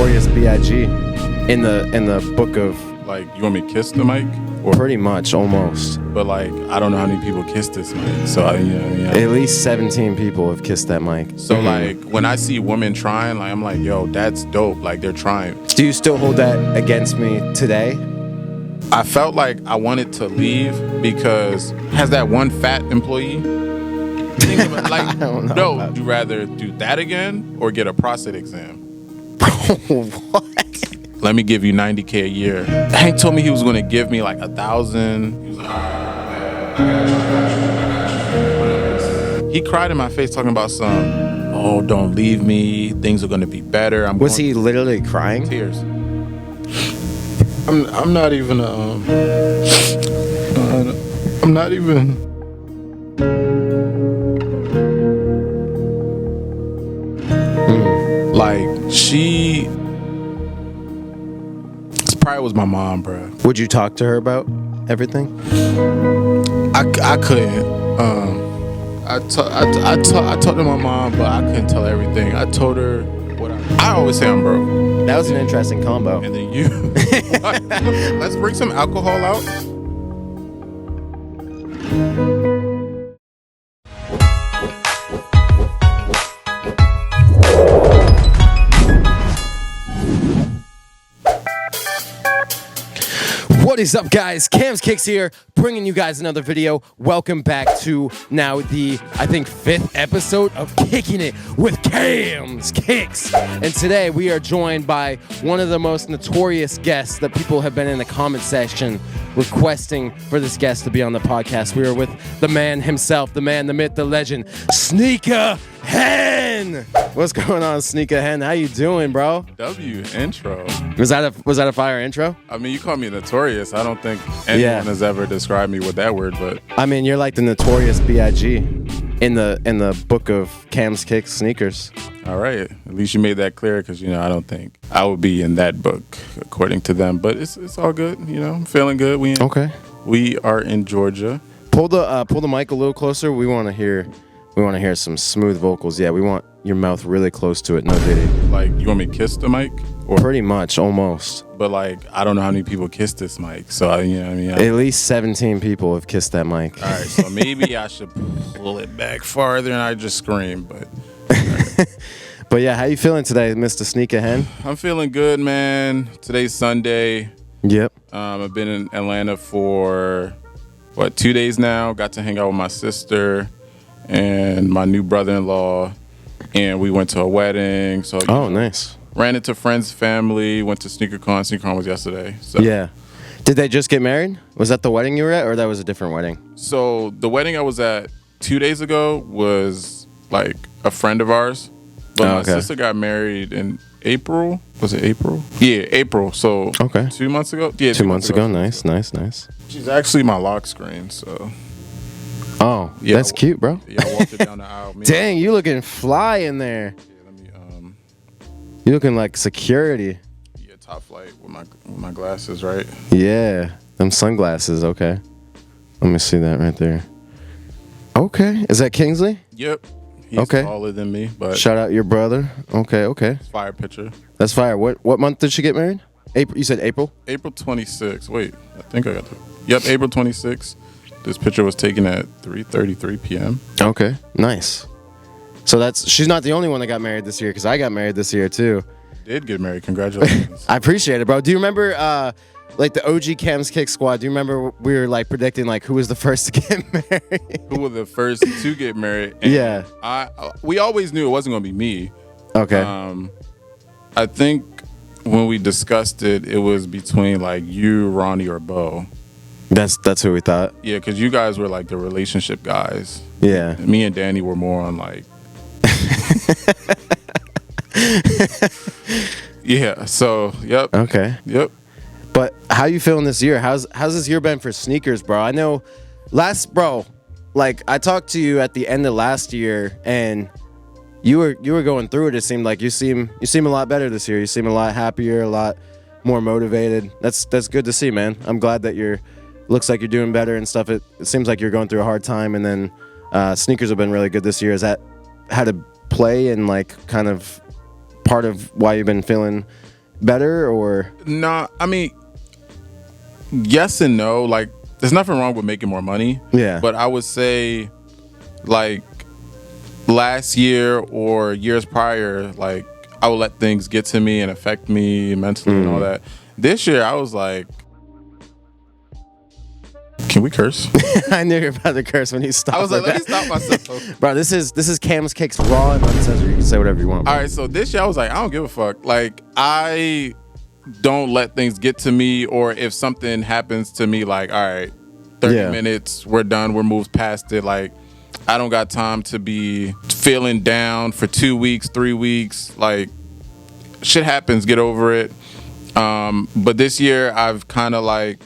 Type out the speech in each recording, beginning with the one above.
notorious B.I.G. in the book of, Like, you want me to kiss the mic? Or, pretty much, almost. but like, I don't know how many people kiss this mic. So you know what I mean? At least 17 people have kissed that mic. So like, when I see women trying, like, I'm like, yo, that's dope. Like, they're trying. Do you still hold that against me today? I felt like I wanted to leave because has that one fat employee. Think of it, like, no, would you rather do that again or get a prostate exam? What? Let me give you $90K a year. Hank told me he was going to give me like 1,000. He was like, all right, he cried in my face talking about oh, don't leave me. Things are going to be better. Was he literally crying? Tears. I'm not even. I'm not even. Like she. Probably was my mom, bro. Would you talk to her about everything? I couldn't. I talked to my mom, but I couldn't tell her everything. I told her what I always say I'm broke. That was an interesting combo. And then you. Let's bring some alcohol out. What is up, guys? Cam's Kicks here, bringing you guys another video. Welcome back to now the, I think, 5th episode of Kicking It with Cam's Kicks. And today we are joined by one of the most notorious guests that people have been in the comment section requesting for this guest to be on the podcast. We are with the man himself, the man, the myth, the legend, Sneakerhen. What's going on, Sneakerhen? How you doing, bro? Intro. Was that a fire intro? I mean, you call me notorious. I don't think anyone has ever described me with that word, but I mean, you're like the notorious B.I.G. in the book of Cam's Kicks sneakers. all right. At least you made that clear, because I don't think I would be in that book according to them. But it's all good. I'm feeling good. We are in Georgia. Pull the mic a little closer. We want to hear some smooth vocals. Yeah, we want your mouth really close to it. No diddy. Like, you want me to kiss the mic? Or, pretty much, almost. But like, I don't know how many people kiss this mic. So At least 17 people have kissed that mic. All right, so maybe I should pull it back farther and I just scream. But But yeah, how you feeling today, Mr. Sneakerhen? I'm feeling good, man. Today's Sunday. Yep. I've been in Atlanta for 2 days now. Got to hang out with my sister and my new brother-in-law, and we went to a wedding. So nice. Ran into friends, family. Went to Sneakercon. Sneakercon was yesterday. So. Yeah. Did they just get married? Was that the wedding you were at, or that was a different wedding? So the wedding I was at 2 days ago was like a friend of ours, but my sister got married in April. Was it April? Yeah, April. So 2 months ago. Yeah, 2 months ago. Nice. She's actually my lock screen. So. Oh, yeah, that's cute, bro. Yeah, I walked her down the aisle. Dang, you looking fly in there. Yeah, let me. You looking like security. Yeah, top flight with my glasses, right? Yeah, them sunglasses. Okay, let me see that right there. Okay, is that Kingsley? Yep. He's taller than me, but shout out your brother. Okay. Fire picture. That's fire. What month did she get married? April. You said April. April 26th. Wait, I think I got that. Yep, April 26th. This picture was taken at 3:33 p.m. Okay, nice. So she's not the only one that got married this year, because I got married this year too. Did get married. Congratulations. I appreciate it, bro. Do you remember like the OG Cam's Kick squad? Do you remember we were like predicting like who was the first to get married? Who were the first to get married? And yeah. We always knew it wasn't going to be me. Okay. I think when we discussed it, it was between like you, Ronnie, or Bo. That's who we thought. Yeah, because you guys were like the relationship guys. Yeah. And me and Danny were more on like. Yeah. So. Yep. Okay. Yep. But how you feeling this year? How's this year been for sneakers, bro? I know, like I talked to you at the end of last year, and you were going through it. It seemed like you seem a lot better this year. You seem a lot happier, a lot more motivated. That's good to see, man. I'm glad that looks like you're doing better and stuff. It seems like you're going through a hard time, and then sneakers have been really good this year. Is that how to play and like kind of part of why you've been feeling better or? Nah, I mean, yes and no. Like, there's nothing wrong with making more money. Yeah. But I would say, like, last year or years prior, like, I would let things get to me and affect me mentally and all that. This year, I was like, can we curse? I knew you were about to curse when you stopped. I was like, let me stop myself. Bro, this is Cam's Cakes raw and uncensored. You can say whatever you want. Bro. All right, so this year I was like, I don't give a fuck. Like, I don't let things get to me, or if something happens to me, like, all right, 30 minutes, we're done, we're moved past it. Like, I don't got time to be feeling down for 2 weeks, 3 weeks. Like, shit happens, get over it. But this year I've kind of like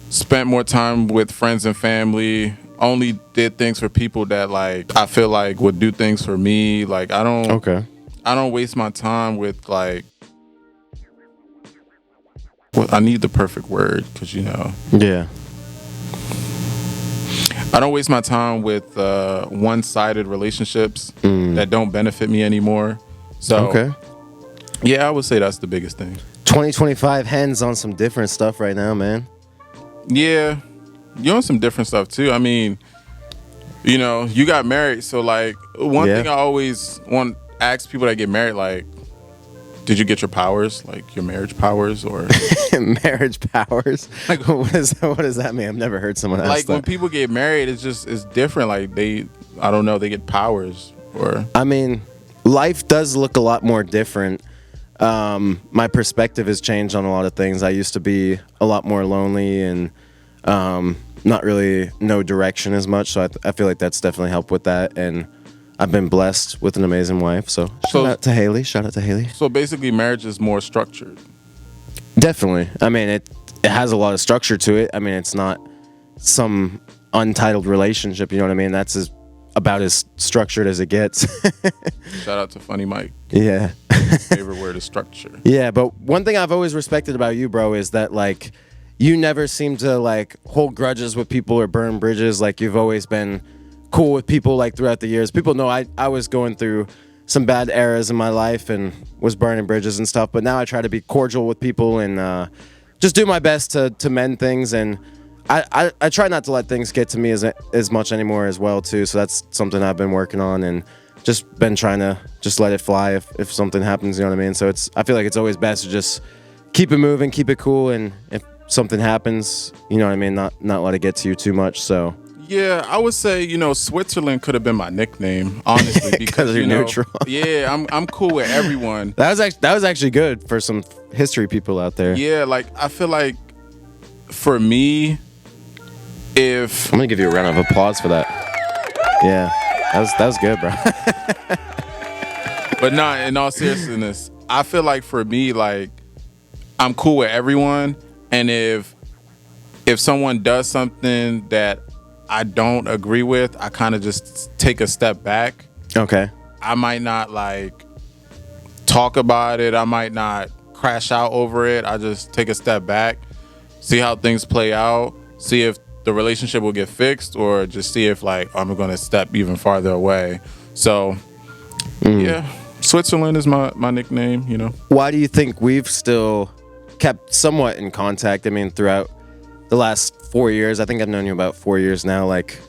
spent more time with friends and family. Only did things for people that like I feel like would do things for me. Like, I don't waste my time with like, well, I need the perfect word because Yeah. I don't waste my time with one-sided relationships that don't benefit me anymore. So yeah, I would say that's the biggest thing. 2025 Hen's on some different stuff right now, man. Yeah, you're on some different stuff too. I mean, you got married, so like one thing I always want to ask people that get married, like, did you get your powers, like your marriage powers, or marriage powers? Like, what does that mean? I've never heard someone ask like that. When people get married, it's different. Like I don't know, they get powers, or I mean, life does look a lot more different. My perspective has changed on a lot of things. I used to be a lot more lonely and not really no direction as much. So I feel like that's definitely helped with that. And I've been blessed with an amazing wife. So shout out to Haley. So basically, marriage is more structured. Definitely. I mean, it has a lot of structure to it. I mean, it's not some untitled relationship. You know what I mean? That's about as structured as it gets. Shout out to Funny Mike. Yeah. Favorite word is structure. Yeah, but one thing I've always respected about you, bro, is that like you never seem to like hold grudges with people or burn bridges. Like, you've always been cool with people like throughout the years. People know I was going through some bad eras in my life and was burning bridges and stuff, but now I try to be cordial with people and just do my best to mend things. And I try not to let things get to me as much anymore as well too. So that's something I've been working on and just been trying to just let it fly if something happens, you know what I mean? So I feel like it's always best to just keep it moving, keep it cool, and if something happens, you know what I mean, not let it get to you too much. So yeah, I would say, Switzerland could have been my nickname, honestly, because you're neutral. Yeah, I'm cool with everyone. That was actually good for some history people out there. Yeah, like I feel like for me, I'm gonna give you a round of applause for that. Yeah, that was good, bro. But nah, in all seriousness, I feel like for me, like, I'm cool with everyone, and if someone does something that I don't agree with, I kind of just take a step back. Okay. I might not like talk about it. I might not crash out over it. I just take a step back, see how things play out, see if the relationship will get fixed, or just see if like I'm going to step even farther away. So yeah, Switzerland is my nickname, Why do you think we've still kept somewhat in contact? I mean, throughout the last 4 years, I think I've known you about 4 years now. Like,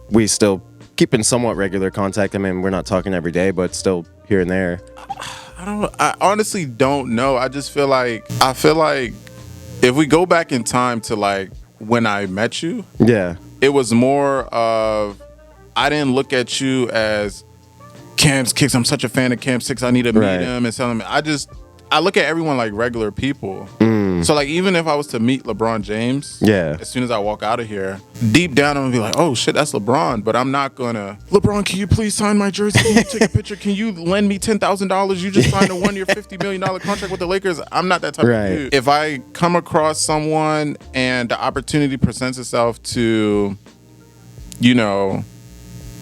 we still keep in somewhat regular contact. I mean, we're not talking every day, but still here and there. I honestly don't know. I feel like if we go back in time to like when I met you, yeah, it was more of, I didn't look at you as Cam's Kicks. I'm such a fan of Cam Six. I need to meet him and tell him. I look at everyone like regular people. So like, even if I was to meet LeBron James, as soon as I walk out of here, deep down I'm gonna be like, oh shit, that's LeBron. But I'm not gonna, LeBron, can you please sign my jersey? Can you take a picture? Can you lend me $10,000? You just signed a 1-year $50 million contract with the Lakers. I'm not that type of dude. If I come across someone and the opportunity presents itself to,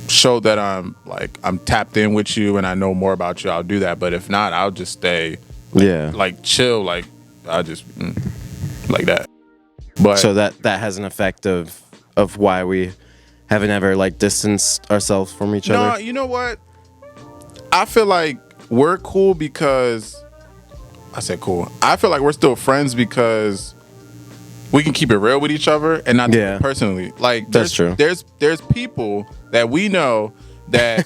show that I'm tapped in with you and I know more about you, I'll do that. But if not, I'll just stay like chill, like I just like that. But so that has an effect of why we haven't ever like distanced ourselves from each other. No, you know what? I feel like we're cool because I said, cool. I feel like we're still friends because we can keep it real with each other and not take it personally. Like, that's true. There's people that we know that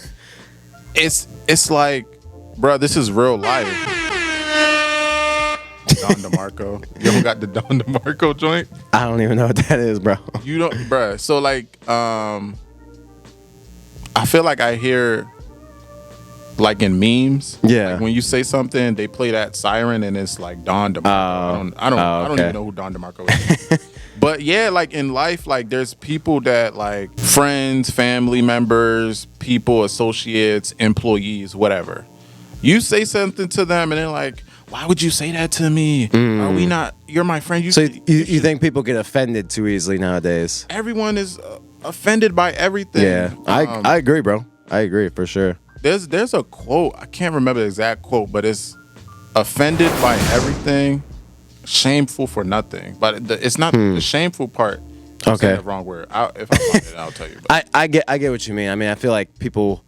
it's like, bro, this is real life. Don DeMarco. You don't got the Don DeMarco joint? I don't even know what that is, bro. You don't, bro. So like, I feel like I hear, like in memes, like when you say something, they play that siren and it's like Don DeMarco. I don't even know who Don DeMarco is. But yeah, like in life, like there's people that like friends, family members, people, associates, employees, whatever. You say something to them and they're like, why would you say that to me? Are we not? You're my friend. So you think people get offended too easily nowadays? Everyone is offended by everything. Yeah, I agree, bro. I agree for sure. There's a quote. I can't remember the exact quote, but it's offended by everything, shameful for nothing. But it's not the shameful part. I'm saying the wrong word. If I find it, I'll tell you. But. I get what you mean. I mean, I feel like people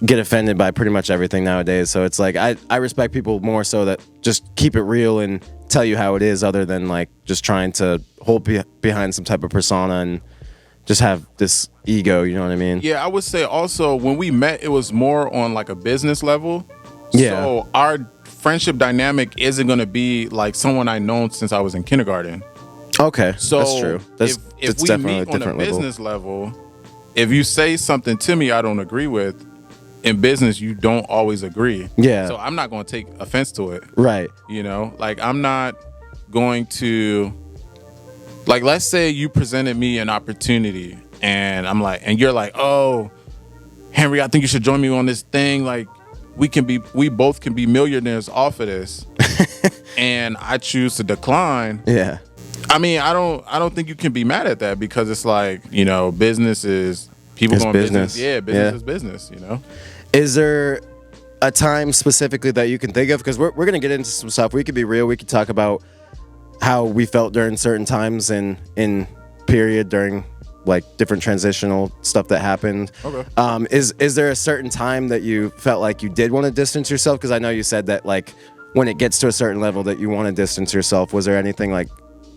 get offended by pretty much everything nowadays. So it's like I respect people more so that just keep it real and tell you how it is, other than like just trying to hold behind some type of persona and just have this ego, you know what I mean? Yeah, I would say also when we met, it was more on like a business level. Yeah. So our friendship dynamic isn't going to be like someone I known since I was in kindergarten. Okay, so that's true. If we meet on a business level, if you say something to me I don't agree with, in business you don't always agree. Yeah. So I'm not going to take offense to it. Right. You know, like I'm not going to. Like, let's say you presented me an opportunity and I'm like, and you're like, oh, Henry, I think you should join me on this thing. Like, we both can be millionaires off of this. And I choose to decline. Yeah. I mean, I don't think you can be mad at that because it's like, you know, business is people going business. Yeah, business is business, you know? Is there a time specifically that you can think of? Because we're going to get into some stuff. We could be real. We could talk about how we felt during certain times in period during like different transitional stuff that happened. Okay. Is there a certain time that you felt like you did want to distance yourself? Because I know you said that like when it gets to a certain level that you want to distance yourself. Was there anything like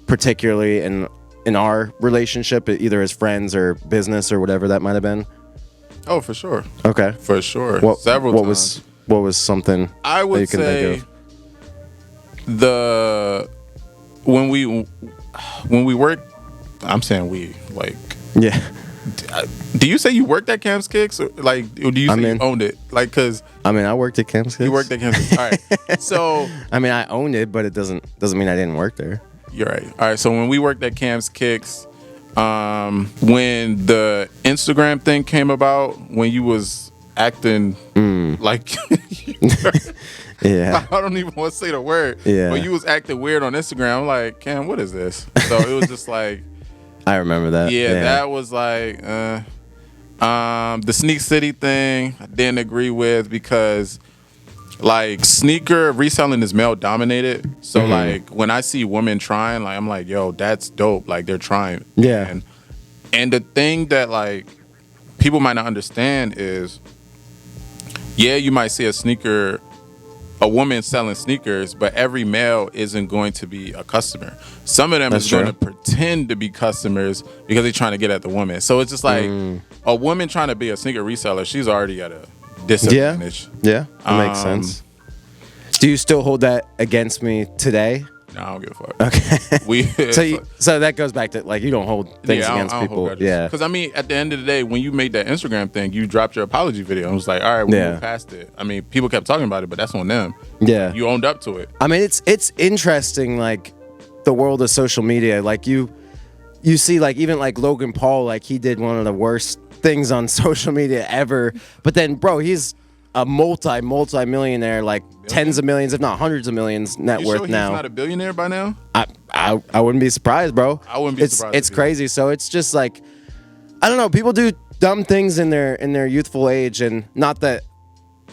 particularly in our relationship, either as friends or business or whatever that might have been? Oh, for sure. Okay. For sure. Several times. What was something I would that you can say think of? When we worked, I'm saying we, like, yeah. Do you say you worked at Cam's Kicks, or like, or do you say you owned it? Like, cause I mean, I worked at Cam's Kicks. You worked at Cam's Kicks. All right. So I mean, I owned it, but it doesn't mean I didn't work there. You're right. All right. So when we worked at Cam's Kicks, when the Instagram thing came about, when you was acting like. Yeah. I don't even want to say the word. Yeah. But you was acting weird on Instagram. I'm like, Cam, what is this? So it was just like. I remember that. Yeah, that was like the Sneak City thing I didn't agree with because like sneaker reselling is male dominated. So like when I see women trying, like I'm like, yo, that's dope. Like they're trying. Yeah. And the thing that like people might not understand is, yeah, you might see a woman selling sneakers, but every male isn't going to be a customer. Some of them is going to pretend to be customers because they're trying to get at the woman. So it's just like a woman trying to be a sneaker reseller, she's already at a disadvantage. Yeah, that makes sense. Do you still hold that against me today? No, I don't give a fuck. Okay. So that goes back to like you don't hold things against people. Yeah. Because I mean, at the end of the day, when you made that Instagram thing, you dropped your apology video. I was like, all right, we moved past it. I mean, people kept talking about it, but that's on them. Yeah. You owned up to it. I mean, it's interesting, like the world of social media. Like you see, like even like Logan Paul, like he did one of the worst things on social media ever. But then, bro, he's a multi-millionaire, like tens of millions, if not hundreds of millions net worth now. He's not a billionaire by now? I wouldn't be surprised, bro. I wouldn't be surprised. It's crazy. So it's just like, I don't know. People do dumb things in their youthful age, and not that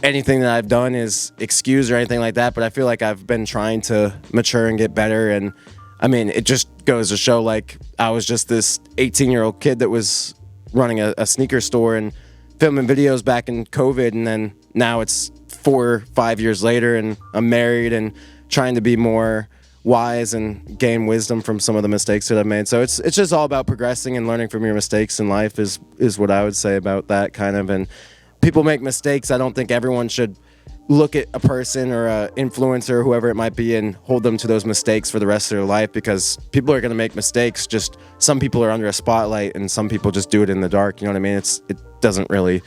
anything that I've done is excused or anything like that, but I feel like I've been trying to mature and get better. And I mean, it just goes to show, like, I was just this 18-year-old kid that was running a sneaker store and filming videos back in COVID, and then now it's 4 or 5 years later and I'm married and trying to be more wise and gain wisdom from some of the mistakes that I've made. So it's just all about progressing and learning from your mistakes in life is what I would say about that kind of. And people make mistakes. I don't think everyone should look at a person or an influencer or whoever it might be and hold them to those mistakes for the rest of their life, because people are going to make mistakes. Just some people are under a spotlight and some people just do it in the dark. You know what I mean? It doesn't really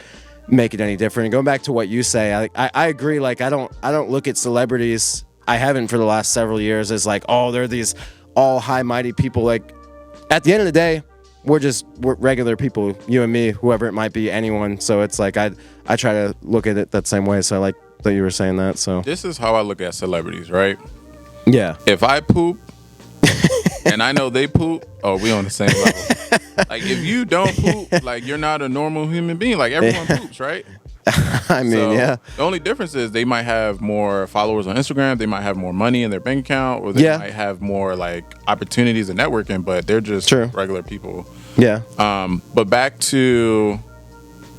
make it any different. And going back to what you say, I agree. Like I don't look at celebrities, I haven't for the last several years, as like, oh, they're these all high mighty people. Like at the end of the day, we're regular people, you and me, whoever it might be, anyone. So it's like I try to look at it that same way. So I like that you were saying that. So this is how I look at celebrities, right? Yeah. If I poop and I know they poop, oh, we on the same level. Like if you don't poop, like you're not a normal human being. Like everyone poops, right? I mean, so, yeah. The only difference is they might have more followers on Instagram, they might have more money in their bank account, or they might have more like opportunities and networking, but they're just regular people. Yeah. But back to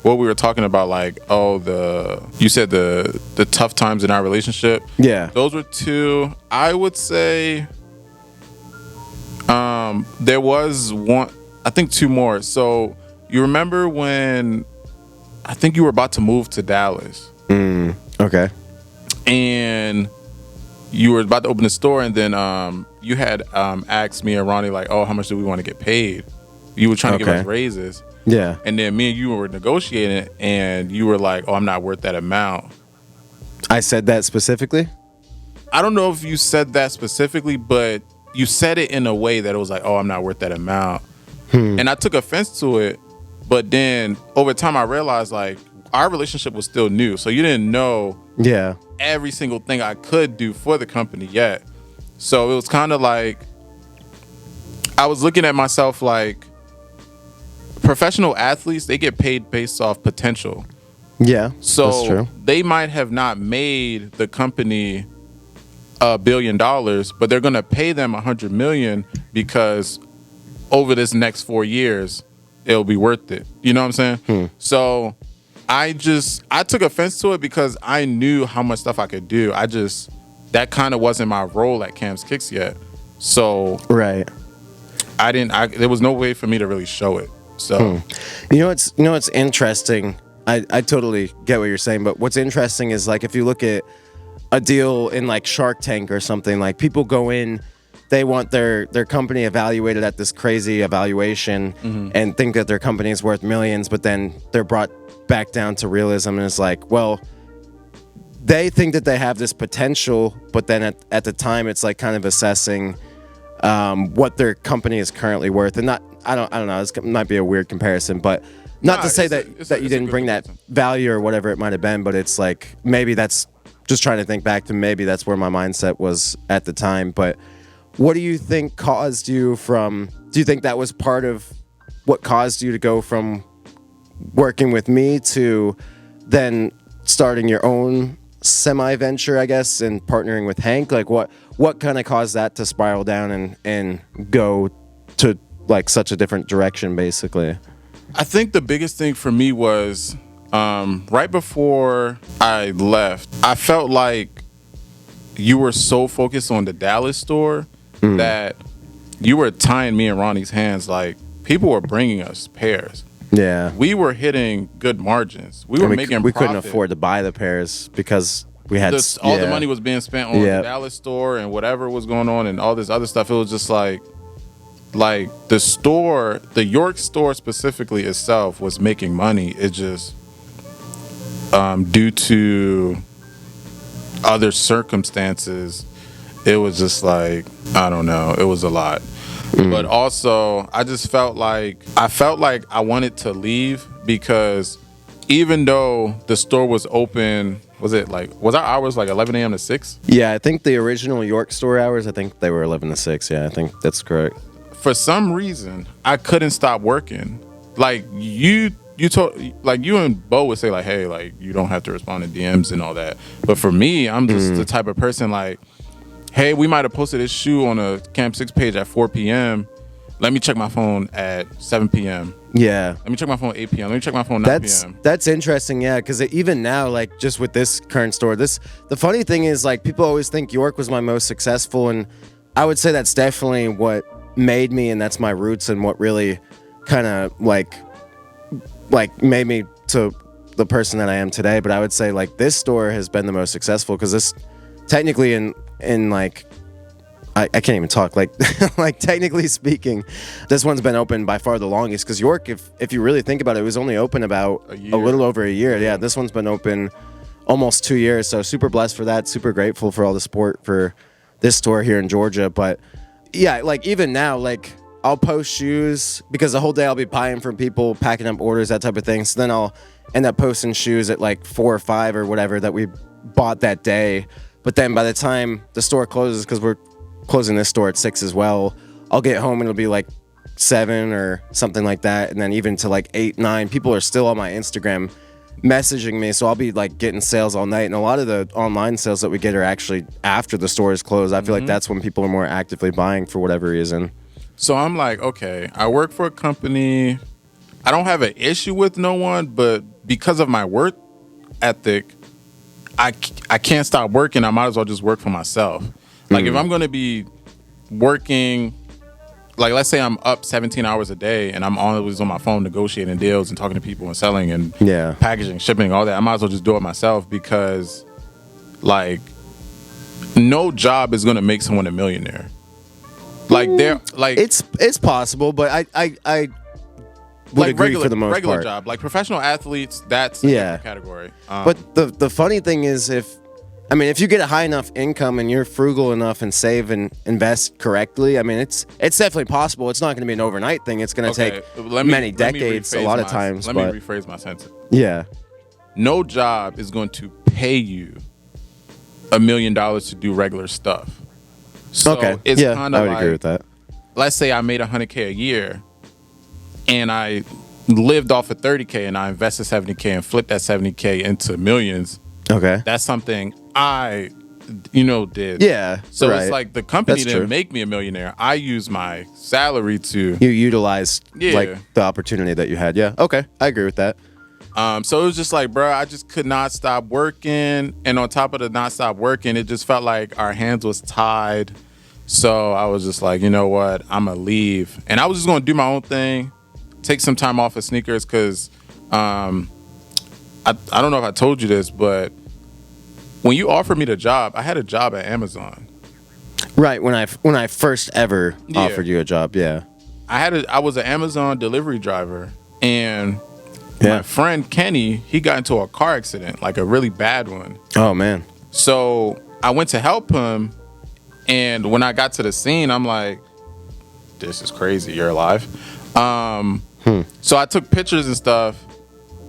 what we were talking about, like, you said the tough times in our relationship. Yeah. Those were two. I would say there was one, I think two more. So you remember when I think you were about to move to Dallas. Okay. And you were about to open the store, and then you had asked me and Ronnie, like, oh, how much do we want to get paid? You were trying to give us raises. Yeah. And then me and you were negotiating, and you were like, oh, I'm not worth that amount. I said that specifically? I don't know if you said that specifically, but you said it in a way that it was like, oh, I'm not worth that amount. And I took offense to it. But then over time, I realized like our relationship was still new. So you didn't know every single thing I could do for the company yet. So it was kind of like I was looking at myself like professional athletes, they get paid based off potential. Yeah, so that's true. They might have not made the company $1 billion, but they're going to pay them $100 million because over this next 4 years, it'll be worth it. You know what I'm saying? So I took offense to it because I knew how much stuff I could do. That kind of wasn't my role at Cam's Kicks yet. So there was no way for me to really show it. So you know what's interesting? I totally get what you're saying, but what's interesting is like if you look at a deal in like Shark Tank or something, like people go in, they want their company evaluated at this crazy evaluation and think that their company is worth millions, but then they're brought back down to realism, and it's like, well, they think that they have this potential, but then at the time it's like kind of assessing what their company is currently worth. And I don't know, this might be a weird comparison, but not to say that you didn't bring that value or whatever it might have been, but it's like maybe that's just trying to think back to maybe that's where my mindset was at the time. But what do you think caused you do you think that was part of what caused you to go from working with me to then starting your own semi-venture, I guess, and partnering with Hank? Like what kind of caused that to spiral down and go to like such a different direction, basically? I think the biggest thing for me was right before I left, I felt like you were so focused on the Dallas store that you were tying me and Ronnie's hands. Like people were bringing us pairs. Yeah, we were hitting good margins. We were making. We couldn't afford to buy the pairs because we had all the money was being spent on the Dallas store and whatever was going on and all this other stuff. It was just like the store, the York store specifically itself was making money. It just due to other circumstances, it was just like, I don't know, it was a lot. But also I just felt like I wanted to leave because even though the store was open, was our hours like 11 a.m. to 6? Yeah, I think the original York store hours, I think they were 11 to 6. Yeah, I think that's correct. For some reason, I couldn't stop working. Like you told, like you and Bo would say like, hey, like you don't have to respond to DMs and all that. But for me, I'm just the type of person like, hey, we might have posted this shoe on a Camp 6 page at 4 p.m., let me check my phone at 7 p.m. Yeah. Let me check my phone at 8 p.m. Let me check my phone at 9 p.m. That's interesting, yeah, because even now, like, just with this current store, the funny thing is, like, people always think York was my most successful, and I would say that's definitely what made me, and that's my roots, and what really kind of, like made me to the person that I am today. But I would say, like, this store has been the most successful, because this, technically, in like, I can't even talk. Like, like technically speaking, this one's been open by far the longest. Because York, if you really think about it, it was only open about a little over a year. Yeah, this one's been open almost 2 years. So super blessed for that. Super grateful for all the support for this store here in Georgia. But yeah, like even now, like I'll post shoes because the whole day I'll be buying from people, packing up orders, that type of thing. So then I'll end up posting shoes at like 4 or 5 or whatever that we bought that day. But then by the time the store closes, because we're closing this store at 6 as well, I'll get home and it'll be like 7 or something like that. And then even to like 8, 9, people are still on my Instagram messaging me. So I'll be like getting sales all night. And a lot of the online sales that we get are actually after the store is closed. I feel like that's when people are more actively buying for whatever reason. So I'm like, okay, I work for a company. I don't have an issue with no one, but because of my work ethic, I can't stop working. I might as well just work for myself. Like, if I'm going to be working, like, let's say I'm up 17 hours a day and I'm always on my phone negotiating deals and talking to people and selling and packaging, shipping, all that, I might as well just do it myself because, like, no job is going to make someone a millionaire. Like, it's possible, but I would agree for the most regular part. Job. Like, professional athletes, that's a different category. But the funny thing is, if you get a high enough income and you're frugal enough and save and invest correctly, I mean, it's definitely possible. It's not going to be an overnight thing. It's going to take many decades, a lot of times. Let me rephrase my sentence. Yeah. No job is going to pay you $1 million to do regular stuff. So it's kind of I would agree with that. Let's say I made $100K a year and I lived off of $30K and I invested $70K and flipped that $70K into millions. Okay. That's something I did. Yeah. So it's like the company didn't make me a millionaire. I used my salary to. You utilized like the opportunity that you had. Yeah. Okay. I agree with that. So it was just like, bro, I just could not stop working. And on top of the not stop working, it just felt like our hands was tied. So I was just like, you know what? I'm going to leave. And I was just going to do my own thing, take some time off of sneakers because I don't know if I told you this, but when you offered me the job, I had a job at Amazon. Right, when I first ever offered you a job, yeah. I was an Amazon delivery driver, and my friend Kenny, he got into a car accident, like a really bad one. Oh man. So I went to help him, and when I got to the scene, I'm like, this is crazy, you're alive. So I took pictures and stuff.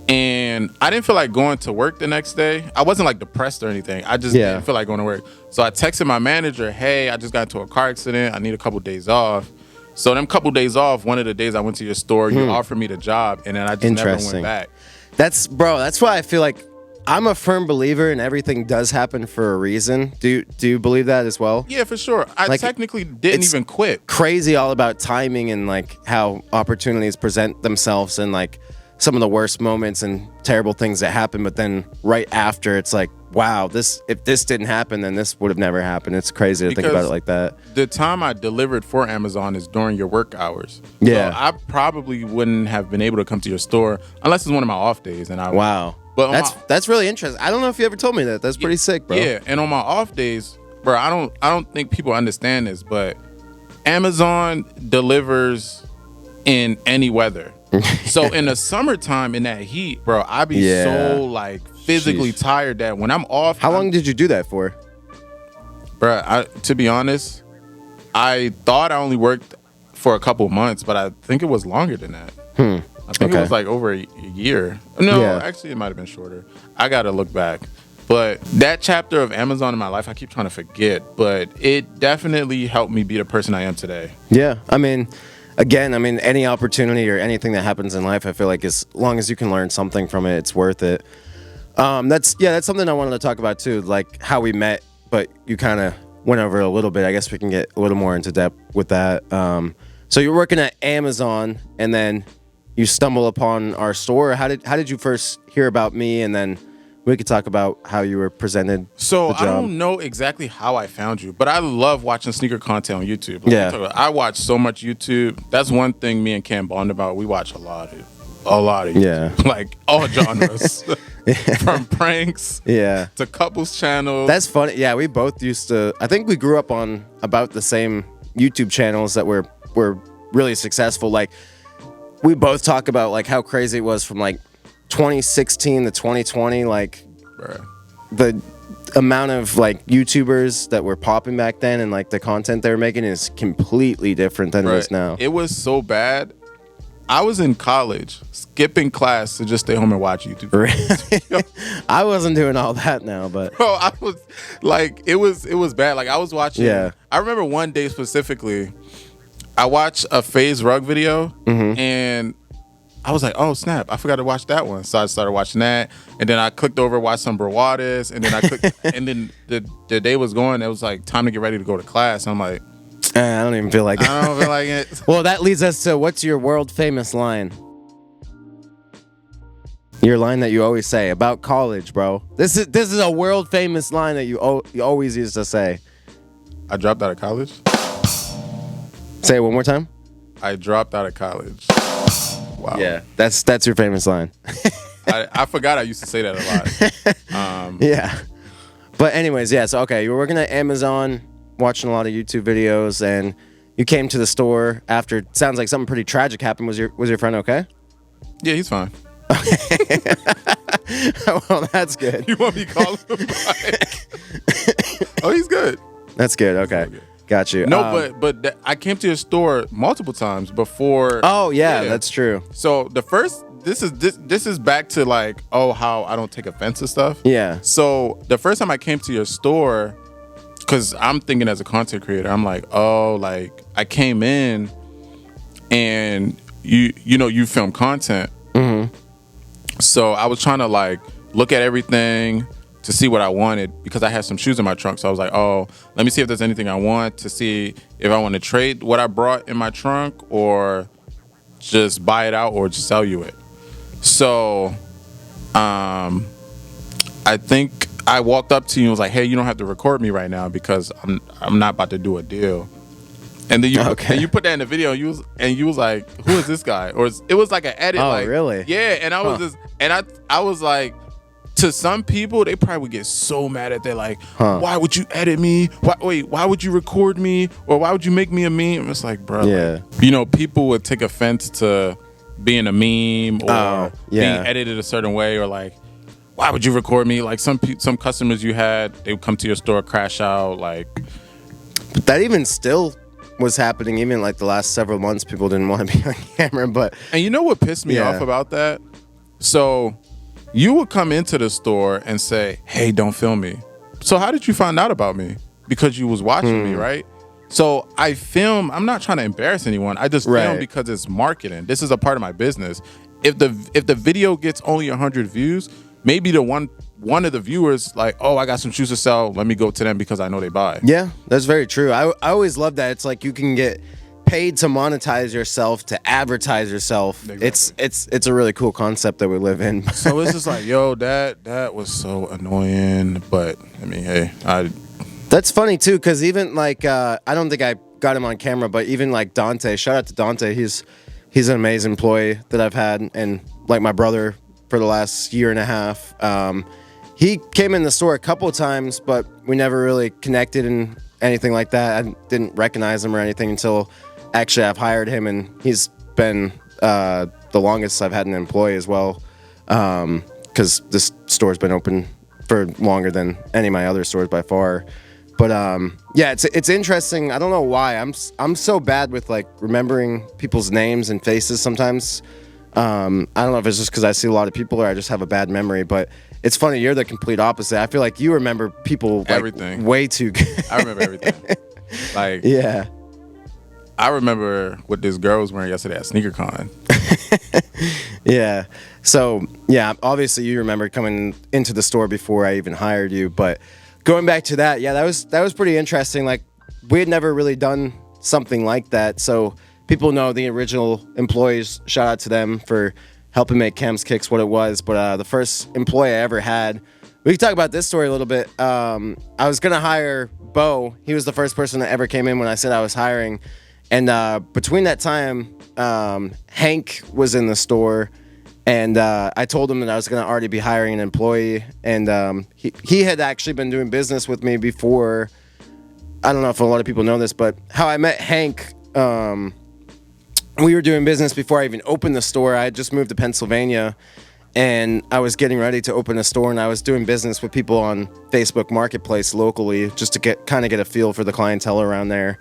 And I didn't feel like going to work the next day. I wasn't like depressed or anything. I just didn't feel like going to work. So I texted my manager, hey, I just got into a car accident. I need a couple days off. So them couple days off, one of the days I went to your store, you offered me the job, and then I just never went back. That's why I feel like I'm a firm believer in everything does happen for a reason. Do you believe that as well? Yeah, for sure. I technically didn't even quit. Crazy all about timing and like how opportunities present themselves and like some of the worst moments and terrible things that happen, but then right after it's like, wow, if this didn't happen, then this would have never happened. It's crazy to think about it like that. The time I delivered for Amazon is during your work hours. Yeah. So I probably wouldn't have been able to come to your store unless it's one of my off days. Wow. But that's really interesting. I don't know if you ever told me that. That's pretty sick, bro. Yeah, and on my off days, bro, I don't think people understand this, but Amazon delivers in any weather. So in the summertime, in that heat, bro, I be so like physically tired that when I'm off. How long did you do that for? Bro, to be honest, I thought I only worked for a couple months, but I think it was longer than that. I think it was like over a year. No, actually it might have been shorter. I gotta look back. But that chapter of Amazon in my life, I keep trying to forget, but it definitely helped me be the person I am today. Yeah, Again, any opportunity or anything that happens in life, I feel like as long as you can learn something from it, it's worth it. That's something I wanted to talk about too, like how we met, but you kind of went over a little bit. I guess we can get a little more into depth with that. So you're working at Amazon, and then you stumble upon our store. How did you first hear about me, and then we could talk about how you were presented. So the job. I don't know exactly how I found you, but I love watching sneaker content on YouTube. I watch so much YouTube. That's one thing me and Cam bond about. We watch a lot of YouTube. Like all genres. From pranks to couples channels. That's funny. Yeah, we both used to. I think we grew up on about the same YouTube channels that were really successful. Like we both talk about like how crazy it was from like 2016 to 2020. Like the amount of like YouTubers that were popping back then, and like the content they were making is completely different than it is now. It was so bad. I was in college, skipping class to just stay home and watch YouTube. I wasn't doing all that now, but bro, I was like, it was bad. Like I was watching. I remember one day specifically, I watched a FaZe Rug video, and I was like, oh snap, I forgot to watch that one. So I started watching that, and then I clicked over, watched some Brawadas, and then I clicked, and then the day was going. It was like time to get ready to go to class. And I'm like, I don't even feel like it. I don't feel like it. Well, that leads us to what's your world famous line? Your line that you always say about college, bro. This is a world famous line that you always used to say. I dropped out of college. Say it one more time. I dropped out of college. Wow. Yeah, that's your famous line. I forgot I used to say that a lot. Yeah. But anyways, yeah, so okay, you were working at Amazon, watching a lot of YouTube videos, and you came to the store after it sounds like something pretty tragic happened. Was your friend okay? Yeah, he's fine. Well, that's good. You want me to call him? Oh, he's good. That's good. Okay. Got you. No, but I came to your store multiple times before. Oh yeah, that's true. So the first, this is back to like, how I don't take offense to stuff. Yeah. So the first time I came to your store, because I'm thinking as a content creator, I'm like, like I came in, and you film content. Mm-hmm. So I was trying to like look at everything to see what I wanted, because I had some shoes in my trunk. So I was like, let me see if there's anything I want, to see if I want to trade what I brought in my trunk or just buy it out or just sell you it. So I think I walked up to you and was like, hey, you don't have to record me right now because I'm not about to do a deal. And then you put that in the video, and you was like, who is this guy? Or it was like an edit. Oh, like, really? Yeah. And I was I was like, to some people, they probably would get so mad at that, like, why would you edit me? Why would you record me? Or why would you make me a meme? It's like, bro, people would take offense to being a meme or being edited a certain way, or like, why would you record me? Like some customers you had, they would come to your store, crash out, like. But that even still was happening, even like the last several months. People didn't want to be on camera, and you know what pissed me off about that? So you would come into the store and say, hey, don't film me. So how did you find out about me? Because you was watching me, right? So I film. I'm not trying to embarrass anyone. I just film because it's marketing. This is a part of my business. If the video gets only 100 views, maybe the one of the viewers like, I got some shoes to sell. Let me go to them because I know they buy. Yeah, that's very true. I always love that. It's like you can get paid to monetize yourself, to advertise yourself. Exactly. It's a really cool concept that we live in. So it's just like, that was so annoying. But I mean, hey, that's funny too, because even like I don't think I got him on camera, but even like Dante, shout out to Dante. He's an amazing employee that I've had, and like my brother for the last year and a half. He came in the store a couple of times, but we never really connected and anything like that. I didn't recognize him or anything until actually I've hired him, and he's been the longest I've had an employee as well, because this store's been open for longer than any of my other stores by far. But it's interesting. I don't know why I'm so bad with like remembering people's names and faces sometimes. I don't know if it's just because I see a lot of people or I just have a bad memory, but it's funny. You're the complete opposite. I feel like you remember people like everything way too good. I remember everything. Like, yeah. I remember what this girl was wearing yesterday at Sneakerhen. Yeah. So, yeah, obviously you remember coming into the store before I even hired you. But going back to that, that was pretty interesting. Like, we had never really done something like that. So people know the original employees. Shout out to them for helping make Cam's Kicks what it was. But the first employee I ever had, we can talk about this story a little bit. I was gonna hire Bo. He was the first person that ever came in when I said I was hiring. And between that time, Hank was in the store, and I told him that I was going to already be hiring an employee. And he had actually been doing business with me before. I don't know if a lot of people know this, but how I met Hank, we were doing business before I even opened the store. I had just moved to Pennsylvania, and I was getting ready to open a store, and I was doing business with people on Facebook Marketplace locally just to get a feel for the clientele around there.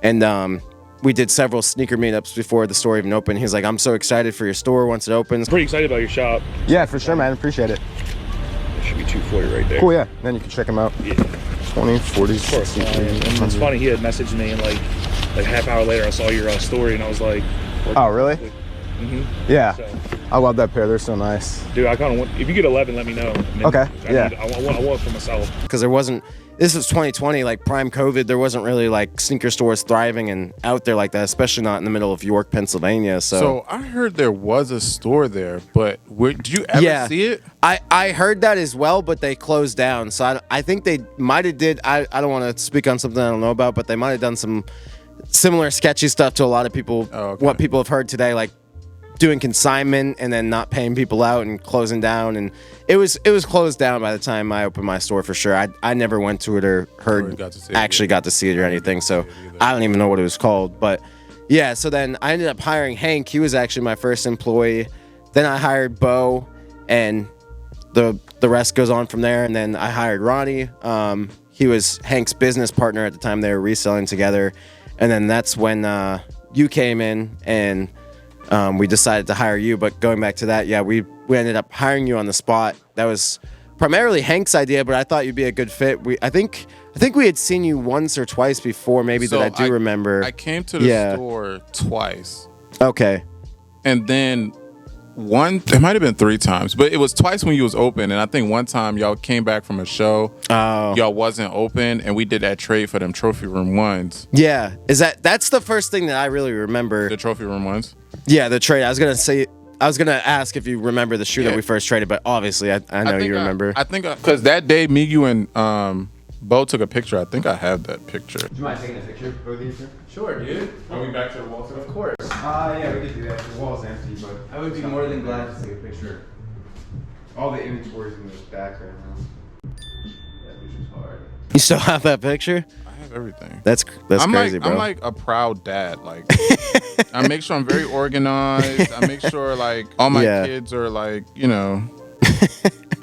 And we did several sneaker meetups before the store even opened. He's like, I'm so excited for your store once it opens. Pretty excited about your shop. Yeah, for sure, man. Appreciate it. There should be 240 right there. Cool, yeah. Then you can check them out. Yeah. 20, 40, 60. And it's funny, he had messaged me, and like half hour later, I saw your story, and I was like, oh, really? Mm-hmm. Yeah. So, I love that pair. They're so nice. Dude, I kind of want, if you get 11, let me know. Okay, yeah. I want it for myself. Because this was 2020, like prime COVID. There wasn't really like sneaker stores thriving and out there like that, especially not in the middle of York, Pennsylvania. So I heard there was a store there, but did you ever see it? I heard that as well, but they closed down. So I think they might have did. I don't want to speak on something I don't know about, but they might have done some similar sketchy stuff to a lot of people. Oh, okay. What people have heard today, like doing consignment and then not paying people out and closing down, and it was closed down by the time I opened my store for sure. I never went to it or got to see it or anything, so I don't even know what it was called. But yeah, so then I ended up hiring Hank. He was actually my first employee. Then I hired Bo, and the rest goes on from there. And then I hired Ronnie. He was Hank's business partner at the time. They were reselling together, and then that's when you came in, and we decided to hire you. But going back to that, yeah, we ended up hiring you on the spot. That was primarily Hank's idea, but I thought you'd be a good fit. I think we had seen you once or twice before, maybe, that I do remember. I came to the store twice. Okay. And then it might have been 3 times, but it was twice when you was open. And I think one time y'all came back from a show. Oh. Y'all wasn't open, and we did that trade for them trophy room ones. Yeah. That's the first thing that I really remember. The trophy room ones? Yeah, the trade. I was gonna ask if you remember the shoe that we first traded, but obviously I know you remember. I think because that day me, you, and Bo took a picture. I think I have that picture. Do you mind taking a picture of both of you two? Sure, dude. Are we back to the wall too? Of course. Yeah, we could do that. The wall's empty, but I would be more than glad to take a picture. All the inventory's in the back right now. That picture's hard. You still have that picture? I have everything. That's crazy, bro. I'm like a proud dad. Like, I make sure I'm very organized. I make sure like all my kids are like, you know.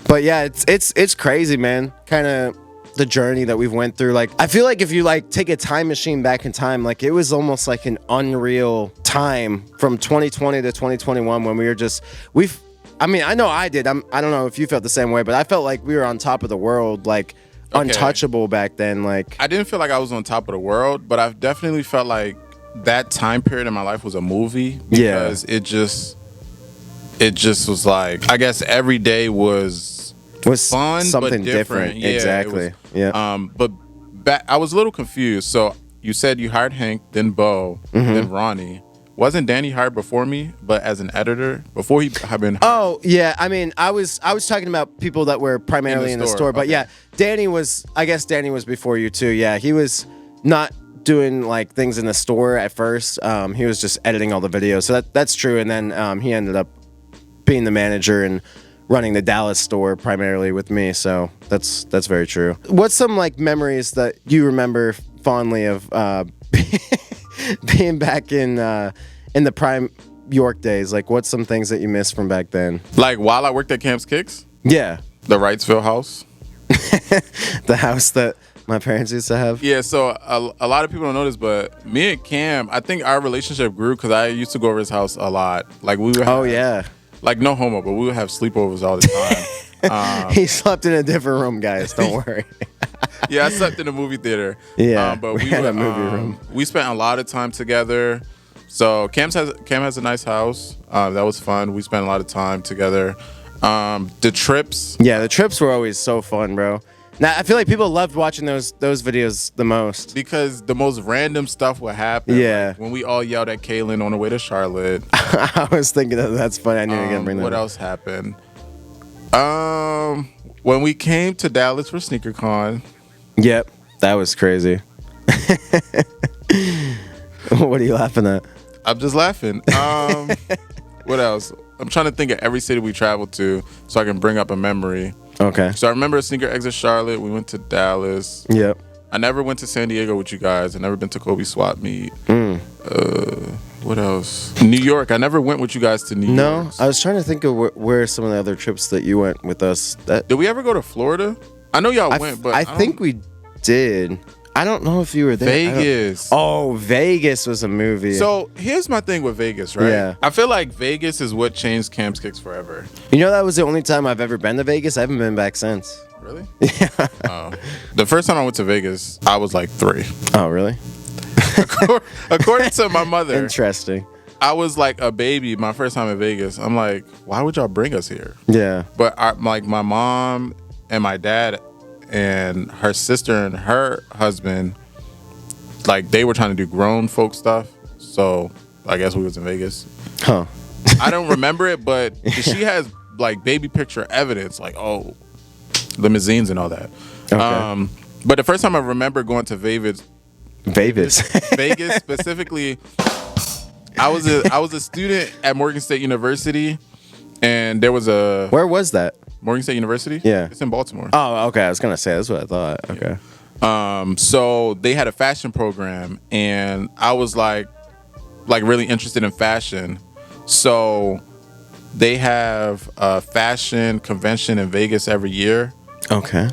But yeah, it's crazy, man. Kind of the journey that we've went through. Like, I feel like if you like take a time machine back in time, like it was almost like an unreal time from 2020 to 2021 when we were I mean, I know I did. I don't know if you felt the same way, but I felt like we were on top of the world, like untouchable back then. Like, I didn't feel like I was on top of the world, but I've definitely felt like that time period in my life was a movie, because it just was like, I guess every day was fun, something but different. Yeah, exactly. But I was a little confused. So you said you hired Hank, then Bo, then Ronnie. Wasn't Danny hired before me, but as an editor before he had been hired? Oh yeah, I mean, I was talking about people that were primarily in the store, but yeah, I guess Danny was before you too. Yeah, he was not doing like things in the store at first. He was just editing all the videos, so that's true. And then he ended up being the manager and running the Dallas store primarily with me. So that's very true. What's some like memories that you remember fondly of being back in the prime York days? Like, what's some things that you miss from back then? Like while I worked at Cam's Kicks? Yeah. The Wrightsville house. The house that my parents used to have. Yeah, so a lot of people don't know this, but me and Cam, I think our relationship grew because I used to go over his house a lot. Like we would have, like no homo, but we would have sleepovers all the time. He slept in a different room, guys. Don't worry. Yeah, I slept in a movie theater. Yeah, but we had a movie room. We spent a lot of time together. So Cam has a nice house. That was fun. We spent a lot of time together. The trips. Yeah, the trips were always so fun, bro. Now I feel like people loved watching those videos the most because the most random stuff would happen. Yeah, like when we all yelled at Kaylin on the way to Charlotte. I was thinking that's funny. I knew you were gonna bring that. What else happened? When we came to Dallas for SneakerCon. Yep, that was crazy. What are you laughing at? I'm just laughing. What else? I'm trying to think of every city we traveled to so I can bring up a memory. Okay. So I remember a sneaker exit Charlotte. We went to Dallas. Yep. I never went to San Diego with you guys. I never been to Kobe Swap Meet. What else? New York. I never went with you guys to New York. No, I was trying to think of where some of the other trips that you went with us. Did we ever go to Florida? I know y'all went, but I think we did. I don't know if you were there. Vegas. Oh, Vegas was a movie. So here's my thing with Vegas, right? Yeah. I feel like Vegas is what changed Cam's Kicks forever. You know, that was the only time I've ever been to Vegas. I haven't been back since. Really? Yeah. The first time I went to Vegas, I was like 3. Oh, really? According to my mother. Interesting. I was like a baby my first time in Vegas. I'm like, why would y'all bring us here? Yeah. But like my mom and my dad and her sister and her husband, like they were trying to do grown folk stuff. So I guess we was in Vegas. Huh. I don't remember it, but she has like baby picture evidence, like limousines and all that. Okay. But the first time I remember going to Vegas specifically, I was a student at Morgan State University, and there was a Where was that? Morgan State University? Yeah. It's in Baltimore. Oh, okay. I was gonna say that's what I thought. Okay. So they had a fashion program, and I was like really interested in fashion. So they have a fashion convention in Vegas every year. Okay.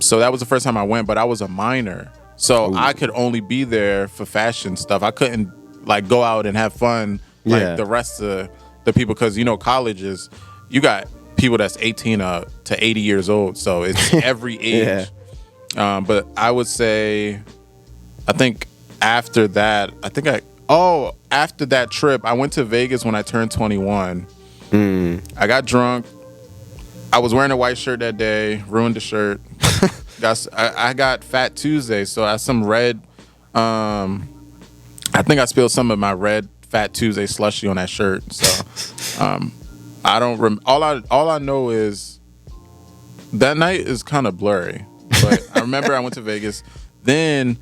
So that was the first time I went, but I was a minor, so I could only be there for fashion stuff. I couldn't like go out and have fun like the rest of the people, because you know colleges, you got people that's 18 to 80 years old, so it's every age. But I would say, I think after that, after that trip, I went to Vegas when I turned 21. I got drunk. I was wearing a white shirt that day, ruined the shirt. I got Fat Tuesday, so I had some red. I think I spilled some of my red Fat Tuesday slushy on that shirt. So I don't. All I know is that night is kind of blurry, but I remember I went to Vegas. Then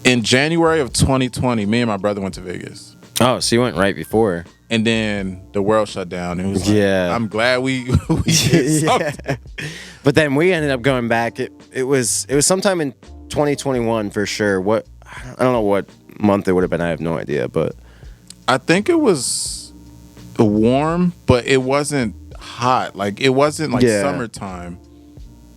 in January of 2020, me and my brother went to Vegas. Oh, so you went right before. And then the world shut down. It was like, I'm glad we did something. But then we ended up going back. It was sometime in 2021 for sure. I don't know what month it would have been. I have no idea. But I think it was warm, but it wasn't hot. Like it wasn't like summertime.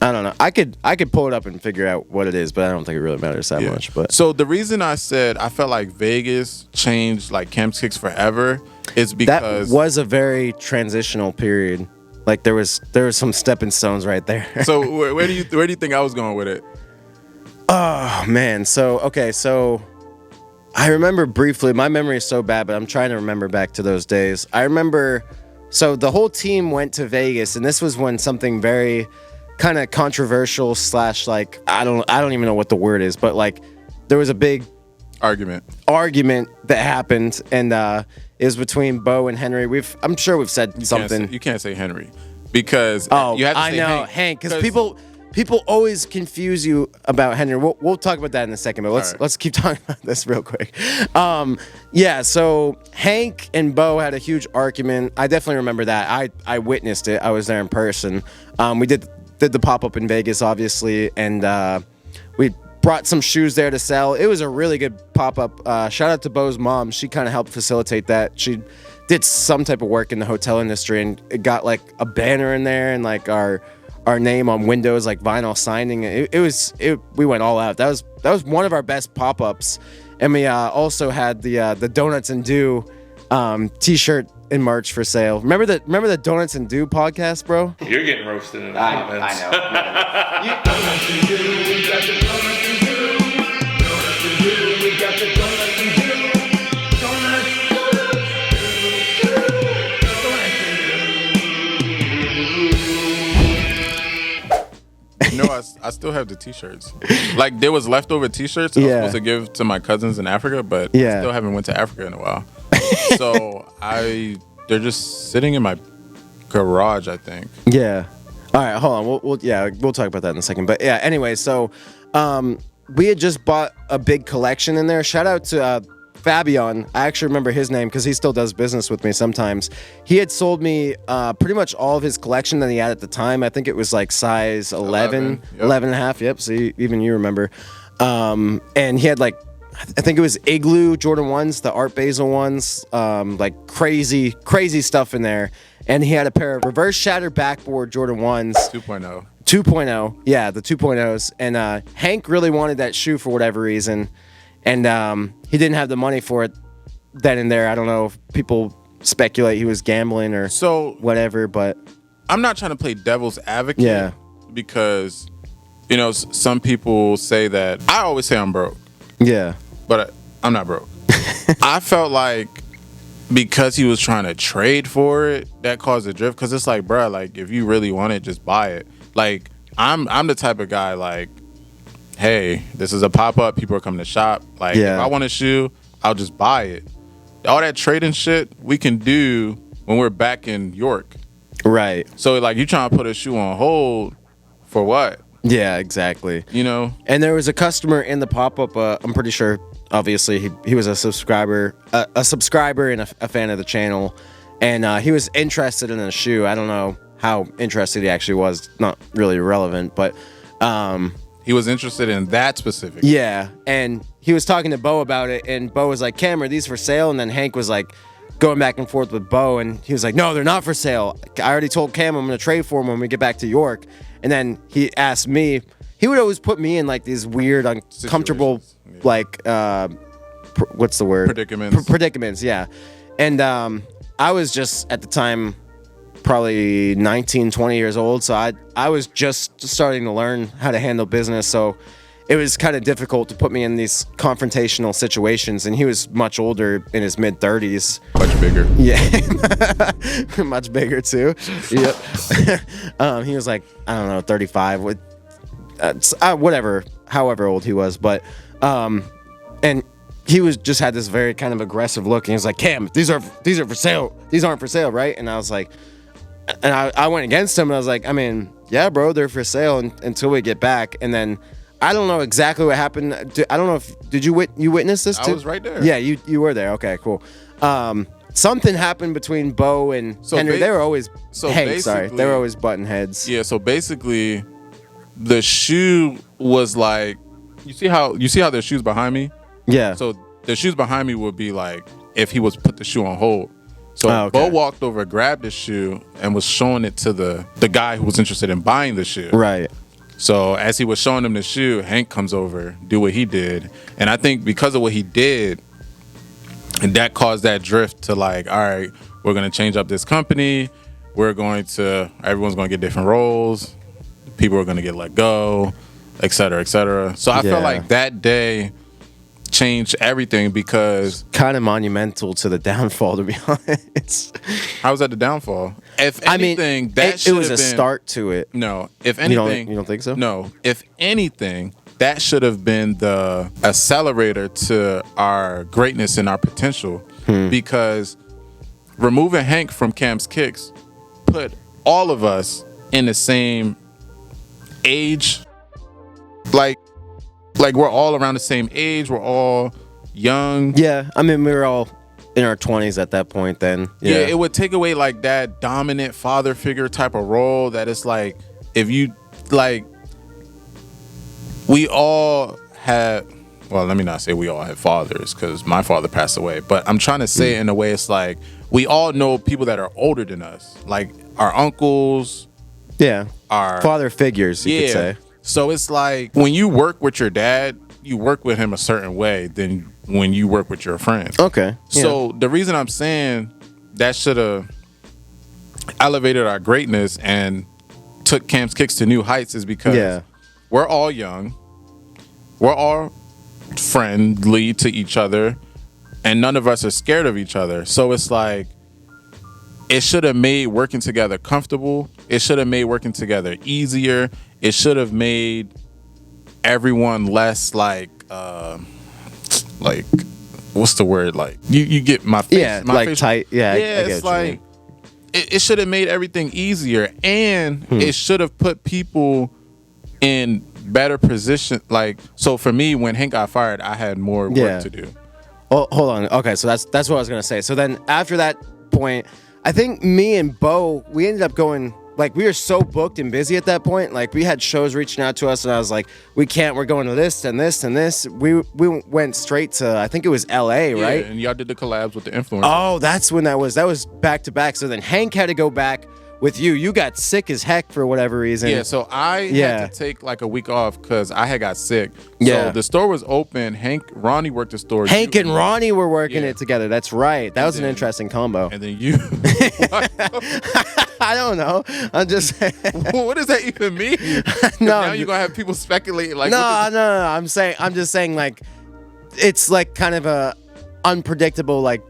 I don't know. I could pull it up and figure out what it is, but I don't think it really matters that much. But so the reason I said I felt like Vegas changed like Cam's Kicks forever is because that was a very transitional period. Like there was some stepping stones right there. So where do you think I was going with it? Oh man. So I remember briefly. My memory is so bad, but I'm trying to remember back to those days. I remember. So the whole team went to Vegas, and this was when something very kind of controversial / like I don't even know what the word is, but like there was a big argument that happened, and it was between Bo and Henry. I'm sure we've said something. You can't say Henry because you have to say Hank, because people always confuse you about Henry. We'll talk about that in a second, but let's keep talking about this real quick. So Hank and Bo had a huge argument. I definitely remember that. I witnessed it. I was there in person. We did the pop-up in Vegas, obviously, and we brought some shoes there to sell. It was a really good pop-up. Shout out to Bo's mom. She kind of helped facilitate that. She did some type of work in the hotel industry, and it got like a banner in there and like our name on windows, like vinyl signing. We went all out. That was one of our best pop-ups. And we also had the Donuts and Dew t-shirt in March for sale. Remember the Donuts and Dew podcast, bro? You're getting roasted in the comments. I still have the T-shirts. Like there was leftover T-shirts I was supposed to give to my cousins in Africa, but I still haven't went to Africa in a while. So they're just sitting in my garage, I think. Yeah. All right, hold on. We'll talk about that in a second. But yeah, anyway, so we had just bought a big collection in there. Shout out to Fabian. I actually remember his name because he still does business with me sometimes. He had sold me pretty much all of his collection that he had at the time. I think it was like size 11 and a half. Yep. So even you remember. And he had like, I think it was Igloo Jordan 1s, the Art Basel ones, like crazy stuff in there. And he had a pair of reverse shatter backboard Jordan 1s. 2.0. 2.0. Yeah, the 2.0s. And Hank really wanted that shoe for whatever reason. And he didn't have the money for it then and there. I don't know if people speculate he was gambling or whatever, but I'm not trying to play devil's advocate because, you know, some people say that. I always say I'm broke. Yeah. But I'm not broke. I felt like because he was trying to trade for it, that caused a drift. Because it's like, bro, like, if you really want it, just buy it. Like, I'm the type of guy, like, hey, this is a pop-up. People are coming to shop. Like, if I want a shoe, I'll just buy it. All that trading shit we can do when we're back in York. Right. So, like, you trying to put a shoe on hold for what? Yeah, exactly. You know? And there was a customer in the pop-up, I'm pretty sure, obviously, he was a subscriber and a fan of the channel. And he was interested in a shoe. I don't know how interested he actually was. Not really relevant, but... he was interested in that specific. Yeah, and he was talking to Bo about it, and Bo was like, Cam, are these for sale? And then Hank was like going back and forth with Bo, and he was like, no, they're not for sale. I already told Cam I'm going to trade for them when we get back to York. And then he asked me, he would always put me in like these weird, uncomfortable, like, what's the word? Predicaments. Predicaments, yeah. And I was just, at the time, probably 19, 20 years old. So I was just starting to learn how to handle business. So it was kind of difficult to put me in these confrontational situations. And he was much older, in his mid 30s. Much bigger. Yeah. Much bigger too. Yep. He was like, I don't know, 35 with whatever, however old he was. But, and he was just had this very kind of aggressive look. And he was like, Cam, these are for sale. These aren't for sale, right? And I was like, and I went against him, and I was like, I mean, yeah, bro, they're for sale until we get back. And then I don't know exactly what happened. I don't know if did you witness this too? I was right there. Yeah, you were there. Okay, cool. Something happened between Bo and Henry. They were always they were always button heads. Yeah. So basically, the shoe was like, you see how there's shoes behind me. Yeah. So the shoes behind me would be like if he was put the shoe on hold. So Bo walked over, grabbed the shoe, and was showing it to the guy who was interested in buying the shoe. Right. So as he was showing him the shoe, Hank comes over, do what he did. And I think because of what he did, and that caused that drift to like, all right, we're going to change up this company. Everyone's going to get different roles. People are going to get let go, et cetera, et cetera. So I felt like that day changed everything because kind of monumental to the downfall, to be honest. How was that the downfall? If anything, it was a start to it. No, if anything, you don't think so? No, if anything, that should have been the accelerator to our greatness and our potential. Because removing Hank from Cam's Kicks put all of us in the same age, like we're all around the same age. We're all young. Yeah, I mean, we were all in our 20s at that point then. Yeah, it would take away like that dominant father figure type of role that it's like, if you like, we all had, well, let me not say we all had fathers because my father passed away, but I'm trying to say it in a way it's like, we all know people that are older than us, like our uncles. Yeah, our father figures, you could say. So it's like when you work with your dad, you work with him a certain way than when you work with your friends. Okay. So the reason I'm saying that should have elevated our greatness and took Cam's Kicks to new heights is because we're all young. We're all friendly to each other, and none of us are scared of each other. So it's like, it should have made working together comfortable. It should have made working together easier. it should have made everyone less like what's the word, like you get my face, yeah, my like facial, tight. Yeah, yeah, it's like it should have made everything easier, and it should have put people in better position. Like, so for me, when Hank got fired, I had more work to do. Oh, hold on. Okay, so that's what I was gonna say. So then after that point, I think me and Bo, we ended up going, like, we were so booked and busy at that point. Like, we had shows reaching out to us, and I was like, we can't. We're going to this and this and this. We went straight to, I think it was L.A., right? And y'all did the collabs with the influencers. Oh, that's when that was. That was back to back. So then Hank had to go back with you. You got sick as heck for whatever reason. Yeah, so I had to take like a week off because I had got sick. Yeah. So the store was open. Ronnie worked the store. Hank and Ronnie were working it together. That's right. That was an interesting combo. And then you. I don't know. I'm just saying. What does that even mean? No, now you're gonna have people speculating like. No. I'm just saying, like, it's like kind of a unpredictable like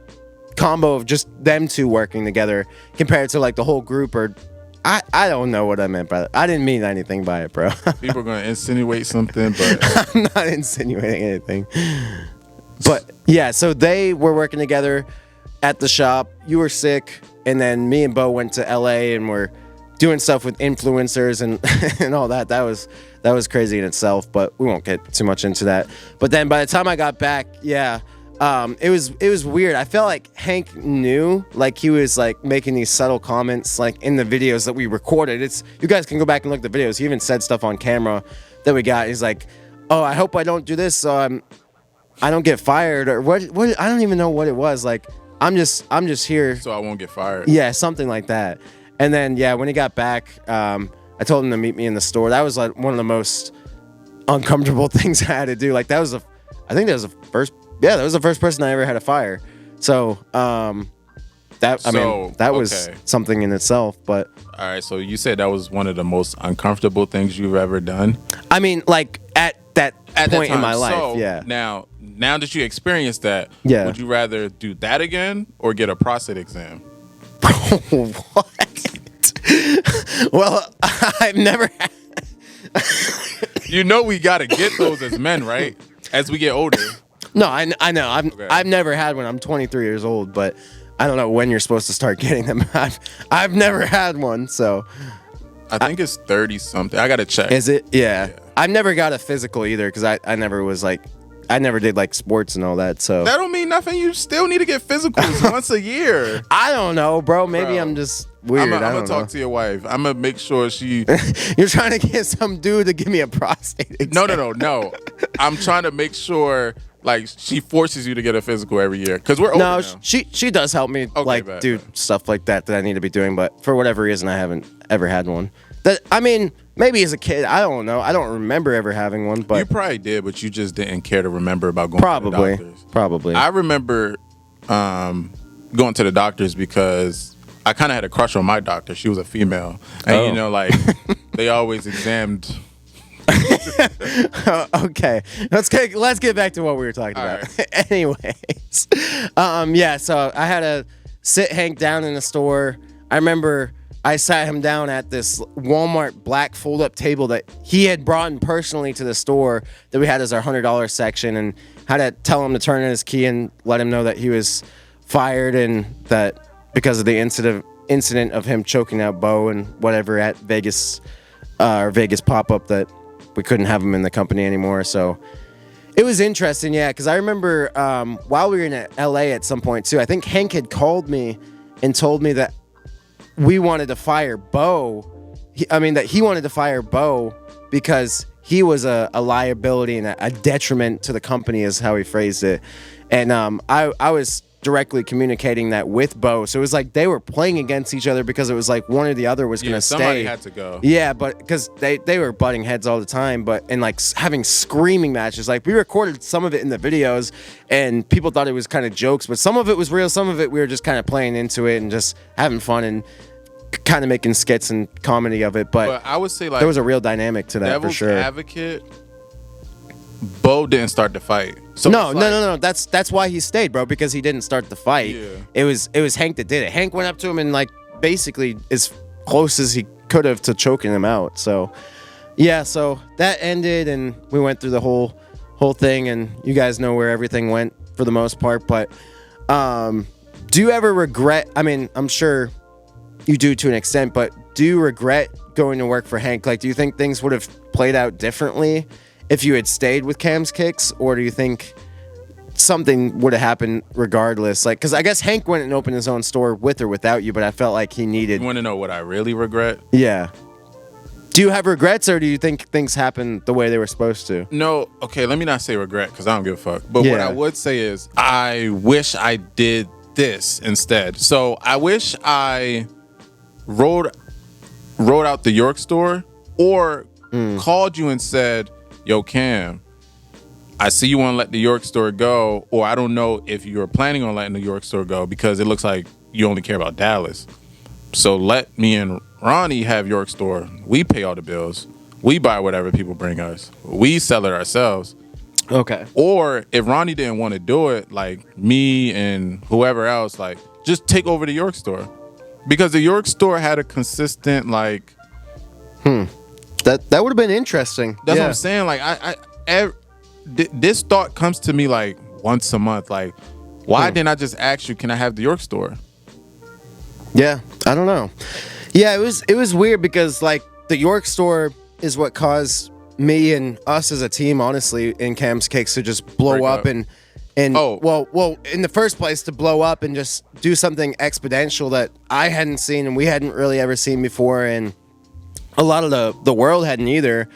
combo of just them two working together compared to like the whole group. Or I don't know what I meant by that. I didn't mean anything by it, bro. People are gonna insinuate something, but I'm not insinuating anything. But yeah, so they were working together at the shop. You were sick, and then me and Bo went to LA and we're doing stuff with influencers and and all that. That was crazy in itself, but we won't get too much into that. But then by the time I got back, it was weird. I felt like Hank knew, like he was like making these subtle comments like in the videos that we recorded. You guys can go back and look at the videos. He even said stuff on camera that we got. He's like, "Oh, I hope I don't do this so I don't get fired," or what I don't even know what it was. Like, I'm just here so I won't get fired. Yeah, something like that. And then when he got back, I told him to meet me in the store. That was like one of the most uncomfortable things I had to do. Like that was the first person I ever had to fire. So that was something in itself. But all right, so you said that was one of the most uncomfortable things you've ever done. I mean, like at that point in my life. So, yeah. Now that you experienced that, yeah. Would you rather do that again or get a prostate exam? What? Well, I've never. You know we gotta get those as men, right? As we get older. No, I know. I've never had one. I'm 23 years old, but I don't know when you're supposed to start getting them. I've never had one, so. I think it's 30 something. I gotta check. Is it? Yeah. I've never got a physical either because I never was like, I never did like sports and all that. So that don't mean nothing. You still need to get physicals once a year. I don't know, bro. Maybe I'm just weird. I'm gonna talk to your wife. I'm gonna make sure she. You're trying to get some dude to give me a prostate exam. No. I'm trying to make sure. Like, she forces you to get a physical every year because we're older now. She does help me do stuff like that I need to be doing, but for whatever reason I haven't ever had one. Maybe as a kid, I don't know. I don't remember ever having one, but you probably did, but you just didn't care to remember about going to the doctors. Probably. I remember going to the doctors because I kind of had a crush on my doctor. She was a female, and they always examined. Okay, let's get back to what we were talking about. Right. Anyways, so I had to sit Hank down in the store. I remember I sat him down at this Walmart black fold-up table that he had brought in personally to the store that we had as our $100 section, and had to tell him to turn in his key and let him know that he was fired and that because of the incident of him choking out Bo and whatever at Vegas pop-up that we couldn't have him in the company anymore. So it was interesting, because I remember while we were in LA at some point too, I think Hank had called me and told me that we wanted to fire Bo. That he wanted to fire Bo because he was a liability and a detriment to the company, is how he phrased it. And I was directly communicating that with Bo, so it was like they were playing against each other because it was like one or the other was gonna stay. Somebody had to go. Yeah, but because they were butting heads all the time, and like having screaming matches. Like we recorded some of it in the videos, and people thought it was kind of jokes, but some of it was real. Some of it we were just kind of playing into it and just having fun and kind of making skits and comedy of it. But I would say, like, there was a real dynamic to that, Devil's for sure. Advocate, Bo didn't start the fight. So no. That's why he stayed, bro, because he didn't start the fight. Yeah. It was Hank that did it. Hank went up to him and like basically as close as he could have to choking him out. So Yeah, so that ended, and we went through the whole thing, and you guys know where everything went for the most part. But do you ever regret? I mean, I'm sure you do to an extent, but do you regret going to work for Hank? Like, do you think things would have played out differently if you had stayed with Cam's Kicks, or do you think something would have happened regardless? Like, because I guess Hank went and opened his own store with or without you, but I felt like he needed. You want to know what I really regret? Yeah. Do you have regrets, or do you think things happened the way they were supposed to? No. Okay, let me not say regret because I don't give a fuck. But what I would say is I wish I did this instead. So I wish I wrote out the York store or called you and said, yo, Cam, I see you want to let the York store go, or I don't know if you're planning on letting the York store go because it looks like you only care about Dallas. So let me and Ronnie have York store. We pay all the bills. We buy whatever people bring us. We sell it ourselves. Okay. Or if Ronnie didn't want to do it, like me and whoever else, like just take over the York store. Because the York store had a consistent like That would have been interesting. That's what I'm saying. Like this thought comes to me like once a month. Like, why didn't I just ask you, can I have the York store? Yeah, I don't know. Yeah, it was weird because like the York store is what caused me and us as a team, honestly, in Cam's Cakes to just blow up and well, in the first place to blow up and just do something exponential that I hadn't seen and we hadn't really ever seen before, and a lot of the world hadn't either.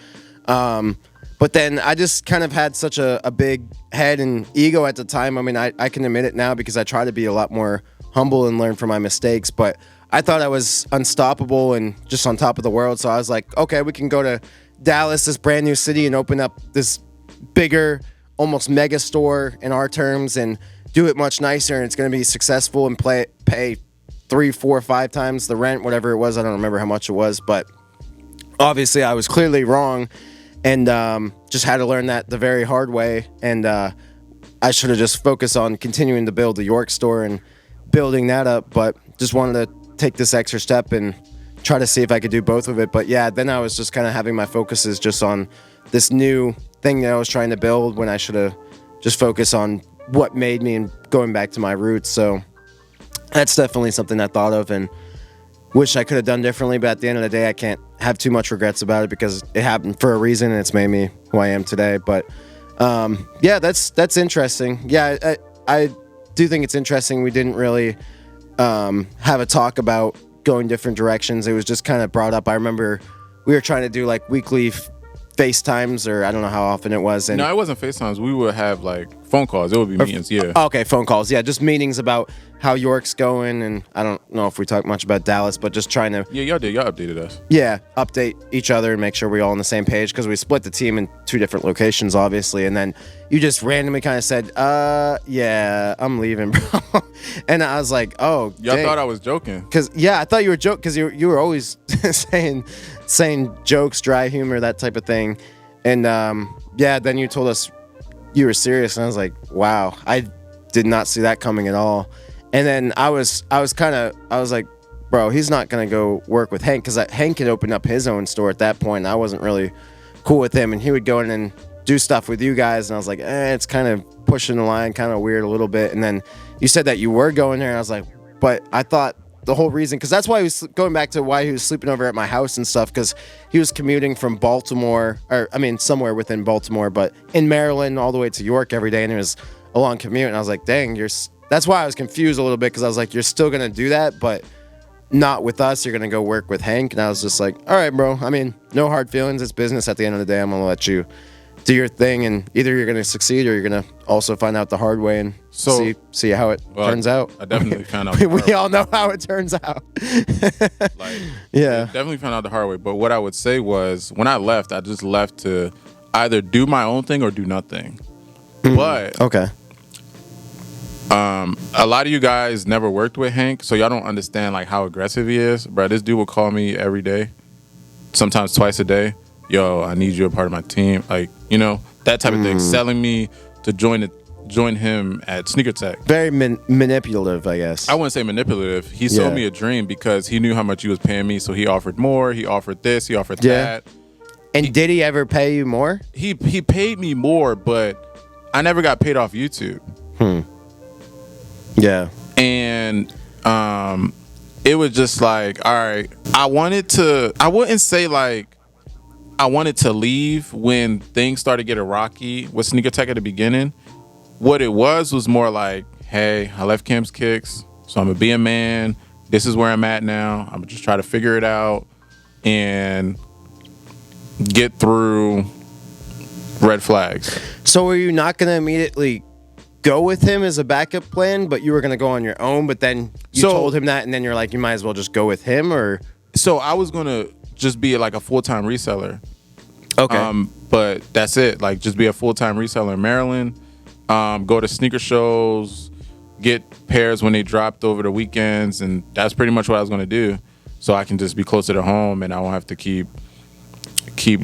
But then I just kind of had such a big head and ego at the time. I mean, I can admit it now because I try to be a lot more humble and learn from my mistakes, but I thought I was unstoppable and just on top of the world. So I was like, okay, we can go to Dallas, this brand new city, and open up this bigger, almost mega store in our terms and do it much nicer, and it's going to be successful and pay 3, 4, 5 times the rent, whatever it was. I don't remember how much it was, but obviously I was clearly wrong, and just had to learn that the very hard way. And I should have just focused on continuing to build the York store and building that up, but just wanted to take this extra step and try to see if I could do both of it. But yeah, then I was just kind of having my focuses just on this new thing that I was trying to build when I should have just focused on what made me and going back to my roots. So that's definitely something I thought of and wish I could have done differently. But at the end of the day, I can't have too much regrets about it because it happened for a reason and it's made me who I am today. But yeah, that's interesting. Yeah, I do think it's interesting. We didn't really have a talk about going different directions. It was just kind of brought up. I remember we were trying to do like weekly FaceTimes, or I don't know how often it was. And no, it wasn't FaceTimes. We would have like phone calls. It would be meetings, yeah. Okay, phone calls. Yeah, just meetings about how York's going. And I don't know if we talked much about Dallas, but just trying to... Yeah, y'all did. Y'all updated us. Yeah, update each other and make sure we're all on the same page, because we split the team in 2 different locations, obviously. And then you just randomly kind of said, yeah, I'm leaving, bro. And I was like, oh, y'all thought I was joking. Because, yeah, I thought you were joking, because you were always saying jokes, dry humor, that type of thing. And yeah, then you told us you were serious, and I was like, wow, I did not see that coming at all. And then I was like, bro, he's not gonna go work with Hank, because Hank had opened up his own store at that point, and I wasn't really cool with him, and he would go in and do stuff with you guys, and I was like, it's kind of pushing the line, kind of weird a little bit. And then you said that you were going there, and I was like, but I thought the whole reason, because that's why he was going back to why he was sleeping over at my house and stuff, because he was commuting from Baltimore, or I mean somewhere within Baltimore, but in Maryland all the way to York every day, and it was a long commute. And I was like, dang, that's why I was confused a little bit, because I was like, you're still gonna do that, but not with us. You're gonna go work with Hank. And I was just like, all right, bro, I mean, no hard feelings, it's business at the end of the day. I'm gonna let you do your thing, and either you're gonna succeed or you're gonna also find out the hard way and see how it turns out. I definitely found out. We all know how it turns out. Yeah, definitely found out the hard way. But what I would say was, when I left, I just left to either do my own thing or do nothing. But okay, a lot of you guys never worked with Hank, so y'all don't understand like how aggressive he is. Bro, this dude will call me every day, sometimes twice a day. Yo, I need you a part of my team. Like, you know, that type of thing. Selling me to join him at Sneaker Tech. Very manipulative, I guess. I wouldn't say manipulative. He sold me a dream because he knew how much he was paying me, so he offered more. He offered this. He offered that. And did he ever pay you more? He paid me more, but I never got paid off YouTube. Yeah. And it was just like, all right, I wouldn't say like I wanted to leave when things started getting rocky with Sneaker Tech at the beginning. What it was more like, hey, I left Kim's Kicks, so I'm gonna be a man. This is where I'm at now. I'm gonna just try to figure it out and get through red flags. So were you not gonna immediately go with him as a backup plan, but you were gonna go on your own? But then you told him that, and then you're like, you might as well just go with him, or? So I was gonna just be like a full-time reseller. Okay. But that's it. Like, just be a full-time reseller in Maryland. Go to sneaker shows, get pairs when they dropped over the weekends, and that's pretty much what I was gonna do. So I can just be closer to home, and I won't have to keep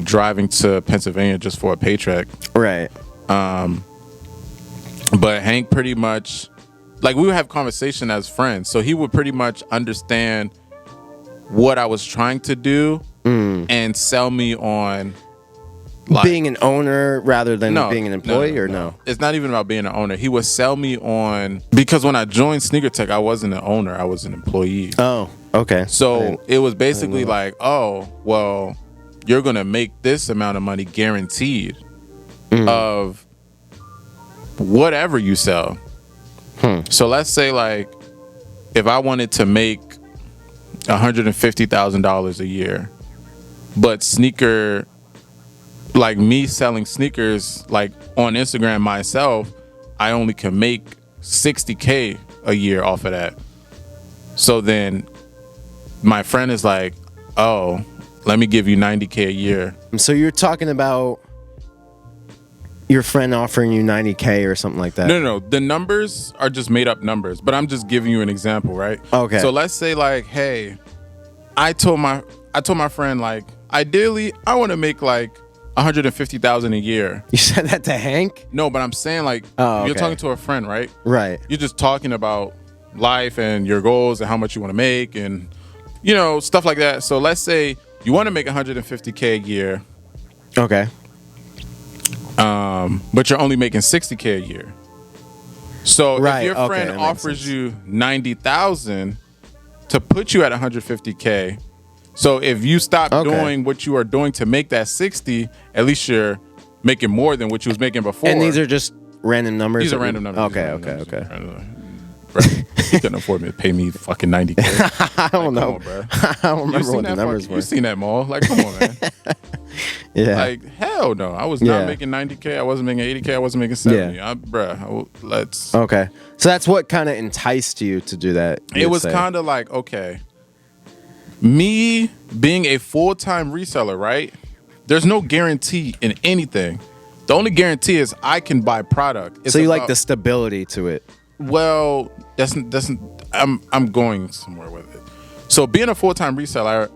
driving to Pennsylvania just for a paycheck. Right. But Hank pretty much, like, we would have conversation as friends, so he would pretty much understand what I was trying to do and sell me on like, being an owner rather than being an employee, no? It's not even about being an owner. He would sell me on, because when I joined Sneaker Tech, I wasn't an owner, I was an employee. Oh, okay. So it was basically like, oh, well, you're gonna make this amount of money guaranteed of whatever you sell. So let's say, like, if I wanted to make $150,000 a year, but like me selling sneakers, like on Instagram myself, I only can make $60K a year off of that. So then my friend is like, oh, let me give you $90K a year. So you're talking about your friend offering you $90K or something like that? No. The numbers are just made up numbers, but I'm just giving you an example, right? Okay. So let's say, like, hey, I told my friend, like, ideally, I want to make like $150,000 a year. You said that to Hank? No, but I'm saying, like, you're talking to a friend, right? Right. You're just talking about life and your goals and how much you want to make and, you know, stuff like that. So let's say you want to make $150K a year. Okay. But you're only making $60K a year. So if your friend that offers you $90,000 to put you at $150K, so if you stop doing what you are doing to make that $60, at least you're making more than what you was making before. And these are just random numbers? These are random numbers. Okay. Bro, you couldn't afford me to pay me fucking $90K. I don't know. On, bro. I don't remember what the numbers were. You've seen that mall. Like, come on, man. Yeah. Like, hell no. I was not making $90K. I wasn't making $80K. I wasn't making $70K. Yeah. Let's. Okay. So that's what kind of enticed you to do that? It was kind of like, okay, me being a full-time reseller, right? There's no guarantee in anything. The only guarantee is I can buy product. So you like the stability to it? Well, I'm going somewhere with it. So being a full-time reseller,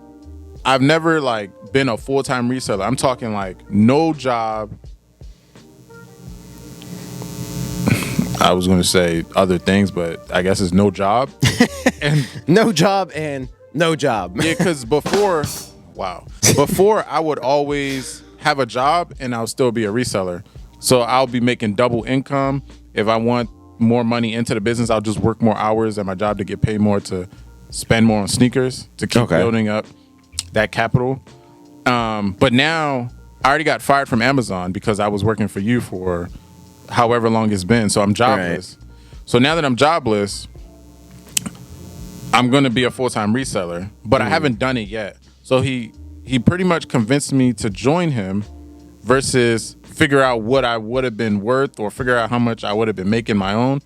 I've never like been a full-time reseller. I'm talking like no job. I was going to say other things, but I guess it's no job. And no job and no job. Yeah, because before I would always have a job and I'll still be a reseller. So I'll be making double income. If I want more money into the business, I'll just work more hours at my job to get paid more to spend more on sneakers to keep building up that capital. But now I already got fired from Amazon because I was working for you for however long it's been. So I'm jobless. Right. So now that I'm jobless, I'm going to be a full-time reseller, but I haven't done it yet. So he pretty much convinced me to join him versus figure out what I would have been worth or figure out how much I would have been making my own.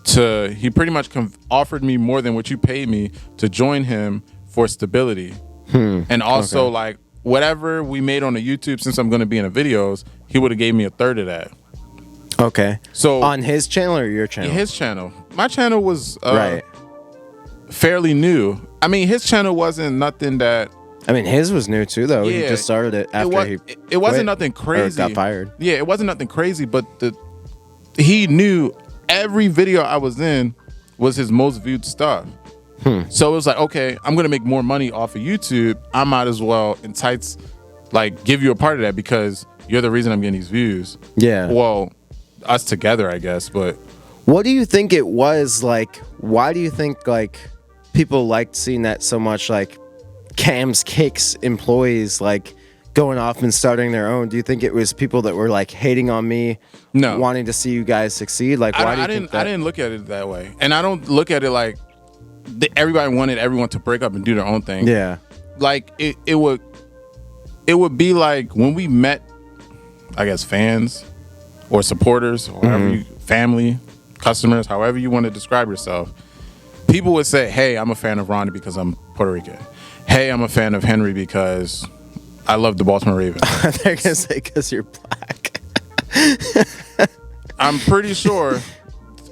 He pretty much offered me more than what you paid me to join him for stability. And also like whatever we made on the YouTube, since I'm going to be in the videos, he would have gave me a third of that. Okay. So on his channel or your channel? His channel. My channel was right. fairly new. I mean, his channel wasn't nothing that. I mean, his was new too, though. Yeah, he just started it after it wasn't nothing crazy. Or got fired. Yeah, it wasn't nothing crazy, but he knew every video I was in was his most viewed stuff. So it was like, okay, I'm gonna make more money off of YouTube. I might as well entice like give you a part of that because you're the reason I'm getting these views. Yeah. Well, us together, I guess. But what do you think it was like? Why do you think like people liked seeing that so much? Like Cam's Kicks employees like going off and starting their own. Do you think it was people that were like hating on me, wanting to see you guys succeed? Like, why do you think that? I didn't look at it that way, and I don't look at it like everybody wanted everyone to break up and do their own thing. Yeah, like it would be like when we met, I guess, fans or supporters or whatever family, customers, however you want to describe yourself. People would say, "Hey, I'm a fan of Ronnie because I'm Puerto Rican. Hey, I'm a fan of Henry because I love the Baltimore Ravens." They're gonna say because you're black. I'm pretty sure.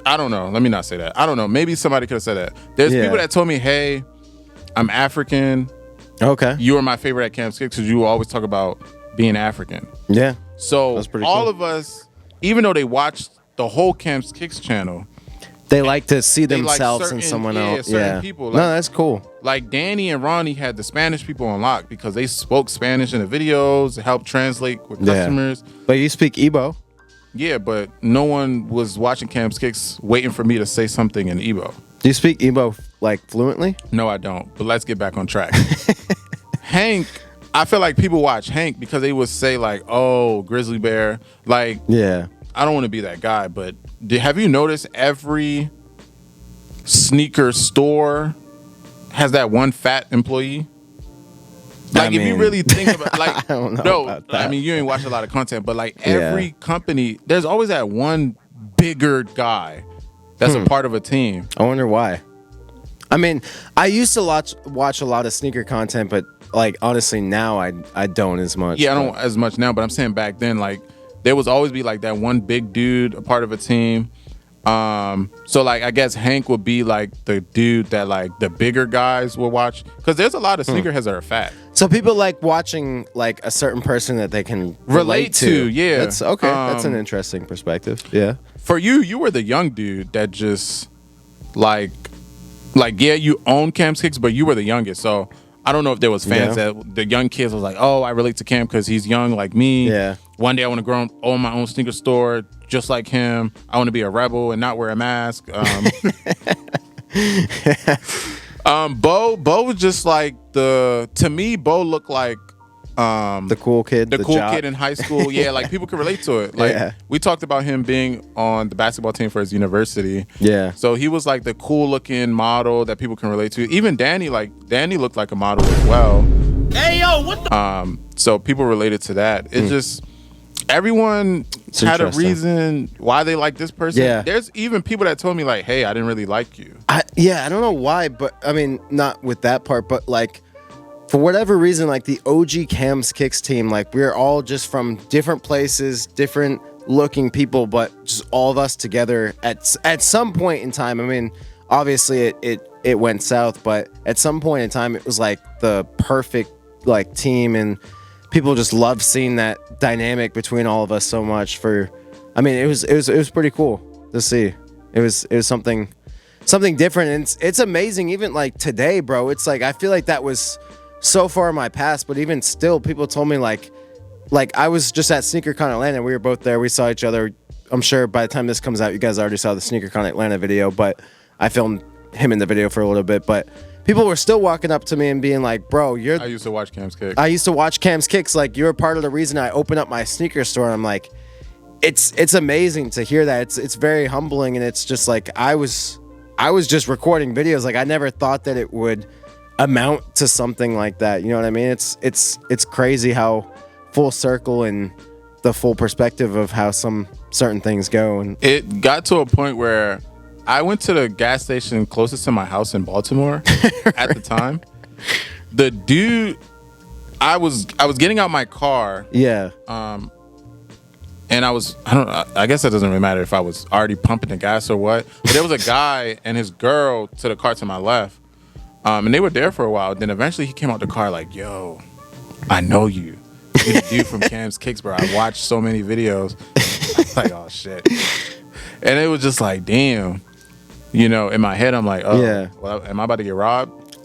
I don't know. Let me not say that. I don't know. Maybe somebody could have said that. There's people that told me, "Hey, I'm African. Okay, you were my favorite at Camp Kicks because you always talk about being African." Yeah. So all of us, even though they watched the whole Camp Kicks channel, they like to see themselves in someone else. Certain people. Like, no, that's cool. Like Danny and Ronnie had the Spanish people on lock because they spoke Spanish in the videos, helped translate with customers. But you speak Igbo. Yeah, but no one was watching Camp Kicks waiting for me to say something in Igbo. Do you speak Igbo like fluently? No, I don't. But let's get back on track. Hank, I feel like people watch Hank because they would say like, "Oh, Grizzly Bear." Like, yeah. I don't want to be that guy, but have you noticed every sneaker store has that one fat employee? Like, if you really think about, like, I don't know about that. I mean, you ain't watch a lot of content, but like every company, there's always that one bigger guy that's a part of a team. I wonder why. I mean, I used to watch a lot of sneaker content, but like honestly, now I don't as much. Yeah, I don't as much now, but I'm saying back then, like, there was always be like that one big dude, a part of a team. So like I guess Hank would be like the dude that like the bigger guys will watch because there's a lot of sneakerheads that are fat. So people like watching like a certain person that they can relate to. Yeah, that's okay. That's an interesting perspective. Yeah. For you were the young dude that just like yeah, you own Camp Kicks, but you were the youngest. So I don't know if there was fans that the young kids was like, "Oh, I relate to Cam because he's young like me. Yeah. One day I want to own my own sneaker store just like him. I want to be a rebel and not wear a mask." Bo was just like to me, Bo looked like the cool kid, the cool kid in high school. Yeah, like people could relate to it. Like we talked about him being on the basketball team for his university. Yeah. So he was like the cool looking model that people can relate to. Even Danny looked like a model as well. Hey yo, what the so people related to that. It just everyone had a reason why they like this person. Yeah. There's even people that told me like, "Hey, I didn't really like you." I don't know why, but I mean, not with that part, but like for whatever reason, like the OG Cam's Kicks team, like we're all just from different places, different looking people, but just all of us together at some point in time. I mean, obviously it went south, but at some point in time, it was like the perfect like team, and people just loved seeing that dynamic between all of us so much. I mean, it was pretty cool to see. It was something different, and it's amazing. Even like today, bro, it's like I feel like that was so far in my past, but even still, people told me like I was just at SneakerCon Atlanta. We were both there. We saw each other. I'm sure by the time this comes out, you guys already saw the SneakerCon Atlanta video, but I filmed him in the video for a little bit. But people were still walking up to me and being like, "Bro, I used to watch Cam's Kicks. I used to watch Cam's Kicks. Like, you're part of the reason I opened up my sneaker store." And I'm like, it's amazing to hear that. It's very humbling, and it's just like I was just recording videos. Like I never thought that it would amount to something like that. You know what I mean? It's crazy how full circle and the full perspective of how some certain things go. And it got to a point where I went to the gas station closest to my house in Baltimore at the time. The dude, I was getting out my car. Yeah. And I guess that doesn't really matter if I was already pumping the gas or what. But there was a guy and his girl to the car to my left. And they were there for a while. Then eventually he came out the car like, "Yo, I know you. You're the dude from Cam's Kicks, bro. I watched so many videos." I was like, "Oh shit." And it was just like, damn. You know, in my head, I'm like, "Oh, yeah. Well, am I about to get robbed?"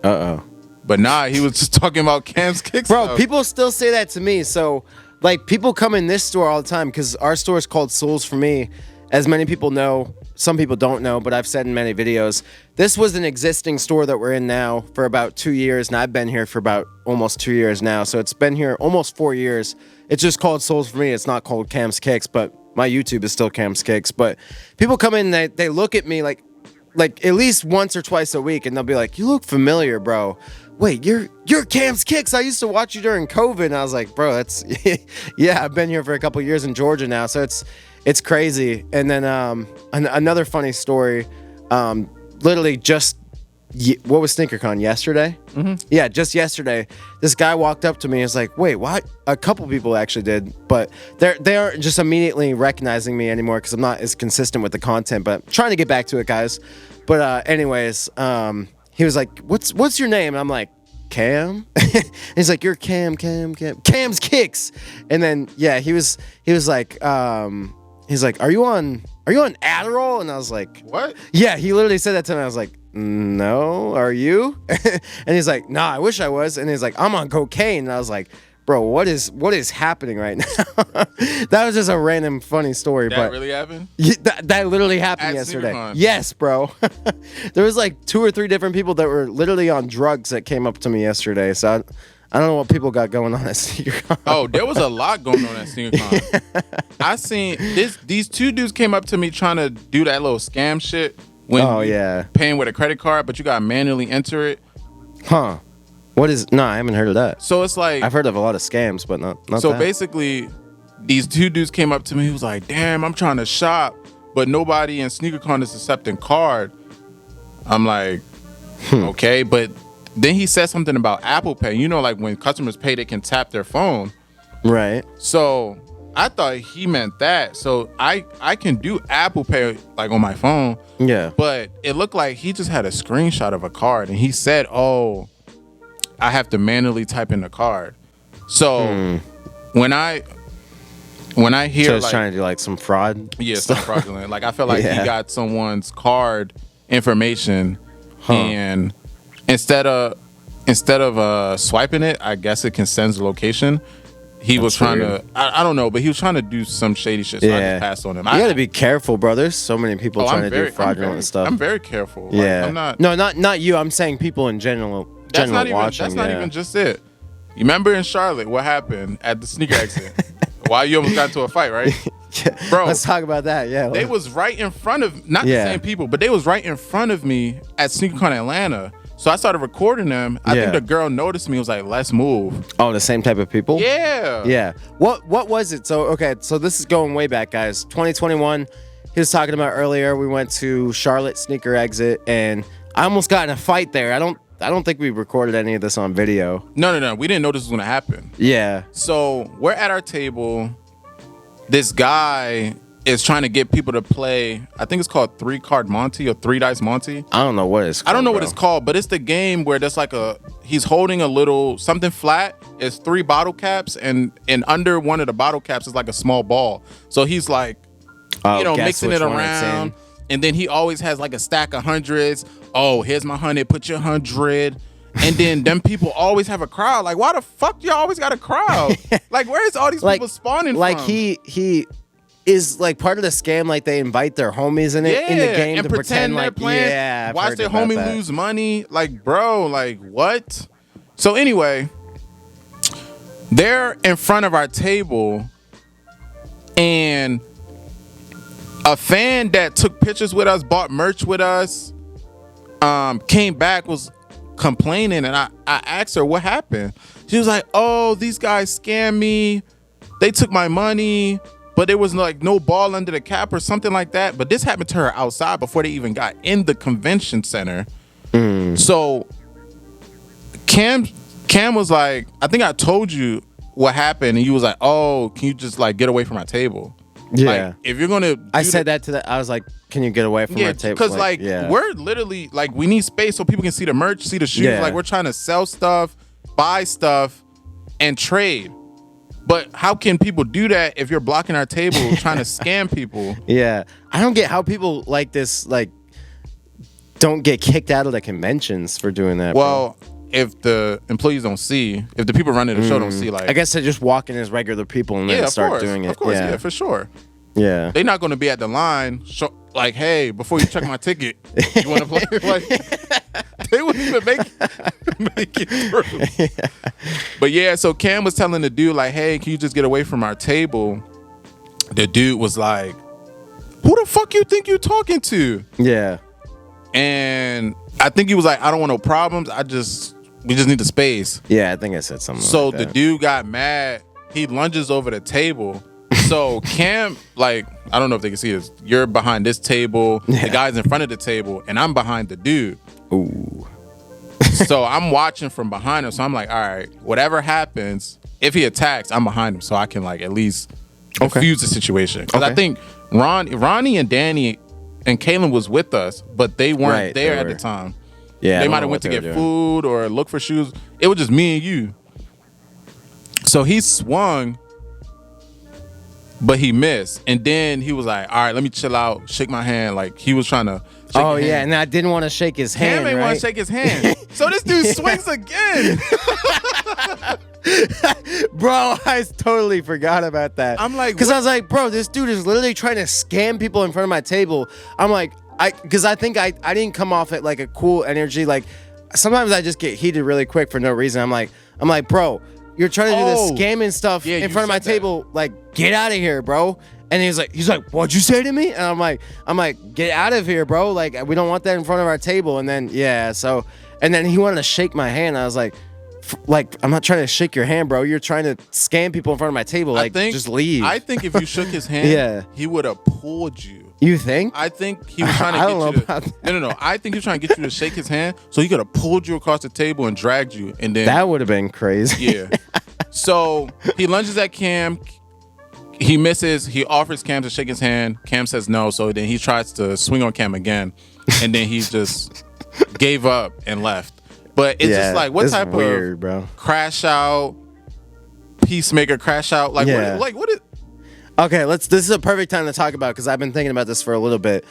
But nah, he was just talking about Cam's kicks. Bro, stuff. people still say that to me. So, like, people come in this store all the time because our store is called Souls for Me. As many people know, some people don't know, but I've said in many videos, this was an existing store that we're in now for about 2 years, and I've been here for about almost 2 years now. So it's been here almost 4 years. It's just called Souls for Me. It's not called Cam's Kicks, but my YouTube is still Cam's Kicks. But people come in and they look at me like at least once or twice a week, and they'll be like, "You look familiar, bro. Wait, you're Cam's Kicks. I used to watch you during COVID." And I was like, "Bro, that's yeah. I've been here for a couple years in Georgia now, so it's crazy." And then another funny story. Literally just what was SneakerCon yesterday? Mm-hmm. Yeah, just yesterday. This guy walked up to me and was like, "Wait, what?" A couple people actually did, but they aren't just immediately recognizing me anymore because I'm not as consistent with the content. But I'm trying to get back to it, guys. But anyways, he was like, "What's your name?" And I'm like, "Cam." He's like, "You're Cam's Kicks." And then yeah, he was like, he's like, "Are you on Adderall?" And I was like, "What?" Yeah, he literally said that to me. I was like, "No, are you?" And he's like, "Nah, I wish I was." And he's like, "I'm on cocaine." And I was like, "Bro, what is happening right now?" That was just a random funny story. That but really happened? Yeah, that literally happened At yesterday. Sneakerhen. Yes, bro. There was like 2 or 3 different people that were literally on drugs that came up to me yesterday. So I don't know what people got going on at Sneakerhen. Oh, there was a lot going on at Sneakerhen. I seen these 2 dudes came up to me trying to do that little scam shit. When paying with a credit card, but you gotta manually enter it. Huh. What is? No, I haven't heard of that. So it's like I've heard of a lot of scams, but not so that. Basically, these 2 dudes came up to me. He was like, "Damn, I'm trying to shop, but nobody in SneakerCon is accepting card." I'm like, okay, but then he said something about Apple Pay. You know, like when customers pay, they can tap their phone. Right. So I thought he meant that. So I can do Apple Pay like on my phone. Yeah. But it looked like he just had a screenshot of a card, and he said, "Oh, I have to manually type in the card." So when I hear so it's trying to do like some fraud. Yeah, some fraudulent. Like I feel like he got someone's card information, and instead of swiping it, I guess it can send the location. He was trying to, I don't know, but he was trying to do some shady shit, so I just passed on him. You gotta be careful, bro. There's so many people trying to do fraudulent stuff. I'm very careful. Yeah. Like, I'm not. No, not you. I'm saying people in general. That's not even just it. You remember in Charlotte what happened at the sneaker exit? Why you almost got into a fight, right? Yeah. Bro, let's talk about that. Yeah. They was right in front of, not the same people, but they was right in front of me at SneakerCon Atlanta. So I started recording them. I think the girl noticed me. Was like, "Let's move." Oh, the same type of people? Yeah. Yeah. What was it? So, okay. So this is going way back, guys. 2021. He was talking about earlier. We went to Charlotte sneaker exit, and I almost got in a fight there. I don't think we recorded any of this on video. No. We didn't know this was gonna happen. Yeah. So we're at our table. This guy is trying to get people to play. I think it's called 3-card Monty or 3 dice Monty. I don't know what it's called. I don't know what it's called, but it's the game where there's like he's holding a little something flat. It's 3 bottle caps, and under one of the bottle caps is like a small ball. So he's like, mixing it around. And then he always has like a stack of hundreds. "Oh, here's my 100, put your 100. And then them people always have a crowd. Like, why the fuck you always got a crowd? Like, where is all these people spawning from? Like he is like part of the scam. Like they invite their homies in the game and to pretend they're like playing. Yeah, I've watch heard their about homie that. lose money. Like, bro, like what? So anyway, they're in front of our table, and a fan that took pictures with us, bought merch with us, came back, was complaining, and I asked her what happened. She was like, "Oh, these guys scammed me. They took my money, but there was like no ball under the cap or something like that." But this happened to her outside before they even got in the convention center. So Cam was like, "I think I told you what happened," and you was like, "Oh, can you just like get away from our table?" Yeah. Like, if you're gonna, I said that to that. I was like, "Can you get away from our table?" Because we're literally like, we need space so people can see the merch, see the shoes. Yeah. Like, we're trying to sell stuff, buy stuff, and trade. But how can people do that if you're blocking our table trying to scam people? Yeah, I don't get how people like this don't get kicked out of the conventions for doing that. Well, if the employees don't see, if the people running the show don't see, like, I guess they just walk in as regular people and then start doing it. Of course, yeah, for sure. Yeah. They're not going to be at the line, like, hey, before you check my ticket, you want to play? Like, they wouldn't even make it through. Yeah. But yeah, so Cam was telling the dude, like, hey, can you just get away from our table? The dude was like, who the fuck you think you talking to? Yeah. And I think he was like, I don't want no problems. We just need the space. Yeah, I think I said something so like that. The dude got mad. He lunges over the table. So Cam, like, I don't know if they can see this. You're behind this table. Yeah. The guy's in front of the table, and I'm behind the dude. Ooh. So I'm watching from behind him. So I'm like, all right, whatever happens, if he attacks, I'm behind him, so I can like at least confuse the situation. Because I think Ronnie and Danny and Kaylin was with us, but they weren't there at the time. Yeah, they might have went to get food or look for shoes. It was just me and you. So he swung, but he missed. And then he was like, all right, let me chill out, shake my hand. Like, he was trying to shake Oh, yeah, and I didn't want to shake his hand, Cam ain't want to shake his hand. So this dude swings again. Bro, I totally forgot about that. I'm like, because I was like, bro, this dude is literally trying to scam people in front of my table. I'm like, because I think I didn't come off at like a cool energy. Like, sometimes I just get heated really quick for no reason. I'm like, bro, you're trying to do this scamming stuff in front of my table. Like, get out of here, bro. And he's like, what'd you say to me? And I'm like, get out of here, bro. Like, we don't want that in front of our table. And then, and then he wanted to shake my hand. I was like, I'm not trying to shake your hand, bro. You're trying to scam people in front of my table. Like, just leave. I think if you shook his hand, he would have pulled you. You think? I think he was trying to get you to... No. I think he was trying to get you to shake his hand, so he could have pulled you across the table and dragged you. And then that would have been crazy. Yeah. So he lunges at Cam. He misses. He offers Cam to shake his hand. Cam says no, so then he tries to swing on Cam again. And then he just gave up and left. But it's just like, what type of crash out, peacemaker crash out? Like, what is... Okay, this is a perfect time to talk about, because I've been thinking about this for a little bit.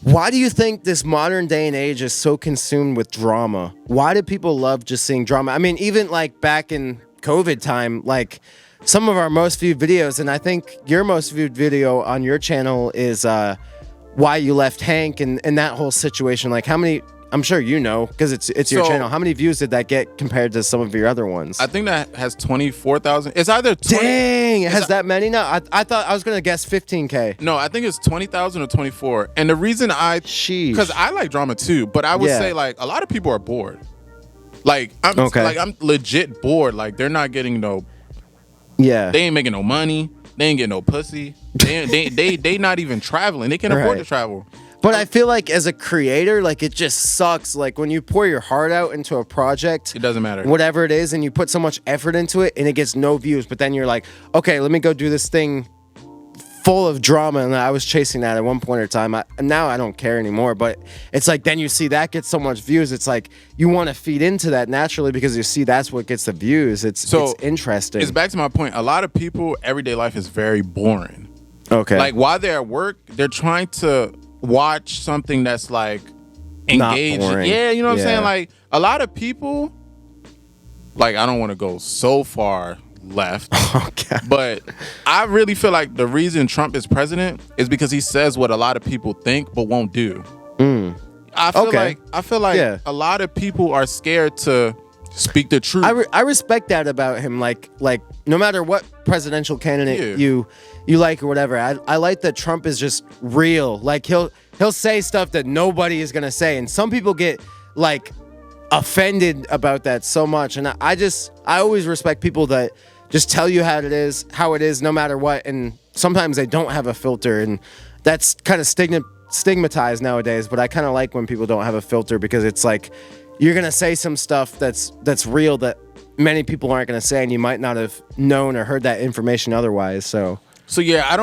Why do you think this modern day and age is so consumed with drama? Why do people love just seeing drama? I mean, even like back in COVID time, like some of our most viewed videos, and I think your most viewed video on your channel is why you left Hank and that whole situation. Like, how many... I'm sure you know, because it's your channel. How many views did that get compared to some of your other ones? I think that has 24,000. It's either 20. Dang, it has that many now? I thought I was going to guess 15K. No, I think it's 20,000 or 24. And the reason because I like drama too, but I would say like a lot of people are bored. Like, I'm legit bored. Like, they're not getting they ain't making no money. They ain't getting no pussy. They not even traveling. They can't afford to travel. But I feel like as a creator, like, it just sucks. Like, when you pour your heart out into a project, it doesn't matter. Whatever it is, and you put so much effort into it, and it gets no views. But then you're like, okay, let me go do this thing full of drama. And I was chasing that at one point in time. Now I don't care anymore. But it's like, then you see that gets so much views. It's like, you want to feed into that naturally because you see that's what gets the views. It's interesting. It's back to my point. A lot of people, everyday life is very boring. Okay. Like, while they're at work, they're trying to watch something that's like engaging. Yeah, you know what I'm saying? Like, a lot of people, like, I don't want to go so far left, but I really feel like the reason Trump is president is because he says what a lot of people think but won't do. I feel like a lot of people are scared to speak the truth. I respect that about him. Like no matter what presidential candidate you like or whatever, I like that Trump is just real. Like, he'll say stuff that nobody is gonna say, and some people get like offended about that so much. And I always respect people that just tell you how it is, no matter what. And sometimes they don't have a filter, and that's kind of stigmatized nowadays. But I kind of like when people don't have a filter, because it's like, you're gonna say some stuff that's real that many people aren't gonna say, and you might not have known or heard that information otherwise. So yeah, I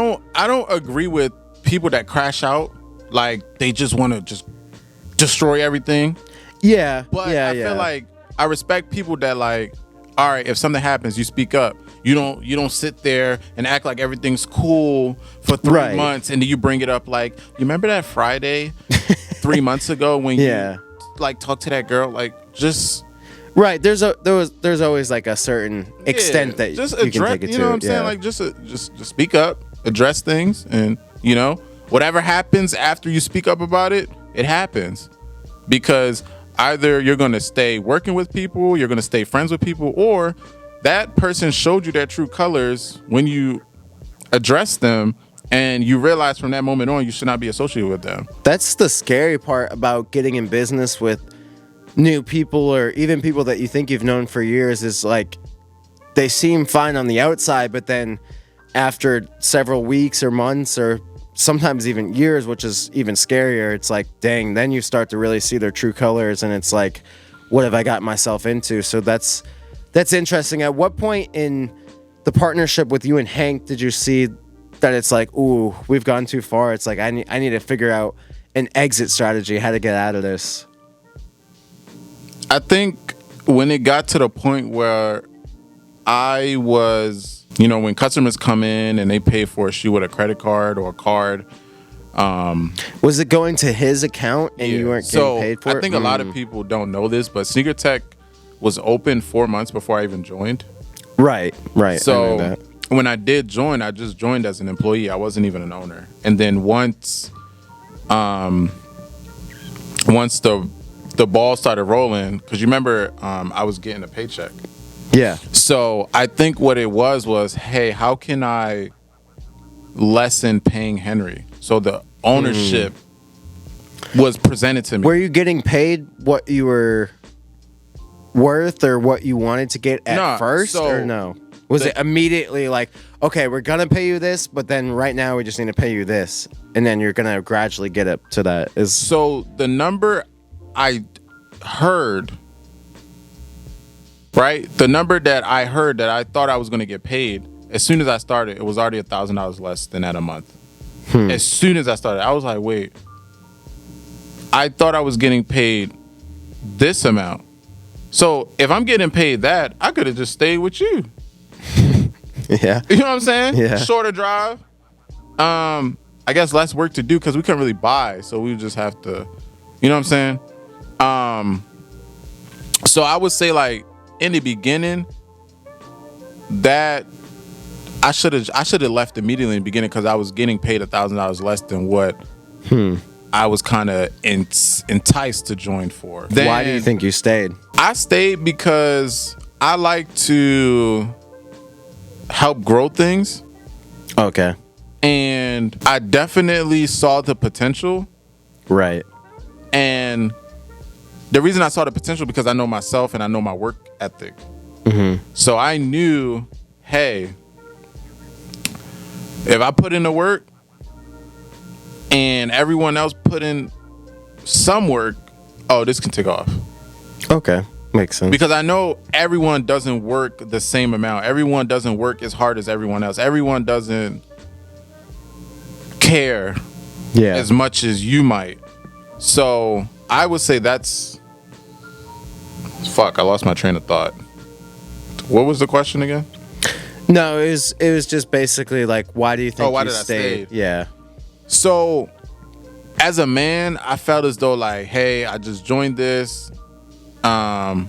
don't agree with people that crash out, like they just want to just destroy everything. Yeah, but I feel like I respect people that, like, all right, if something happens, you speak up. You don't sit there and act like everything's cool for 3 months, and then you bring it up like, you remember that Friday 3 months ago when you like talked to that girl? Like, just Right. There's always like a certain extent that just you address, can take it to. You know what I'm saying? Like just speak up, address things, and whatever happens after you speak up about it, it happens. Because either you're gonna stay working with people, you're gonna stay friends with people, or that person showed you their true colors when you address them, and you realize from that moment on you should not be associated with them. That's the scary part about getting in business with new people, or even people that you think you've known for years, is like they seem fine on the outside, but then after several weeks or months or sometimes even years, which is even scarier, it's like, dang, then you start to really see their true colors, and it's like, what have I got myself into? So that's interesting. At what point in the partnership with you and Hank did you see that it's like, ooh, we've gone too far? It's like, I need to figure out an exit strategy, how to get out of this. I think when it got to the point where I was, when customers come in and they pay for a shoe with a credit card or a card. Was it going to his account and you weren't getting paid for it? I think a lot of people don't know this, but Sneaker Tech was open 4 months before I even joined. Right. So I know that. when I did join, I just joined as an employee. I wasn't even an owner. And then once the ball started rolling, because you remember I was getting a paycheck. Yeah. So I think what it was, hey, how can I lessen paying Henry? So the ownership was presented to me. Were you getting paid what you were worth or what you wanted to get at first, or no? Was it immediately like, okay, we're gonna pay you this, but then right now we just need to pay you this, and then you're gonna gradually get up to that? So the number I heard, right? The number that I heard that I thought I was gonna get paid, as soon as I started, it was already $1,000 less than at a month. As soon as I started, I was like, wait, I thought I was getting paid this amount. So if I'm getting paid that, I could have just stayed with you. Yeah. You know what I'm saying? Yeah. Shorter drive. I guess less work to do because we couldn't really buy, so we just have to, you know what I'm saying? So I would say, like, in the beginning, that I should have left immediately in the beginning because I was getting paid $1,000 less than what I was kind of enticed to join for. Then, why do you think you stayed? I stayed because I like to help grow things. Okay. And I definitely saw the potential. Right. And the reason I saw the potential because I know myself and I know my work ethic. So I knew, hey, if I put in the work and everyone else put in some work, this can take off. Okay. Makes sense. Because I know everyone doesn't work the same amount. Everyone doesn't work as hard as everyone else. Everyone doesn't care as much as you might. So I would say that's... Fuck, I lost my train of thought. What was the question again? No, it was just basically like, why do you think you stayed? Yeah. So, as a man, I felt as though like, hey, I just joined this. I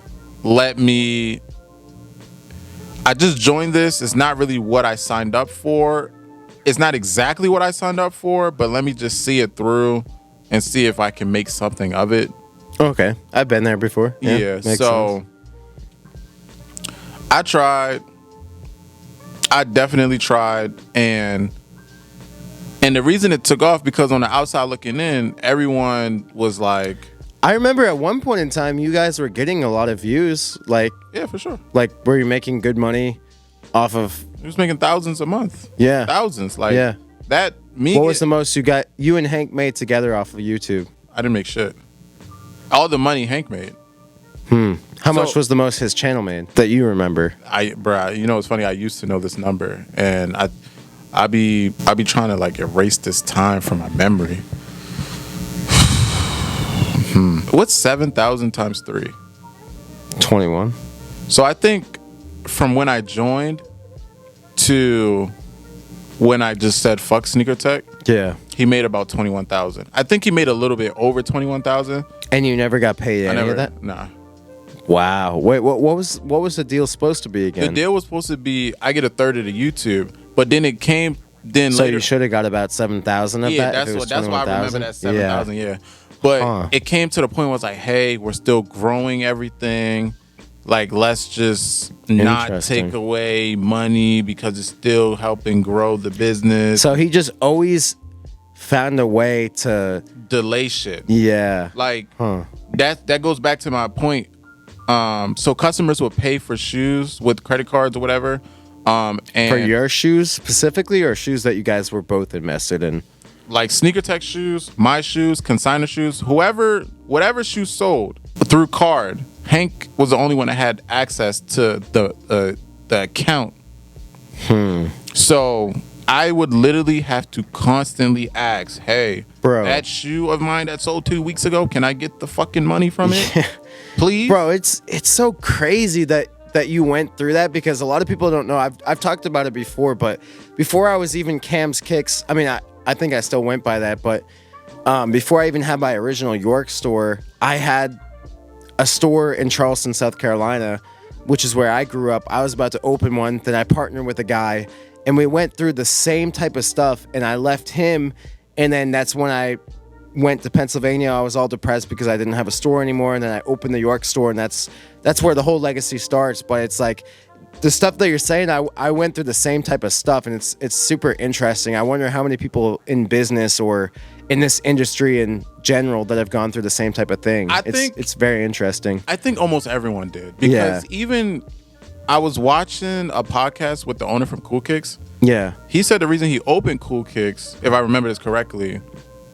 just joined this. It's not really what I signed up for. It's not exactly what I signed up for, but let me just see it through and see if I can make something of it. Okay. I've been there before. Yeah. Makes So sense. I tried. I definitely tried, and the reason it took off because on the outside looking in, everyone was like, I remember at one point in time you guys were getting a lot of views, like, yeah, for sure. Like, were you making good money off of? He was making thousands a month. Yeah. Thousands. Like, yeah. That What was the most you and Hank made together off of YouTube? I didn't make shit. All the money Hank made. How much was the most his channel made that you remember? You know, it's funny. I used to know this number, and I be trying to like erase this time from my memory. What's 7,000 times 3? 21. So I think from when I joined to when I just said fuck Sneaker Tech, he made about 21,000. I think he made a little bit over 21,000. And you never got paid any of that? Nah. Wow. Wait, what was the deal supposed to be again? The deal was supposed to be I get a third of the YouTube, but then it came. Then so later, you should have got about 7,000 of that. Yeah, that's why I remember that 7,000. Yeah, but it came to the point where it's like, hey, we're still growing everything. Like, let's just not take away money because it's still helping grow the business. So he just always found a way to delay shit. Yeah. Like that goes back to my point. So customers will pay for shoes with credit cards or whatever. And for your shoes specifically, or shoes that you guys were both invested in? Like Sneaker Tech shoes, my shoes, consignor shoes, whatever shoes sold through card. Hank was the only one that had access to the account. So I would literally have to constantly ask, hey, bro, that shoe of mine that sold 2 weeks ago, can I get the fucking money from it? Please? Bro, it's so crazy that you went through that, because a lot of people don't know. I've talked about it before, but before I was even Cam's Kicks, I mean, I think I still went by that, but before I even had my original York store, I had a store in Charleston, South Carolina, which is where I grew up. I was about to open one, then I partnered with a guy, and we went through the same type of stuff, and I left him, and then that's when I went to Pennsylvania. I was all depressed because I didn't have a store anymore, and then I opened the York store, and that's where the whole legacy starts. But it's like the stuff that you're saying, I went through the same type of stuff, and it's super interesting. I wonder how many people in business or in this industry in general that have gone through the same type of thing. I think it's very interesting. I think almost everyone did, because even I was watching a podcast with the owner from Cool Kicks. Yeah. He said the reason he opened Cool Kicks, if I remember this correctly,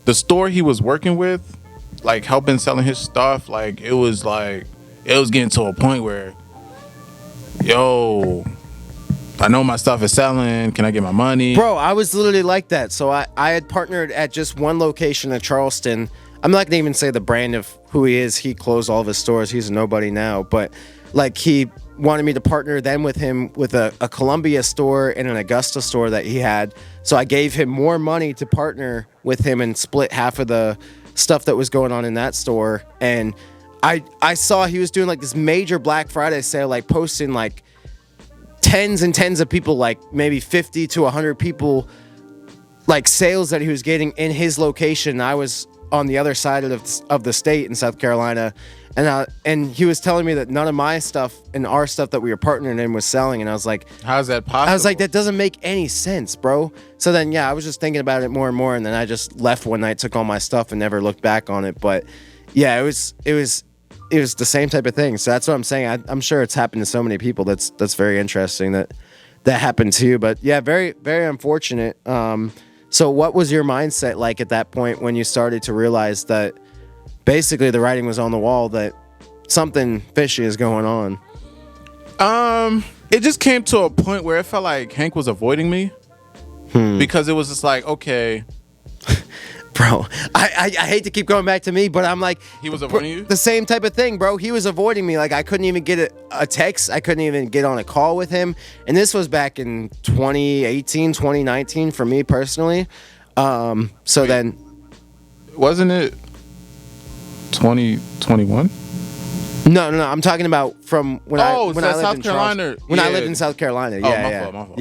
the store he was working with, like helping selling his stuff, like it was getting to a point where, yo, I know my stuff is selling. Can I get my money? Bro, I was literally like that. So I had partnered at just one location in Charleston. I'm not gonna even say the brand of who he is. He closed all of his stores. He's a nobody now. But like, he wanted me to partner then with him with a Columbia store and an Augusta store that he had. So I gave him more money to partner with him and split half of the stuff that was going on in that store. And I saw he was doing like this major Black Friday sale, like posting like tens and tens of people, like maybe 50 to 100 people, like sales that he was getting in his location. I was on the other side of the state in South Carolina, and he was telling me that none of my stuff and our stuff that we were partnering in was selling, and I was like, how's that possible? I was like, that doesn't make any sense, bro. So then I was just thinking about it more and more, and then I just left one night, took all my stuff, and never looked back on it. But yeah, it was the same type of thing. So that's what I'm saying. I'm sure it's happened to so many people. That's very interesting that happened to you. But yeah, very, very unfortunate. So what was your mindset like at that point when you started to realize that basically the writing was on the wall, that something fishy is going on? It just came to a point where it felt like Hank was avoiding me, because it was just like, okay. Bro, I hate to keep going back to me, but I'm like... He was avoiding you? The same type of thing, bro. He was avoiding me. Like, I couldn't even get a text. I couldn't even get on a call with him. And this was back in 2018, 2019 for me personally. So wait, then... Wasn't it 2021? No. I'm talking about from when I lived South in Carolina. When I lived in South Carolina. Yeah, my fault.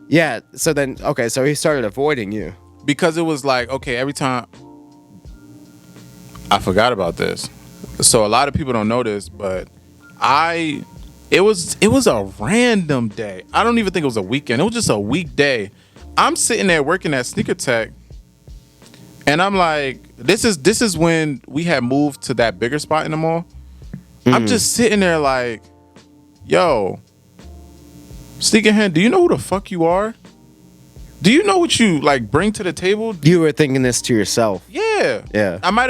Yeah. So then, okay, so he started avoiding you. Because it was like, okay, every time I forgot about this. So a lot of people don't know this, but it was a random day. I don't even think it was a weekend. It was just a weekday. I'm sitting there working at Sneaker Tech, and I'm like, this is when we had moved to that bigger spot in the mall. I'm just sitting there like, yo, Sneakerhen, do you know who the fuck you are? Do you know what you like bring to the table? You were thinking this to yourself. Yeah. I might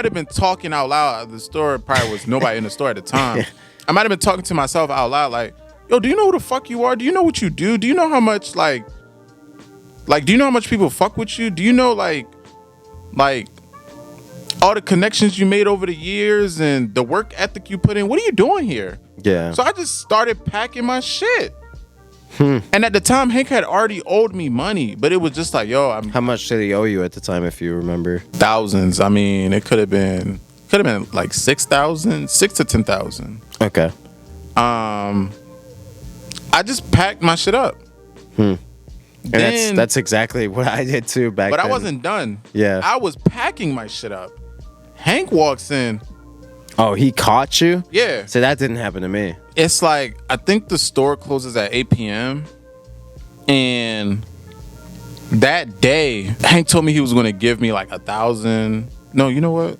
have been talking out loud. The store probably was nobody in the store at the time. I might have been talking to myself out loud, like, yo, do you know who the fuck you are? Do you know what you do? Do you know how much like do you know how much people fuck with you? Do you know like all the connections you made over the years and the work ethic you put in? What are you doing here? Yeah. So I just started packing my shit. And at the time, Hank had already owed me money, but it was just like, yo, how much did he owe you at the time, if you remember? Thousands. I mean, it could have been Could have been like 6,000, 6 to 10,000. Okay. I just packed my shit up. And that's exactly what I did too back then. But I wasn't done. Yeah. I was packing my shit up. Hank walks in. Oh, he caught you? Yeah. So that didn't happen to me. It's like, I think the store closes at 8 p.m. And that day, Hank told me he was going to give me like 1,000. No, you know what?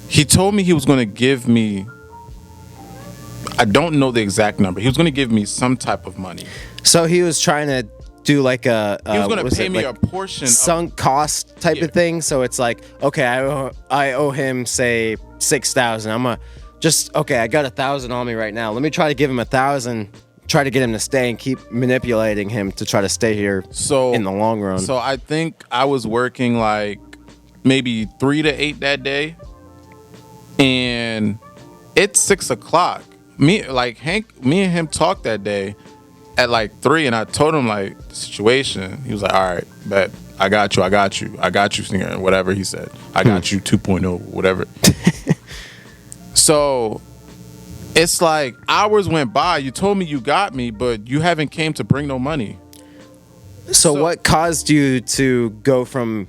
He told me he was going to give me, I don't know the exact number. He was going to give me some type of money. So he was trying to do like he was going to pay me a portion sunk cost type of thing. So it's like, okay, I owe him say 6,000. I'm a just okay. I got 1,000 on me right now. Let me try to give him 1,000. Try to get him to stay and keep manipulating him to try to stay here. So in the long run. So I think I was working like maybe 3 to 8 that day, and it's 6 o'clock. Me and him talked that day at like 3, and I told him like the situation. He was like, all right, bet. I got you, Sneakerhen, whatever he said. I got you 2.0, whatever. So it's like hours went by. You told me you got me, but you haven't came to bring no money. So what caused you to go from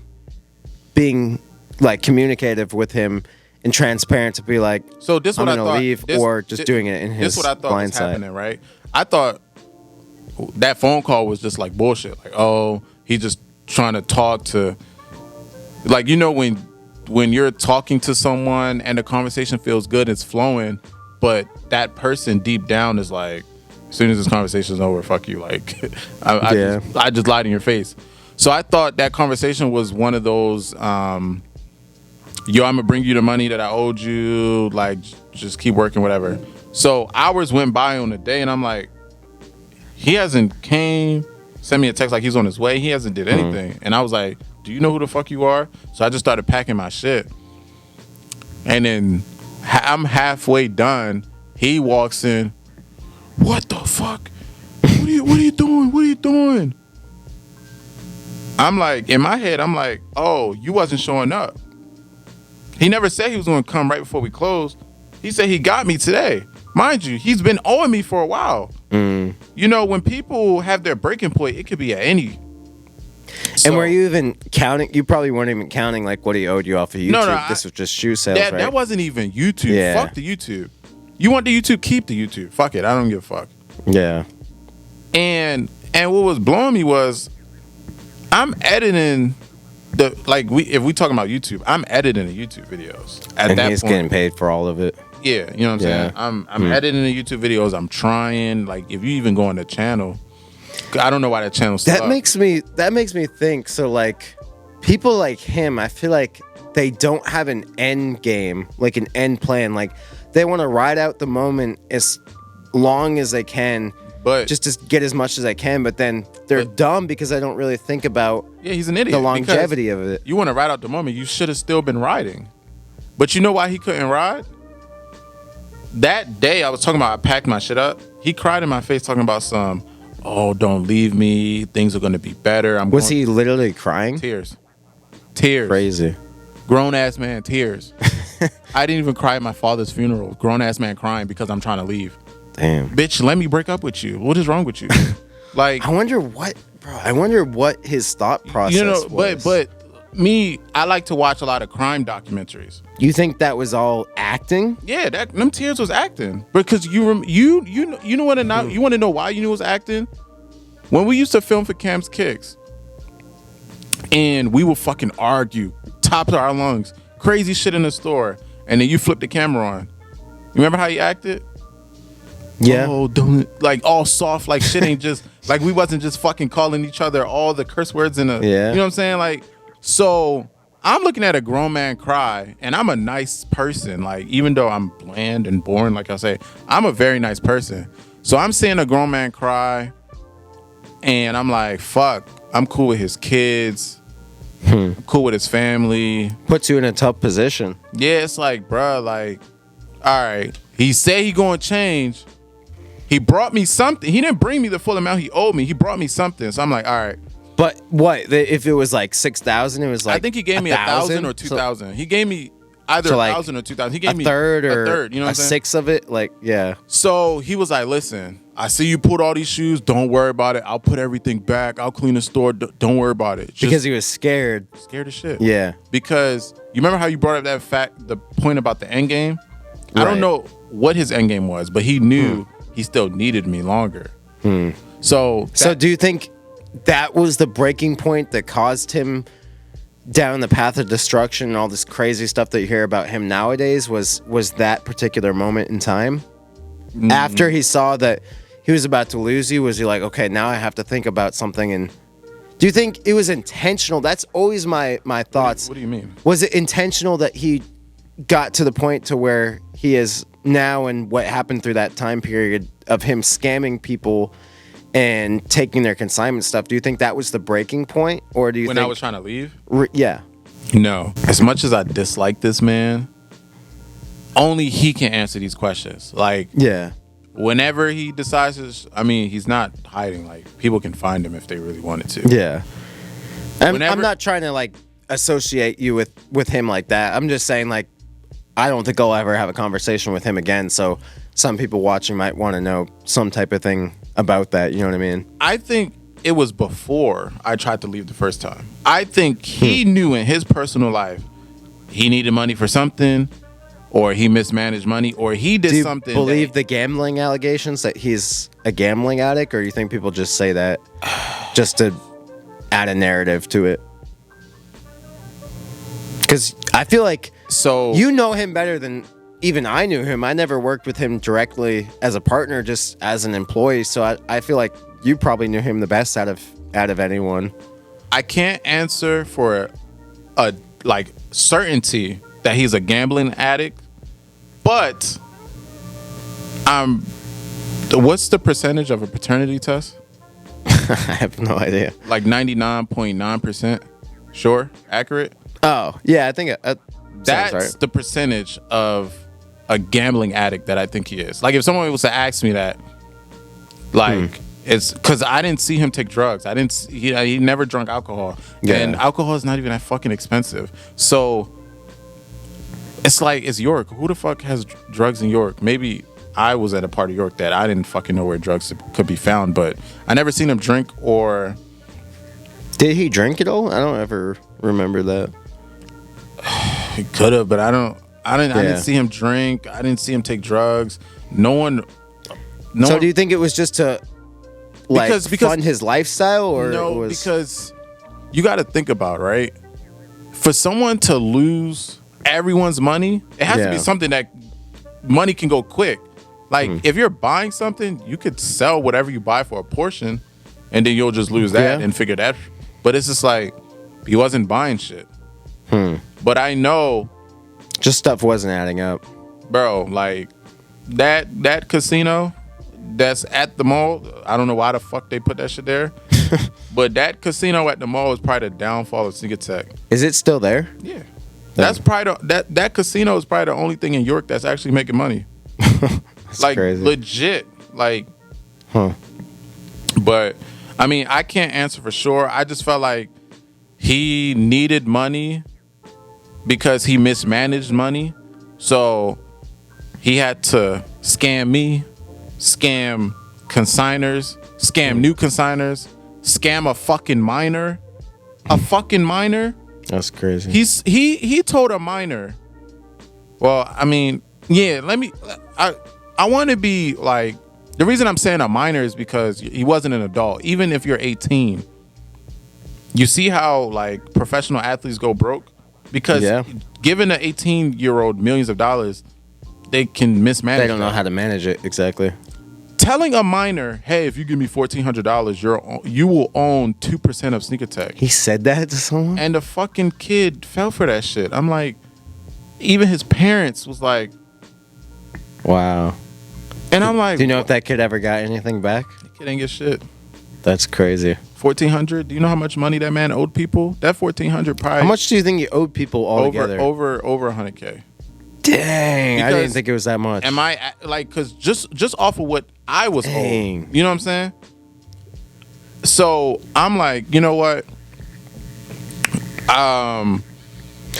being like communicative with him and transparent to be like, so this I'm what gonna I thought, leave, or just doing it in his this what I thought blind was side? happening, right? I thought that phone call was just like bullshit. Like, oh, he just trying to talk to, like, you know, when you're talking to someone and the conversation feels good, it's flowing, but that person deep down is like, as soon as this conversation is over, fuck you. Like, I just lied in your face. So I thought that conversation was one of those, yo, I'm gonna bring you the money that I owed you. Like, just keep working, whatever. So hours went by on the day, and I'm like, he hasn't came, sent me a text like he's on his way. He hasn't did anything. And I was like, do you know who the fuck you are? So I just started packing my shit. And then I'm halfway done. He walks in. What the fuck? What are you doing? What are you doing? I'm like, in my head, I'm like, oh, you wasn't showing up. He never said he was going to come right before we closed. He said he got me today. Mind you, he's been owing me for a while. You know, when people have their breaking point, it could be at any. And were you even counting? You probably weren't even counting like what he owed you off of YouTube. No, this was just shoe sales, right? That wasn't even YouTube. Yeah. Fuck the YouTube. You want the YouTube? Keep the YouTube. Fuck it. I don't give a fuck. Yeah. And what was blowing me was, I'm editing if we talking about YouTube, I'm editing the YouTube videos. And he's getting paid for all of it. Yeah, you know what I'm saying? I'm editing the YouTube videos. I'm trying. Like, if you even go on the channel, I don't know why that channel's still up. Makes me think. So like, people like him, I feel like they don't have an end game, like an end plan. Like, they want to ride out the moment as long as they can, but just to get as much as I can. But then they're dumb because I don't really think about he's an idiot, the longevity of it. You want to ride out the moment, you should have still been riding. But you know why he couldn't ride? That day I was talking about I packed my shit up. He cried in my face talking about oh, don't leave me. Things are going to be better. Was he literally crying? Tears. Crazy. Grown ass man, tears. I didn't even cry at my father's funeral. Grown ass man crying because I'm trying to leave. Damn. Bitch, let me break up with you. What is wrong with you? Like, I wonder what his thought process was. But me, I like to watch a lot of crime documentaries. You think that was all acting? Yeah, them tears was acting. Because you know what? You want to know why you knew it was acting? When we used to film for Cam's Kicks, and we would fucking argue, top of our lungs, crazy shit in the store, and then you flip the camera on. You remember how he acted? Yeah. Oh, don't, like, all soft, like shit ain't just like we wasn't just fucking calling each other all the curse words in a. Yeah. You know what I'm saying? Like, so I'm looking at a grown man cry, and I'm a nice person. Like, even though I'm bland and boring, like I say, I'm a very nice person. So I'm seeing a grown man cry, and I'm like, fuck, I'm cool with his kids. I'm cool with his family. Puts you in a tough position. Yeah, it's like, bruh, like, all right. He said he gonna change. He brought me something. He didn't bring me the full amount he owed me. He brought me something. So I'm like, all right, But what if it was like 6,000? It was like I think he gave me 1,000 or 2,000. He gave me either 1,000 or 2,000. He gave me a third. You know what I'm saying? Sixth of it. Like, yeah. So he was like, "Listen, I see you pulled all these shoes. Don't worry about it. I'll put everything back. I'll clean the store. Don't worry about it." Because he was scared. Scared as shit. Yeah. Because you remember how you brought up the point about the end game? I don't know what his end game was, but he knew he still needed me longer. So do you think that was the breaking point that caused him down the path of destruction and all this crazy stuff that you hear about him nowadays? Was that particular moment in time? After he saw that he was about to lose you, was he like, okay, now I have to think about something? And do you think it was intentional? That's always my thoughts. What do you mean? Was it intentional that he got to the point to where he is now, and what happened through that time period of him scamming people and taking their consignment stuff? Do you think that was the breaking point, or do you when think I was trying to leave? Yeah. No. As much as I dislike this man, only he can answer these questions. Like, Yeah. whenever he decides to, I mean, he's not hiding. Like, people can find him if they really wanted to. Yeah. I'm Whenever- not trying to like associate you with him like that. I'm just saying, like, I don't think I'll ever have a conversation with him again. So some people watching might want to know some type of thing about that. You know what I mean? I think it was before I tried to leave the first time. I think he knew in his personal life he needed money for something, or he mismanaged money, or he did Do you something. believe the gambling allegations that he's a gambling addict, or you think people just say that just to add a narrative to it? Because I feel like you know him better than even I knew him. I never worked with him directly as a partner, just as an employee. So I feel like you probably knew him the best out of anyone. I can't answer for a like certainty that he's a gambling addict, but what's the percentage of a paternity test? I have no idea. Like 99.9% sure, accurate. Oh yeah, I think that's right. the percentage of a gambling addict that I think he is. Like, if someone was to ask me that, like, it's because I didn't see him take drugs. He never drank alcohol, and alcohol is not even that fucking expensive. So it's like, it's York. Who the fuck has drugs in York? Maybe I was at a part of York that I didn't fucking know where drugs could be found, but I never seen him drink. Or did he drink at all? I don't ever remember that. He could have, but I didn't see him drink. I didn't see him take drugs. So do you think it was just to like fund his lifestyle, or no? Because you got to think about, right? For someone to lose everyone's money, it has to be something that money can go quick. Like, if you're buying something, you could sell whatever you buy for a portion, and then you'll just lose that and figure that. But it's just like, he wasn't buying shit. But I know just stuff wasn't adding up, bro. Like that casino that's at the mall. I don't know why the fuck they put that shit there. But that casino at the mall is probably the downfall of Sneaker Tech. Is it still there? Yeah. That's probably that casino is probably the only thing in York that's actually making money. That's like crazy. Legit. Like, But I mean, I can't answer for sure. I just felt like he needed money because he mismanaged money. So he had to scam me, scam consigners, scam new consigners, scam a fucking minor. A fucking minor? That's crazy. He told a minor. Well, I mean, yeah, I want to be like, the reason I'm saying a minor is because he wasn't an adult. Even if you're 18, you see how like professional athletes go broke? Because giving an 18-year-old millions of dollars, they can mismanage. They don't know how to manage it exactly. Telling a minor, hey, if you give me $1,400, you will own 2% of Sneaker Tech. He said that to someone? And the fucking kid fell for that shit. I'm like, even his parents was like, wow. And I'm like, do you know if that kid ever got anything back? The kid ain't get shit. That's crazy. $1,400. Do you know how much money that man owed people? That $1,400 probably. How much do you think he owed people altogether? Over $100K. Dang, because I didn't think it was that much. Am I like, because just off of what I was owed, you know what I'm saying? So I'm like, you know what?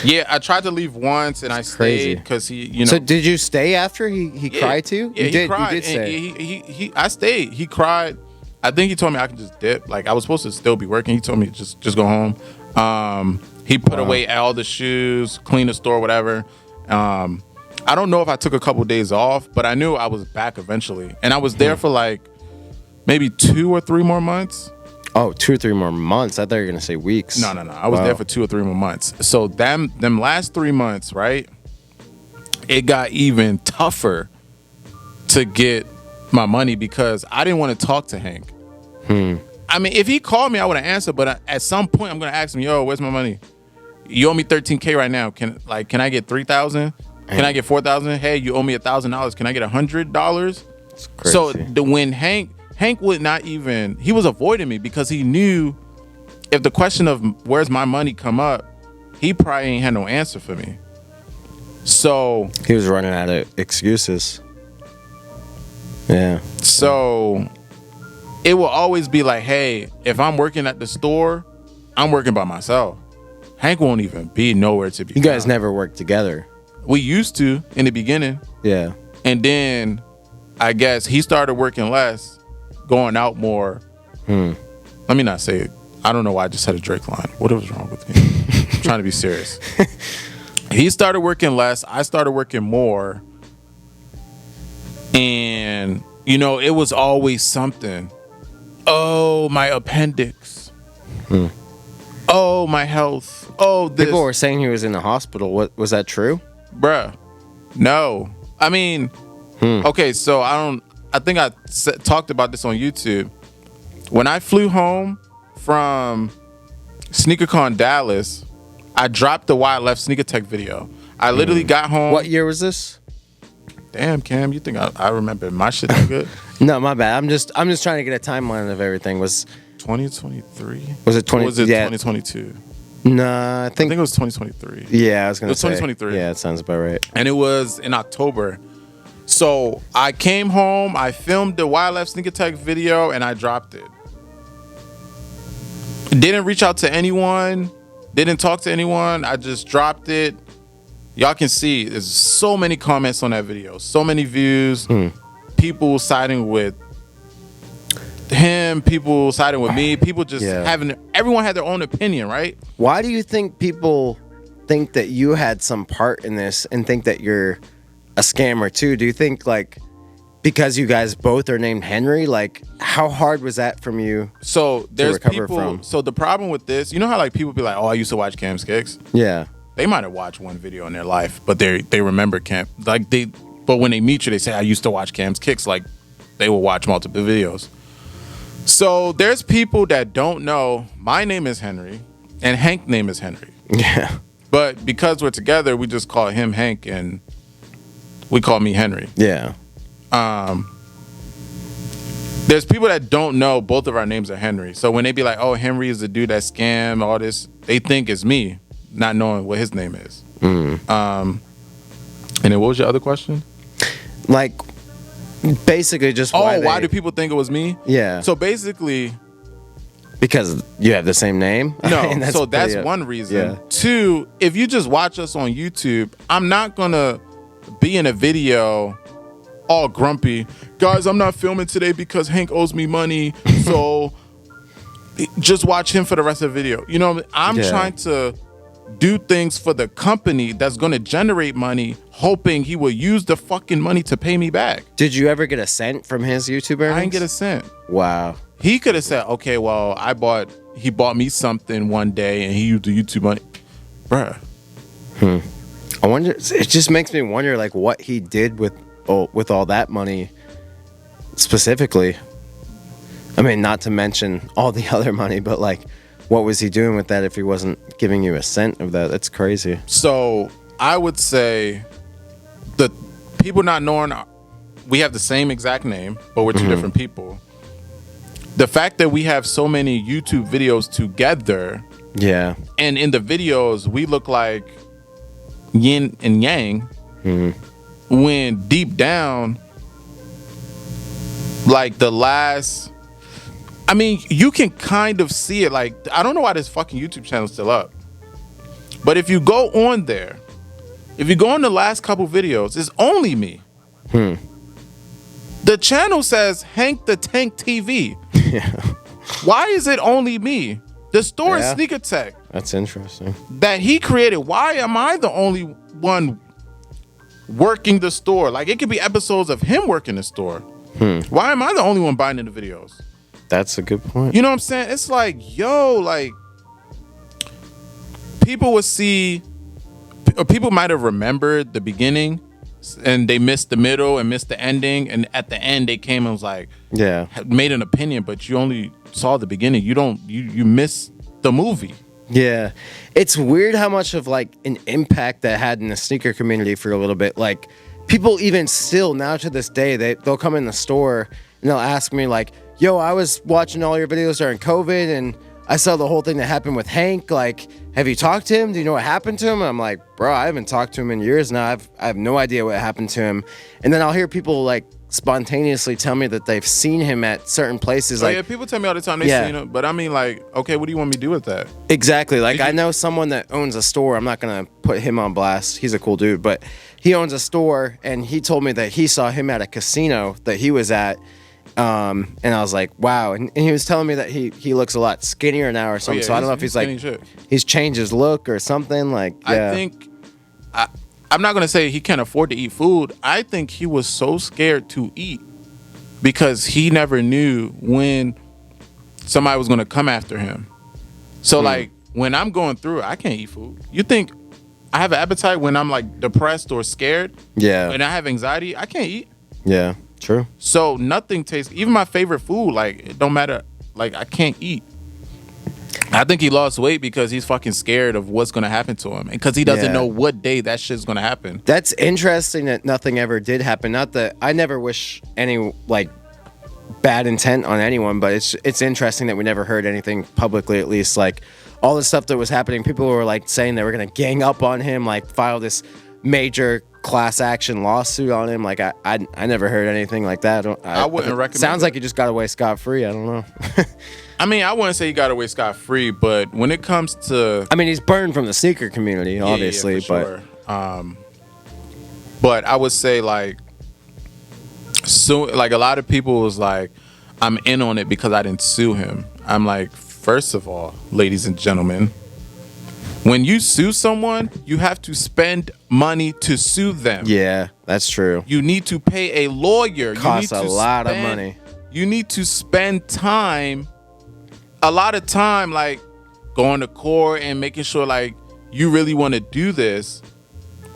Yeah, I tried to leave once and I stayed because he, you know. So did you stay after he cried too? Yeah, he cried. You did stay. He I stayed. He cried. I think he told me I could just dip. Like I was supposed to still be working. He told me just go home. He put away all the shoes, clean the store, whatever. I don't know if I took a couple days off, but I knew I was back eventually. And I was there for like maybe 2 or 3 more months. Oh, 2 or 3 more months. I thought you were going to say weeks. No. I was there for 2 or 3 more months. So them last 3 months, right? It got even tougher to get my money because I didn't want to talk to Hank. I mean, if he called me, I would have answered. But at some point, I'm going to ask him, yo, where's my money? You owe me $13K right now. Can I get $3,000? Can I get $4,000? Hey, you owe me $1,000. Can I get $100? So when Hank would not even, he was avoiding me because he knew if the question of where's my money come up, he probably ain't had no answer for me. So he was running out of excuses. Yeah. So it will always be like, hey, if I'm working at the store, I'm working by myself. Hank won't even be nowhere to be You guys found. never worked together. We used to in the beginning. Yeah. And then I guess he started working less, going out more. Let me not say it. I don't know why I just said a Drake line. What was wrong with me? I'm trying to be serious. He started working less. I started working more. And, you know, it was always something. Oh, my appendix. Oh, my health. Oh, this. People were saying he was in the hospital. What was that true? Bruh. No. I mean, okay, so I think I talked about this on YouTube. When I flew home from SneakerCon Dallas, I dropped the Why I Left Sneaker Tech video. I literally got home. What year was this? Damn, Cam, you think I remember my shit that good? No, my bad. I'm just trying to get a timeline of everything. Was 2023? Was it 20? Or was it yeah. 2022? Nah, I think it was 2023. Yeah, I was gonna say 2023. Yeah, it sounds about right. And it was in October. So I came home, I filmed the Why I Left Sneaker Tech video, and I dropped it. Didn't reach out to anyone, didn't talk to anyone. I just dropped it. Y'all can see there's so many comments on that video, so many views, people siding with him, people siding with me, people just everyone had their own opinion, right? Why do you think people think that you had some part in this and think that you're a scammer too? Do you think like because you guys both are named Henry, like how hard was that from you? So there's recover people from? So the problem with this, you know how like people be like, oh, I used to watch Cam's Kicks? Yeah. They might have watched one video in their life, but they remember Cam. But when they meet you, they say, I used to watch Cam's Kicks. Like they will watch multiple videos. So there's people that don't know my name is Henry and Hank's name is Henry. Yeah. But because we're together, we just call him Hank and we call me Henry. Yeah. There's people that don't know both of our names are Henry. So when they be like, oh, Henry is the dude that scammed, all this, they think it's me, not knowing what his name is. And then what was your other question? Like basically just why do people think it was me? Yeah. So basically, because you have the same name? No, that's one reason. Yeah. 2, if you just watch us on YouTube, I'm not gonna be in a video all grumpy. Guys, I'm not filming today because Hank owes me money, so just watch him for the rest of the video. You know, I'm trying to do things for the company that's gonna generate money, hoping he will use the fucking money to pay me back. Did you ever get a cent from his YouTube earnings? I didn't get a cent. Wow. He could have said, okay, well, he bought me something one day and he used the YouTube money. Bruh. I wonder, it just makes me wonder like what he did with all that money specifically. I mean, not to mention all the other money, but like what was he doing with that if he wasn't giving you a cent of that? That's crazy. So I would say the people not knowing we have the same exact name, but we're two different people. The fact that we have so many YouTube videos together, and in the videos we look like yin and yang, when deep down, like the last I mean, you can kind of see it. Like, I don't know why this fucking YouTube channel is still up. But if you go on there, if you go on the last couple videos, it's only me. The channel says Hank the Tank TV. Yeah. Why is it only me? The store is Sneaker Tech. That's interesting. That he created. Why am I the only one working the store? Like, it could be episodes of him working the store. Why am I the only one buying in the videos? That's a good point. You know what I'm saying? It's like, yo, like, people would see, or people might have remembered the beginning and they missed the middle and missed the ending, and at the end they came and was like, made an opinion, but you only saw the beginning. You missed the movie. Yeah. It's weird how much of like an impact that had in the sneaker community for a little bit. Like, people even still now to this day, they'll come in the store and they'll ask me like, yo, I was watching all your videos during COVID and I saw the whole thing that happened with Hank. Like, have you talked to him? Do you know what happened to him? And I'm like, bro, I haven't talked to him in years now. I have no idea what happened to him. And then I'll hear people like spontaneously tell me that they've seen him at certain places. Yeah, people tell me all the time they've seen him. But I mean, like, okay, what do you want me to do with that? Exactly. Like, I know someone that owns a store. I'm not going to put him on blast. He's a cool dude. But he owns a store, and he told me that he saw him at a casino that he was at. And I was like, wow. And he was telling me that he looks a lot skinnier now or something. So I don't know if he's like, he's changed his look or something. Like, I think, I'm not going to say he can't afford to eat food. I think he was so scared to eat because he never knew when somebody was going to come after him. So like, when I'm going through it, I can't eat food. You think I have an appetite when I'm like depressed or scared? Yeah. And I have anxiety, I can't eat. Yeah. True. So nothing tastes, even my favorite food, like, it don't matter. Like, I can't eat. I think he lost weight because he's fucking scared of what's going to happen to him. And because he doesn't know what day that shit's going to happen. That's interesting that nothing ever did happen. Not that I never wish any, like, bad intent on anyone, but it's interesting that we never heard anything publicly, at least. Like, all the stuff that was happening, people were, like, saying they were going to gang up on him, like, file this major class action lawsuit on him. Like, I never heard anything like that. I wouldn't recommend. Sounds like he just got away scot-free. I don't know. I mean, I wouldn't say he got away scot-free, but when it comes to, I mean, he's burned from the sneaker community, obviously, yeah, for sure. But I would say, like, so, like, a lot of people was like, I'm in on it because I didn't sue him. I'm like, first of all, ladies and gentlemen, when you sue someone, you have to spend money to sue them. Yeah, that's true. You need to pay a lawyer. Costs a lot of money. You need to spend time, a lot of time, like, going to court and making sure, like, you really want to do this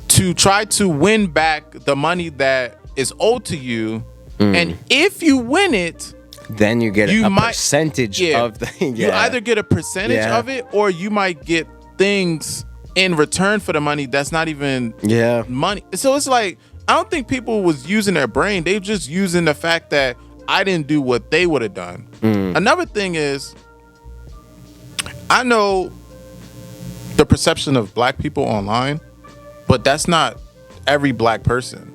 to try to win back the money that is owed to you. And if you win it, then you get a percentage of the You either get a percentage of it, or you might get things in return for the money that's not even money. So it's like, I don't think people was using their brain. They just using the fact that I didn't do what they would have done. Another thing is, I know the perception of black people online, but that's not every black person.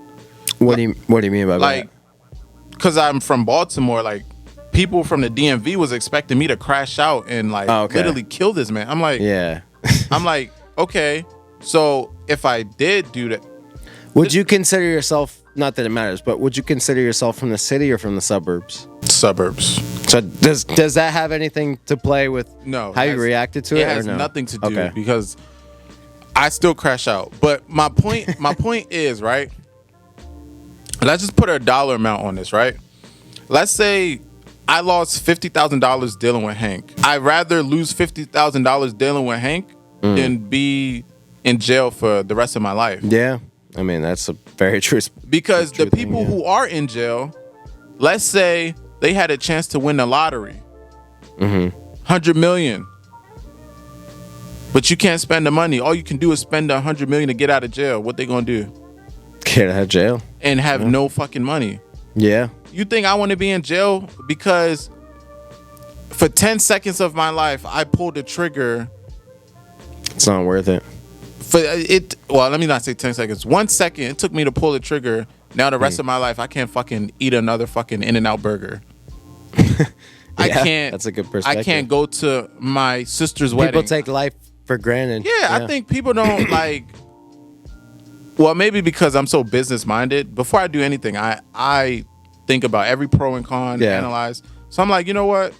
What do you mean by like, that? Because I'm from Baltimore, like, people from the DMV was expecting me to crash out and like literally kill this man. I'm like, I'm like, okay, so if I did do that, would you consider yourself, not that it matters, but would you consider yourself from the city or from the suburbs? Suburbs. So does that have anything to play with how you reacted to it? It has nothing to do because I still crash out. But my point is, right? Let's just put a dollar amount on this, right? Let's say I lost $50,000 dealing with Hank. I'd rather lose $50,000 dealing with Hank than be in jail for the rest of my life. Yeah. I mean, that's a very true. Because the people who are in jail, let's say they had a chance to win the lottery. $100 million. But you can't spend the money. All you can do is spend $100 million to get out of jail. What they gonna do? Get out of jail. And have no fucking money. Yeah. You think I want to be in jail because for 10 seconds of my life I pulled the trigger? It's not worth it. For it, well, let me not say 10 seconds. 1 second it took me to pull the trigger. Now the rest of my life I can't fucking eat another fucking In-N-Out burger. I can't. That's a good perspective. I can't go to my sister's wedding. People take life for granted. Yeah, I think people don't like. Well, maybe because I'm so business minded. Before I do anything, I think about every pro and con, analyze. So I'm like, you know what?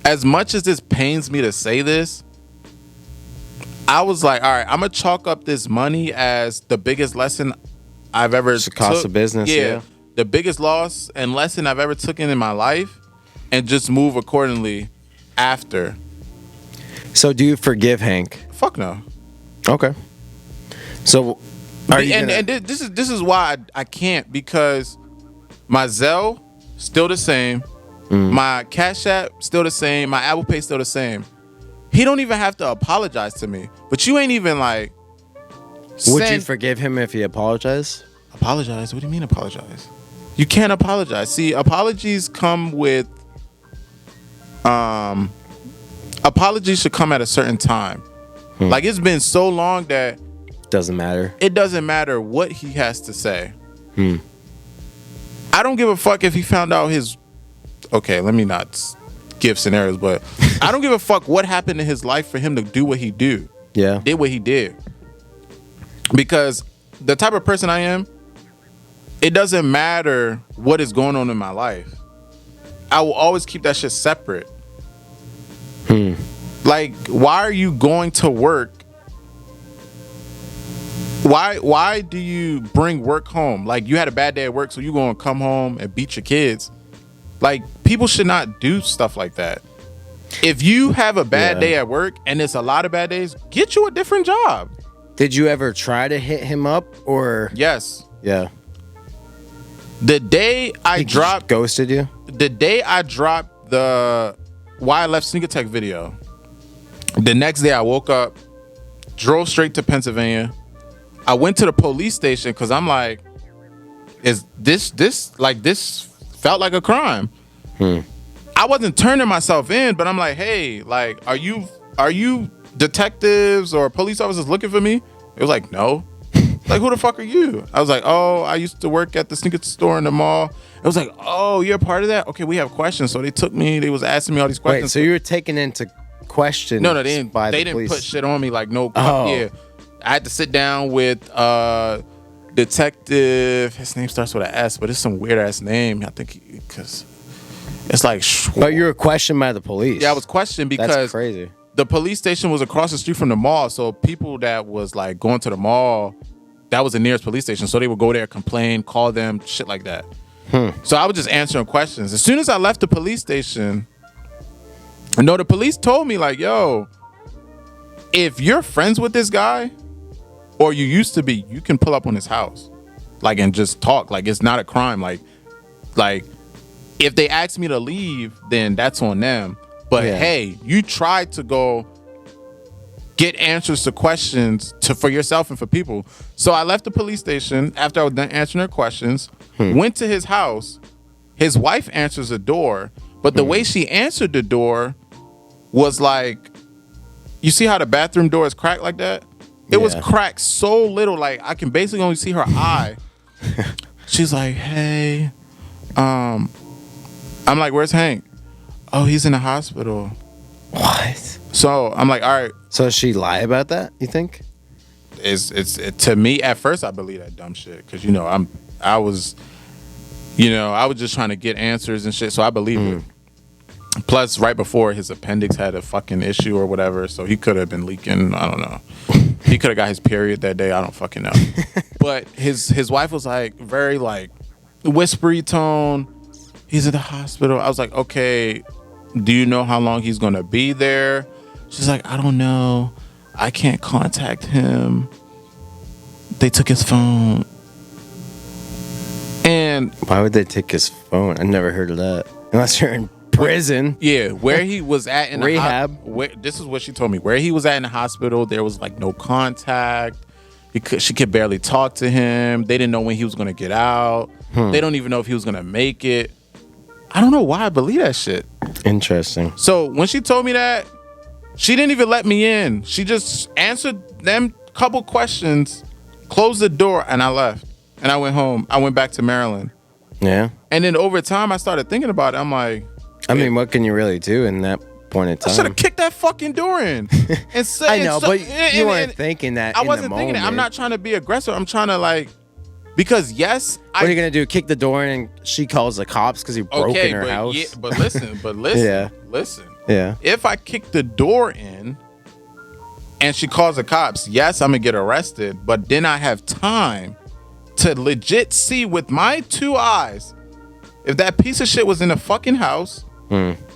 As much as this pains me to say this, I was like, all right, I'm gonna chalk up this money as the biggest lesson I've ever took. Cost of business. Yeah, the biggest loss and lesson I've ever taken in my life, and just move accordingly after. So do you forgive Hank? Fuck no. Okay. So, this is why I can't, because my Zelle still the same, my Cash App still the same, my Apple Pay still the same. He don't even have to apologize to me, but you ain't even like. Would you forgive him if he apologized? Apologize? What do you mean apologize? You can't apologize. See, apologies come with. Apologies should come at a certain time. Like, it's been so long that. Doesn't matter. It doesn't matter what he has to say. I don't give a fuck if he found out his. Okay, let me not give scenarios, but I don't give a fuck what happened in his life for him to do what he did what he did. Because the type of person I am, it doesn't matter what is going on in my life. I will always keep that shit separate. Like, why are you going to work? Why do you bring work home? Like, you had a bad day at work, so you gonna come home and beat your kids? Like, people should not do stuff like that. If you have a bad day at work, and it's a lot of bad days, get you a different job. Did you ever try to hit him up, or? Yes. Yeah. The day I dropped... Ghosted you? The day I dropped the Why I Left Sneaker Tech video, the next day I woke up, drove straight to Pennsylvania. I went to the police station because I'm like, is this felt like a crime. I wasn't turning myself in, but I'm like, hey, like, are you detectives or police officers looking for me? It was like, no. Like, who the fuck are you? I was like, oh, I used to work at the sneaker store in the mall. It was like, oh, you're a part of that? Okay, we have questions. So they took me, they was asking me all these questions. Wait, so you were taken into question? No, they didn't put shit on me, like, no. Yeah. I had to sit down with detective. His name starts with an S, but it's some weird ass name. I think because it's like. But you were questioned by the police. Yeah, I was questioned because that's crazy. The police station was across the street from the mall, so people that was like going to the mall, that was the nearest police station. So they would go there, complain, call them, shit like that. So I was just answering questions. As soon as I left the police station, the police told me like, yo, if you're friends with this guy, or you used to be, you can pull up on his house, like, and just talk. Like, it's not a crime. Like if they ask me to leave, then that's on them. But hey, you tried to go get answers to questions for yourself and for people. So I left the police station after I was done answering their questions, went to his house. His wife answers the door, but the way she answered the door was like, you see how the bathroom door is cracked like that? It was cracked so little, like I can basically only see her eye. She's like, hey, I'm like, where's Hank? Oh, he's in the hospital. What? So I'm like, all right. So does she lie about that, you think? It's to me, at first I believe that dumb shit. Cause I was just trying to get answers and shit. So I believe it. Plus, right before, his appendix had a fucking issue or whatever, so he could have been leaking. I don't know. He could have got his period that day. I don't fucking know. But his wife was like very like whispery tone. He's in the hospital. I was like, okay, do you know how long he's gonna be there? She's like, I don't know. I can't contact him. They took his phone. And why would they take his phone? I never heard of that. Unless you're in prison. Yeah, where he was at in rehab. This is what she told me. Where he was at in the hospital, there was like no contact. She could barely talk to him. They didn't know when he was gonna get out. They don't even know if he was gonna make it. I don't know why I believe that shit. Interesting. So when she told me that, she didn't even let me in. She just answered them couple questions, closed the door, and I left. And I went home. I went back to Maryland. Yeah. And then over time, I started thinking about it. I'm like, I mean, what can you really do in that point in time? I should have kicked that fucking door in. And said, I know, but you weren't thinking that. I wasn't thinking it. I'm not trying to be aggressive. I'm trying to like, because yes. What are you gonna do? Kick the door in and she calls the cops because you broke in her house? Yeah, but listen, Yeah. listen. Yeah. If I kick the door in and she calls the cops, yes, I'm gonna get arrested. But then I have time to legit see with my 2 eyes if that piece of shit was in the fucking house,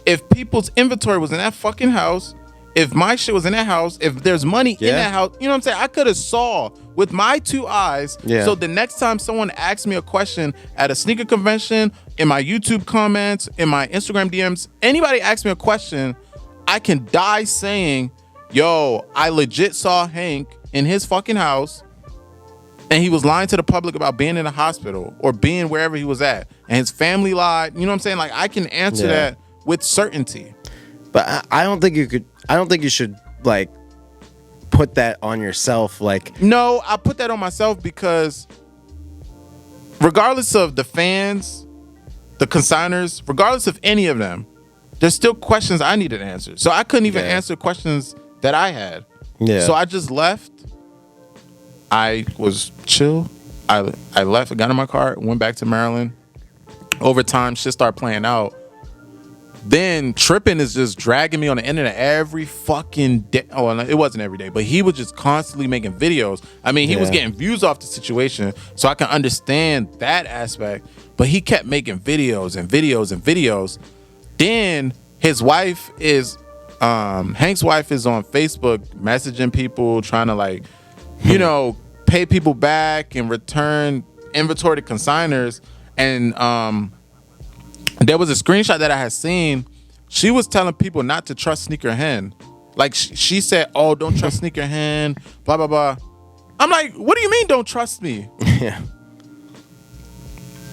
if people's inventory was in that fucking house, if my shit was in that house, if there's money in that house, you know what I'm saying? I could have saw with my 2 eyes. Yeah. So the next time someone asks me a question at a sneaker convention, in my YouTube comments, in my Instagram DMs, anybody asks me a question, I can die saying, yo, I legit saw Hank in his fucking house and he was lying to the public about being in a hospital or being wherever he was at, and his family lied. You know what I'm saying? Like, I can answer that with certainty. But I don't think you could. I don't think you should like put that on yourself. Like, no, I put that on myself because regardless of the fans, the consigners, regardless of any of them, there's still questions I needed answered. So I couldn't even answer questions that I had. Yeah. So I just left. I was chill. I left, got in my car, went back to Maryland. Over time, shit started playing out. Then Trippin is just dragging me on the internet every fucking day. Oh, it wasn't every day, but he was just constantly making videos. I mean, he was getting views off the situation, so I can understand that aspect. But he kept making videos and videos and videos. Then his wife is, Hank's wife is on Facebook messaging people, trying to like, you know, pay people back and return inventory to consigners. And there was a screenshot that I had seen. She was telling people not to trust Sneakerhen. Like she said, oh, don't trust Sneakerhen, blah, blah, blah. I'm like, what do you mean don't trust me? Yeah.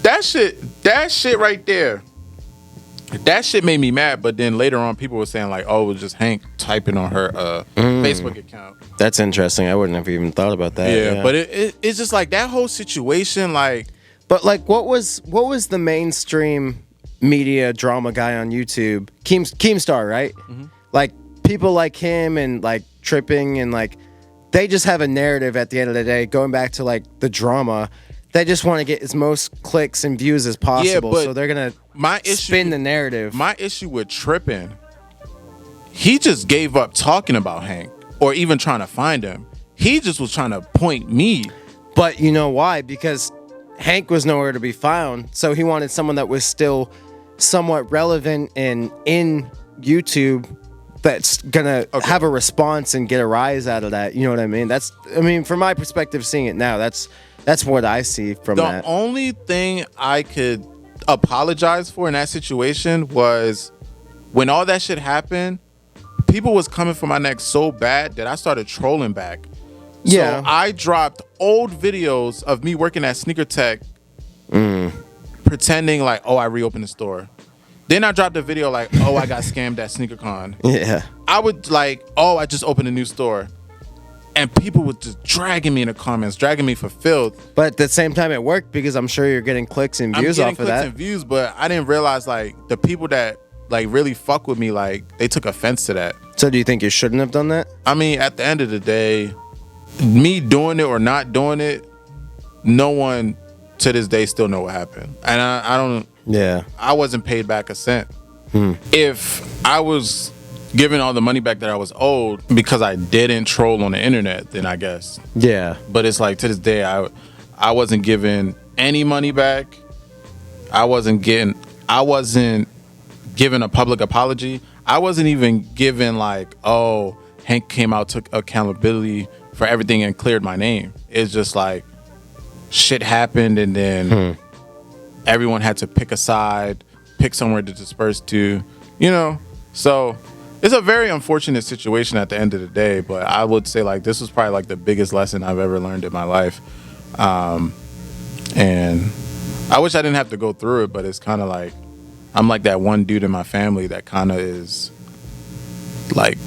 That shit right there. That shit made me mad, but then later on people were saying like, oh, it was just Hank typing on her Facebook account. That's interesting. I wouldn't have even thought about that. Yeah. But it's just like that whole situation, like. But like, what was the mainstream media drama guy on YouTube? Keemstar, right? Mm-hmm. Like people like him and like Tripping and like they just have a narrative at the end of the day. Going back to like the drama, they just want to get as most clicks and views as possible. So they're gonna spin the narrative. My issue with Tripping, he just gave up talking about Hank or even trying to find him. He just was trying to point me. But you know why? Because Hank was nowhere to be found, so he wanted someone that was still somewhat relevant and in YouTube that's gonna have a response and get a rise out of that. You know what I mean? From my perspective, seeing it now, that's what I see from that. The only thing I could apologize for in that situation was when all that shit happened, people was coming for my neck so bad that I started trolling back. Yeah. So I dropped old videos of me working at Sneaker Tech, pretending like, oh, I reopened the store. Then I dropped a video like, oh, I got scammed at SneakerCon. Yeah. I would like, oh, I just opened a new store. And people were just dragging me in the comments, dragging me for filth. But at the same time, it worked because I'm sure you're getting clicks and views off of that. Clicks and views, but I didn't realize like the people that like really fuck with me, like they took offense to that. So do you think you shouldn't have done that? I mean, at the end of the day, me doing it or not doing it, no one to this day still know what happened. And I don't. Yeah. I wasn't paid back a cent. If I was given all the money back that I was owed because I didn't troll on the internet, then I guess. Yeah. But it's like to this day, I wasn't given any money back. I wasn't given a public apology. I wasn't even given like, oh, Hank came out, took accountability for everything and cleared my name. It's just like shit happened and then everyone had to pick a side, pick somewhere to disperse to, you know? So it's a very unfortunate situation at the end of the day, but I would say like this was probably like the biggest lesson I've ever learned in my life. And I wish I didn't have to go through it, but it's kind of like I'm like that one dude in my family that kind of is like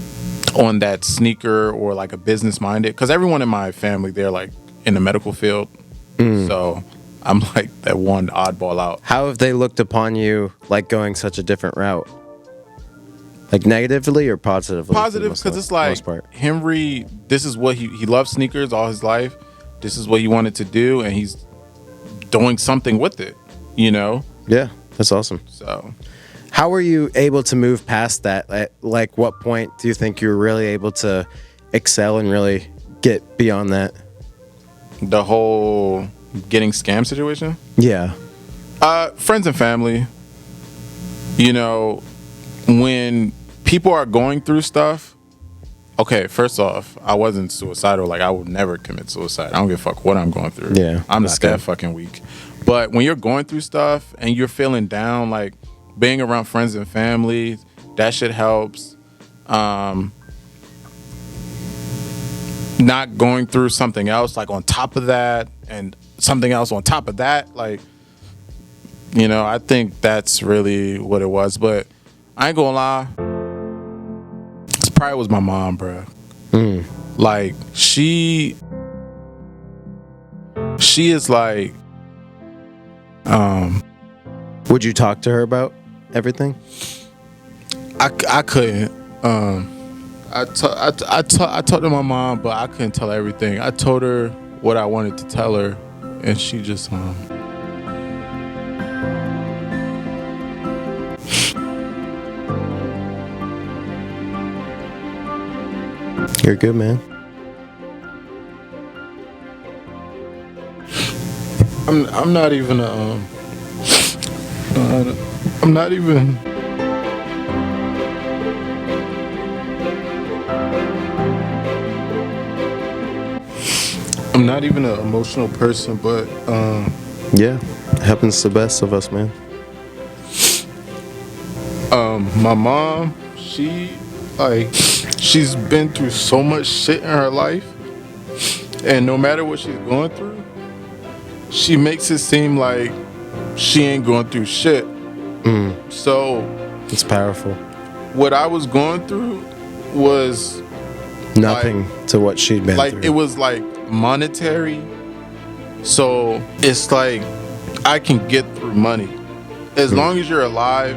on that sneaker or like a business minded, because everyone in my family, they're like in the medical field. So I'm like that one oddball out. How have they looked upon you like going such a different route? Like negatively or positively? Positive, because it's like Henry, this is what he loves sneakers all his life. This is what he wanted to do, and he's doing something with it, you know? Yeah, that's awesome. So how were you able to move past that? Like what point do you think you were really able to excel and really get beyond that? The whole getting scam situation? Yeah. Friends and family. You know, when people are going through stuff, okay, first off, I wasn't suicidal. Like, I would never commit suicide. I don't give a fuck what I'm going through. Yeah. I'm not that fucking weak. But when you're going through stuff and you're feeling down, like being around friends and family, that shit helps. Not going through something else, like on top of that, and something else on top of that, like, you know, I think that's really what it was. But I ain't gonna lie, it probably was my mom, bro. Like, she is like, would you talk to her about everything? I couldn't. I talked to my mom, but I couldn't tell her everything. I told her what I wanted to tell her, and she just You're good, man. I'm not even I'm not even an emotional person, but yeah, it happens to the best of us, man. My mom, she's been through so much shit in her life, and no matter what she's going through, she makes it seem like she ain't going through shit. So it's powerful. What I was going through was nothing to what she'd been like through. It was like monetary. So it's like I can get through money as long as you're alive,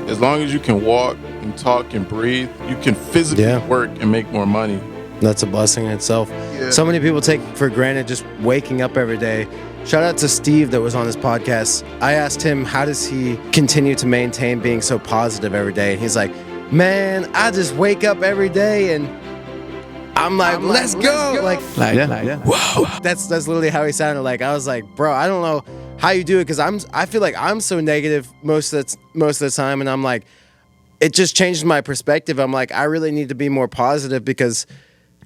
as long as you can walk and talk and breathe, you can physically work and make more money. That's a blessing in itself. Yeah. So many people take for granted just waking up every day. Shout out to Steve that was on this podcast. I asked him, how does he continue to maintain being so positive every day? And he's like, man, I just wake up every day and I'm like, let's go. Like, whoa. That's literally how he sounded. Like, I was like, bro, I don't know how you do it, because I feel like I'm so negative most of the time, and I'm like, it just changed my perspective. I'm like, I really need to be more positive, because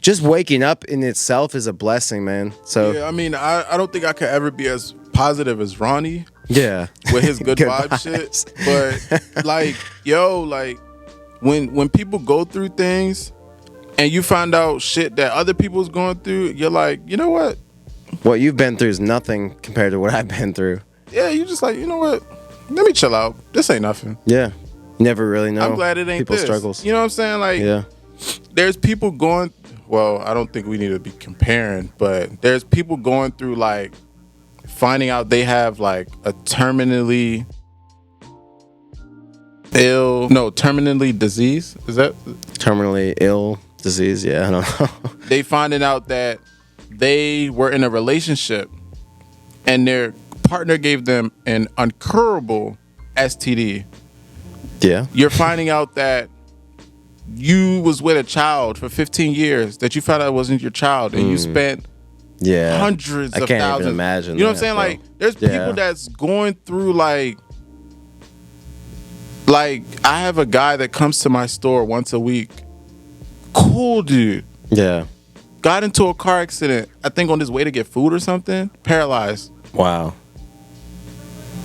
just waking up in itself is a blessing, man. So yeah, I mean, I don't think I could ever be as positive as Ronnie. Yeah, with his good vibe shit. But like, yo, like when people go through things and you find out shit that other people's going through, you're like, you know what? What you've been through is nothing compared to what I've been through. Yeah, you just like, you know what? Let me chill out. This ain't nothing. Yeah, you never really know. I'm glad it ain't people's this. struggles. You know what I'm saying? Like, yeah, there's people going. Well, I don't think we need to be comparing, but there's people going through like finding out they have like a terminally disease. Is that terminally ill disease? Yeah, I don't know. They finding out that they were in a relationship and their partner gave them an incurable STD. Yeah. You're finding out that you was with a child for 15 years that you found out wasn't your child, and you spent hundreds of thousands. I can't even imagine. You know what I'm saying? Bro. Like, there's people that's going through like I have a guy that comes to my store once a week. Cool dude. Yeah. Got into a car accident, I think on his way to get food or something, paralyzed. Wow.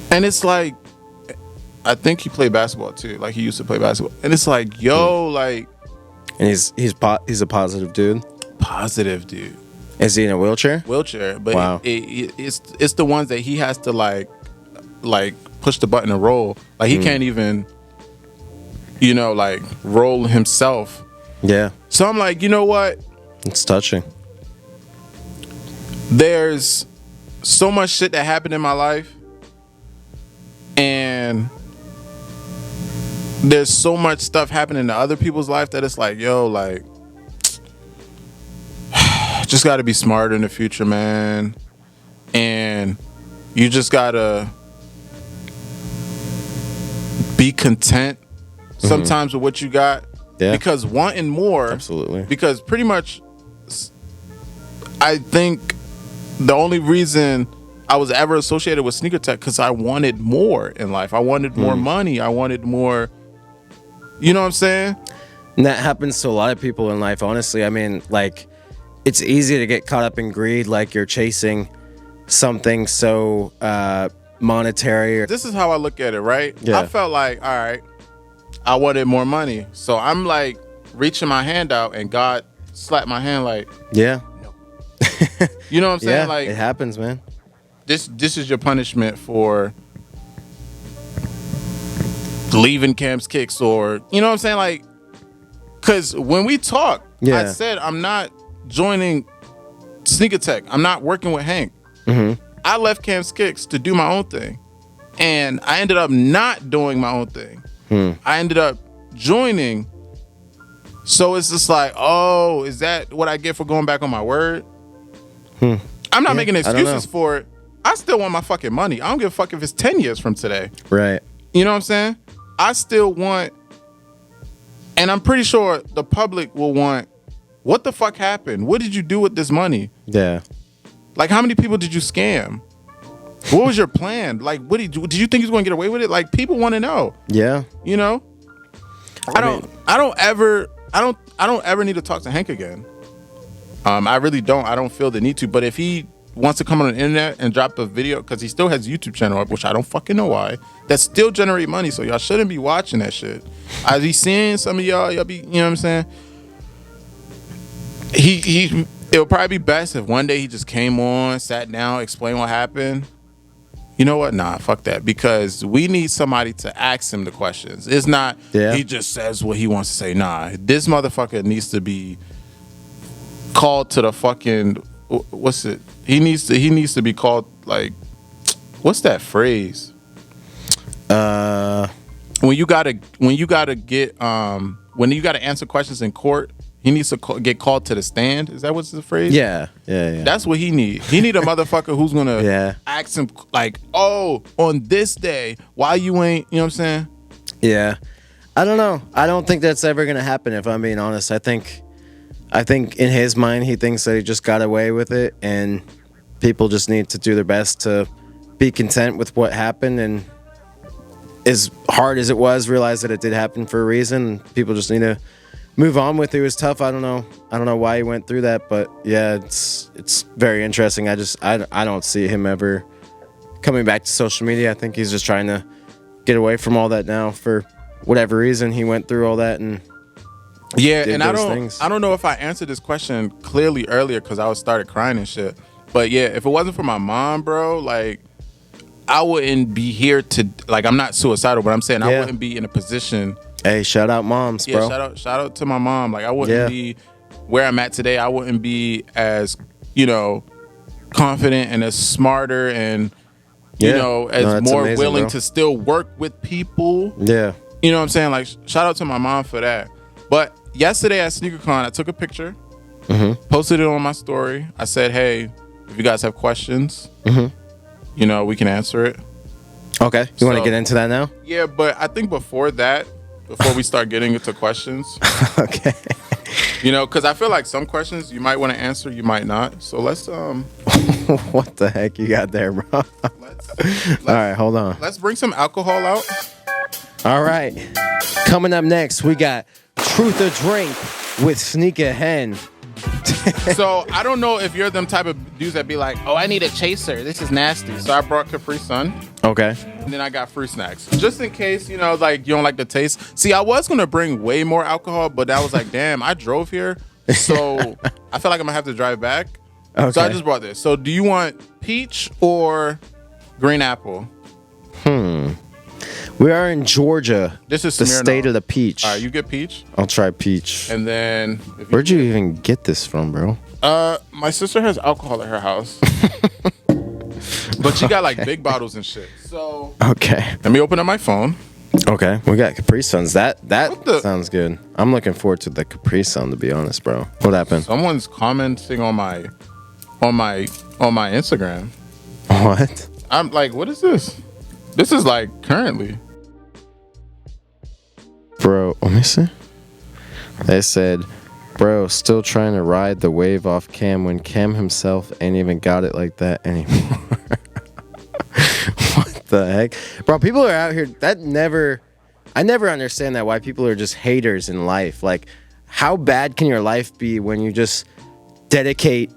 And it's like, I think he played basketball too. Like, he used to play basketball. And it's like, yo, like. And he's a positive dude. Positive dude. Is he in a wheelchair? Wheelchair, but wow. It's the ones that he has to like push the button and roll. Like, he can't even, you know, like roll himself. Yeah. So I'm like, you know what? It's touching. There's so much shit that happened in my life, and there's so much stuff happening to other people's life that it's like, yo, like, just got to be smarter in the future, man. And you just got to be content sometimes with what you got. Yeah. Because wanting more. Absolutely. Because pretty much, I think the only reason I was ever associated with sneaker tech because I wanted more in life. I wanted more money. I wanted more. You know what I'm saying? And that happens to a lot of people in life, honestly. I mean, like, it's easy to get caught up in greed, like you're chasing something so monetary. This is how I look at it, right? Yeah. I felt like, all right, I wanted more money. So I'm like reaching my hand out and God slapped my hand like, yeah. no. You know what I'm saying? Yeah, like, it happens, man. This is your punishment for leaving Cam's Kicks, or you know what I'm saying? Like, because when we talk, I said I'm not joining Sneaker Tech. I'm not working with Hank. I left Cam's Kicks to do my own thing, and I ended up not doing my own thing. I ended up joining. So it's just like, oh, is that what I get for going back on my word? I'm not making excuses for it. I still want my fucking money. I don't give a fuck if it's 10 years from today. Right. You know what I'm saying? I still want, and I'm pretty sure the public will want, what the fuck happened? What did you do with this money? Yeah. Like, how many people did you scam? What was your plan? Like, what did you think you was going to get away with it? Like, people want to know. Yeah. You know? I don't ever need to talk to Hank again. I really don't. I don't feel the need to. But if he wants to come on the internet and drop a video, because he still has a YouTube channel up, which I don't fucking know why, that still generate money, so y'all shouldn't be watching that shit. I be seeing some of y'all be, you know what I'm saying? It'll probably be best if one day he just came on, sat down, explained what happened. You know what? Nah, fuck that. Because we need somebody to ask him the questions. It's not he just says what he wants to say. Nah, this motherfucker needs to be called to the fucking, what's it? He needs to be called, like, what's that phrase? When you gotta answer questions in court, he needs to get called to the stand. Is that what's the phrase? Yeah. That's what he need. He need a motherfucker who's gonna ask him, like, oh, on this day, why you ain't, you know what I'm saying? Yeah. I don't know. I don't think that's ever gonna happen, if I'm being honest. I think in his mind, he thinks that he just got away with it, and people just need to do their best to be content with what happened, and as hard as it was, realize that it did happen for a reason. People just need to move on with it. It was tough. I don't know why he went through that, but yeah, it's very interesting. I don't see him ever coming back to social media. I think he's just trying to get away from all that now for whatever reason. He went through all that and and I don't know if I answered this question clearly earlier because I started crying and shit. But yeah, if it wasn't for my mom, bro, like, I wouldn't be here to, like, I'm not suicidal, but I'm saying I wouldn't be in a position. Hey, shout out moms, bro. Shout out to my mom. Like, I wouldn't be where I'm at today. I wouldn't be as, you know, confident and as smarter and, you know, as more amazing, willing to still work with people. Yeah. You know what I'm saying? Like, shout out to my mom for that. But yesterday at SneakerCon, I took a picture, posted it on my story. I said, hey, if you guys have questions, you know, we can answer it. Okay. You want to get into that now? Yeah, but I think before we start getting into questions. Okay. You know, because I feel like some questions you might want to answer, you might not. So let's what the heck you got there, bro? All right, hold on. Let's bring some alcohol out. All right. Coming up next, we got Truth or Drink with Sneakerhen. So I don't know if you're them type of dudes that be like, oh, I need a chaser. This is nasty. So I brought Capri Sun. Okay. And then I got fruit snacks. Just in case, you know, like, you don't like the taste. See, I was going to bring way more alcohol, but I was like, damn, I drove here. So I feel like I'm going to have to drive back. Okay. So I just brought this. So do you want peach or green apple? We are in Georgia. This is the state of the peach. All right, you get peach. I'll try peach. And then... Where'd you even get this from, bro? My sister has alcohol at her house. But she got like big bottles and shit. So Okay. let me open up my phone. Okay. We got Capri Suns. That sounds good. I'm looking forward to the Capri Sun, to be honest, bro. What happened? Someone's commenting on my Instagram. What? I'm like, what is this? This is like currently. Bro, let me see. They said, bro, still trying to ride the wave off Cam when Cam himself ain't even got it like that anymore. What the heck? Bro, people are out here, I never understand that, why people are just haters in life. Like, how bad can your life be when you just dedicate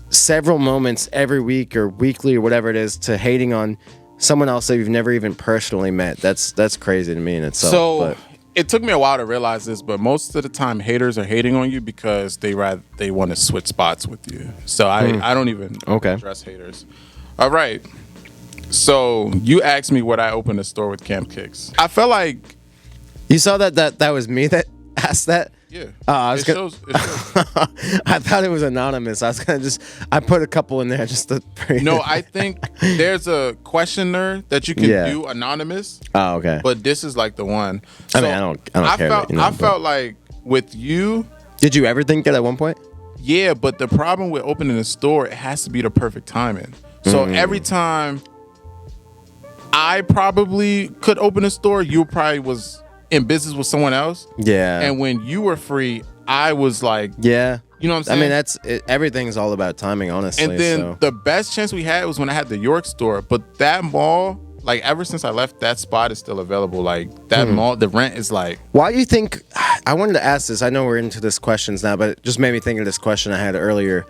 several moments every week or weekly or whatever it is to hating on someone else that you've never even personally met? That's crazy to me in itself. So it took me a while to realize this, but most of the time haters are hating on you because they want to switch spots with you. So I don't even address haters. All right. So you asked me would I open a store with Camp Kicks. I felt like you saw that was me that asked that. Yeah. It shows. I thought it was anonymous. I was gonna I put a couple in there just to. No, I think there's a questioner that you can do anonymous. Oh, okay. But this is like the one. So I mean, I don't care. I felt like with you. Did you ever think that at one point? Yeah, but the problem with opening a store, it has to be the perfect timing. So every time I probably could open a store, you probably was in business with someone else. Yeah. And when you were free, I was like, yeah. You know what I'm saying? I mean, everything's all about timing, honestly. And then the best chance we had was when I had the York store. But that mall, like ever since I left, that spot is still available. Like that mall, the rent is like. Why do you think? I wanted to ask this. I know we're into this questions now, but it just made me think of this question I had earlier.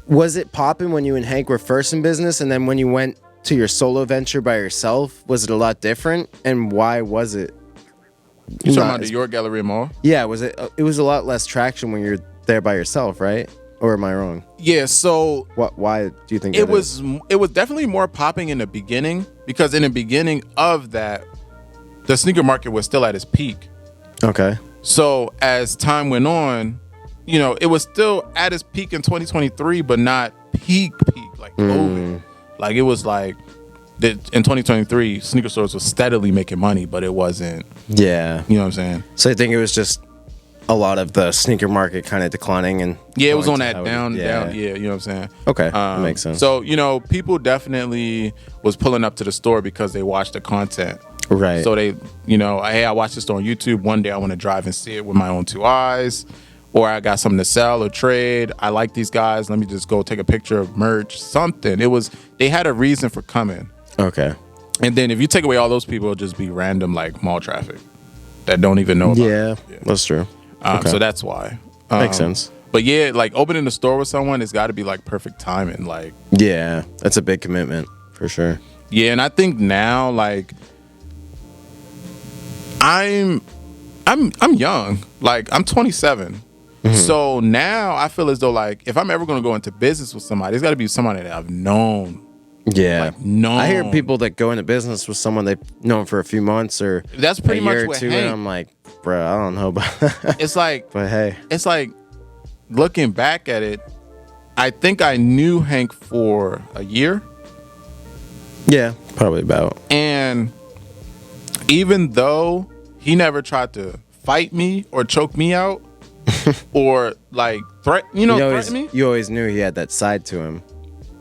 Was it popping when you and Hank were first in business, and then when you went to your solo venture by yourself, was it a lot different? And why was it? You talking about the York Galleria Mall? Yeah, was it? It was a lot less traction when you're there by yourself, right? Or am I wrong? Yeah. So why do you think it was? It was definitely more popping in the beginning, because in the beginning of that, the sneaker market was still at its peak. Okay. So as time went on, you know, it was still at its peak in 2023, but not peak like COVID. Like it was like in 2023, sneaker stores were steadily making money, but it wasn't. Yeah. You know what I'm saying? So I think it was just a lot of the sneaker market kind of declining, and it was on that down. Yeah, you know what I'm saying? Okay, that makes sense. So, you know, people definitely was pulling up to the store because they watched the content. Right. So they, you know, hey, I watched this store on YouTube. One day I want to drive and see it with my own two eyes. Or I got something to sell or trade. I like these guys. Let me just go take a picture of merch, something. They had a reason for coming. Okay. And then if you take away all those people, it'll just be random like mall traffic that don't even know about it. That's true. Okay. So that's why. Makes sense. But yeah, like opening a store with someone, it's got to be like perfect timing. Like, yeah, that's a big commitment for sure. Yeah, and I think now, like, I'm young. Like, I'm 27. So now I feel as though, like, if I'm ever going to go into business with somebody, it's got to be somebody that I've known. Yeah. Like, I hear people that go into business with someone they've known for a few months or that's pretty a year much or two, Hank. and I'm like, bro, I don't know about that. It's like, but hey, it's like looking back at it, I think I knew Hank for a year. Yeah, probably about. And even though he never tried to fight me or choke me out or like threaten me. You always knew he had that side to him.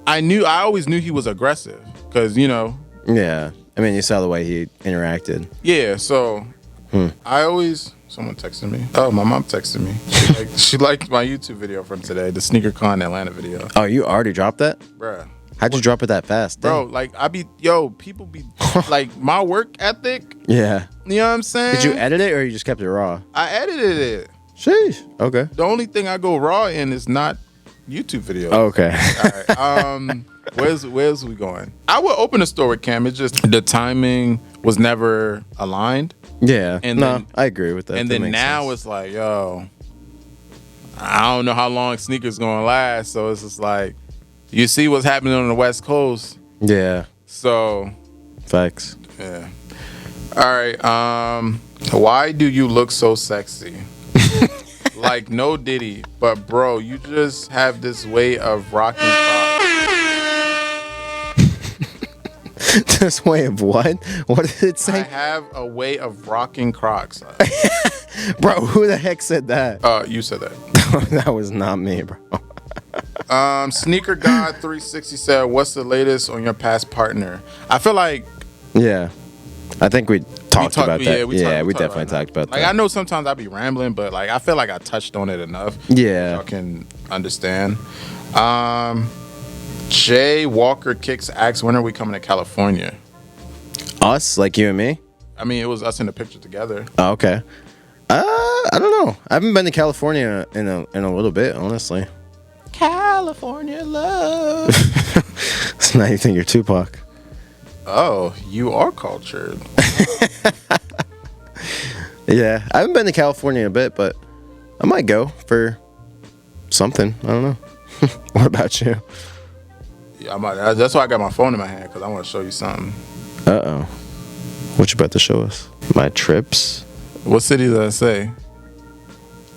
I always knew he was aggressive because, you know. Yeah. I mean, you saw the way he interacted. Yeah. So someone texted me. Oh, my mom texted me. She liked my YouTube video from today, the Sneakerhen Atlanta video. Oh, you already dropped that? Bruh. How'd you drop it that fast? Bro, like people be like my work ethic. Yeah. You know what I'm saying? Did you edit it or you just kept it raw? I edited it. Sheesh. Okay. The only thing I go raw in is not YouTube videos. Okay. All right. Where's we going? I would open a store with Cam. It's just the timing was never aligned. Yeah. And then, I agree with that. And that then now sense. it's like, yo, I don't know how long sneakers gonna last. So it's just like, you see what's happening on the West Coast. Yeah. So. Facts. Yeah. All right. Why do you look so sexy? Like no Diddy, but bro, you just have this way of rocking pop. This way of what? What did it I say? have a way of rocking Crocs. Bro, who the heck said that? You said that. That was not me, bro. Sneaker God 360 said, "What's the latest on your past partner?" I feel like Yeah. I think we talked about that. Yeah, We definitely talked about like, that. I know sometimes I be rambling, but like I feel like I touched on it enough. Yeah. Y'all can understand. Jay Walker Kicks asks, when are we coming to California? Us, like you and me? I mean, it was us in the picture together. Oh, okay. I don't know. I haven't been to California in a little bit, honestly. California love. So now you think you're Tupac. Oh, you are cultured. Yeah, I haven't been to California in a bit, but I might go for something. I don't know. What about you? Yeah, that's why I got my phone in my hand, because I want to show you something. Uh-oh. What you about to show us? My trips? What city did I say?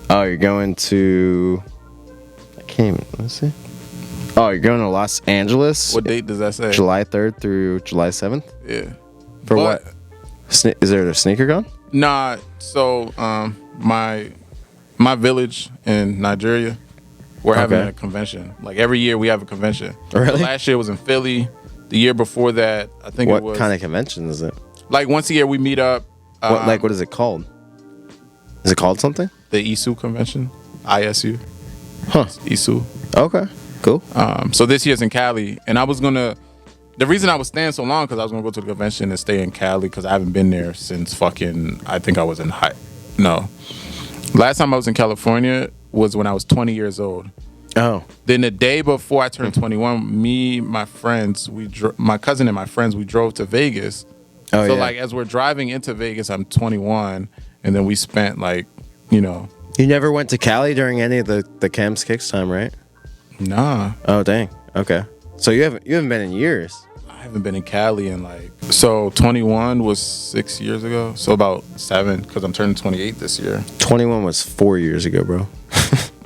Oh, you're going to... I can't even... Let's see. Oh, you're going to Los Angeles? What date does that say? July 3rd through July 7th? Yeah. For what? Is there a sneaker gun? Nah, so my village in Nigeria, we're having a convention. Like every year we have a convention. Really? So last year was in Philly. The year before that, I think it was... What kind of convention is it? Like once a year we meet up. What is it called? Is it called something? The ISU convention. ISU. Huh. ISU. Okay. Cool. So this year's in Cali, and I was gonna... The reason I was staying so long, because I was gonna go to the convention and stay in Cali, because I haven't been there since fucking... I think I was in high... No. Last time I was in California was when I was 20 years old. Oh. Then the day before I turned 21, me, my friends, my cousin and my friends, we drove to Vegas. Oh, so yeah. like as we're driving into Vegas, I'm 21, and then we spent like, you know. You never went to Cali during any of the Cam's Kicks time, right? Nah. Oh, dang. Okay. So you haven't been in years. I haven't been in Cali in like, so 21 was 6 years ago. So about 7, because I'm turning 28 this year. 21 was 4 years ago, bro.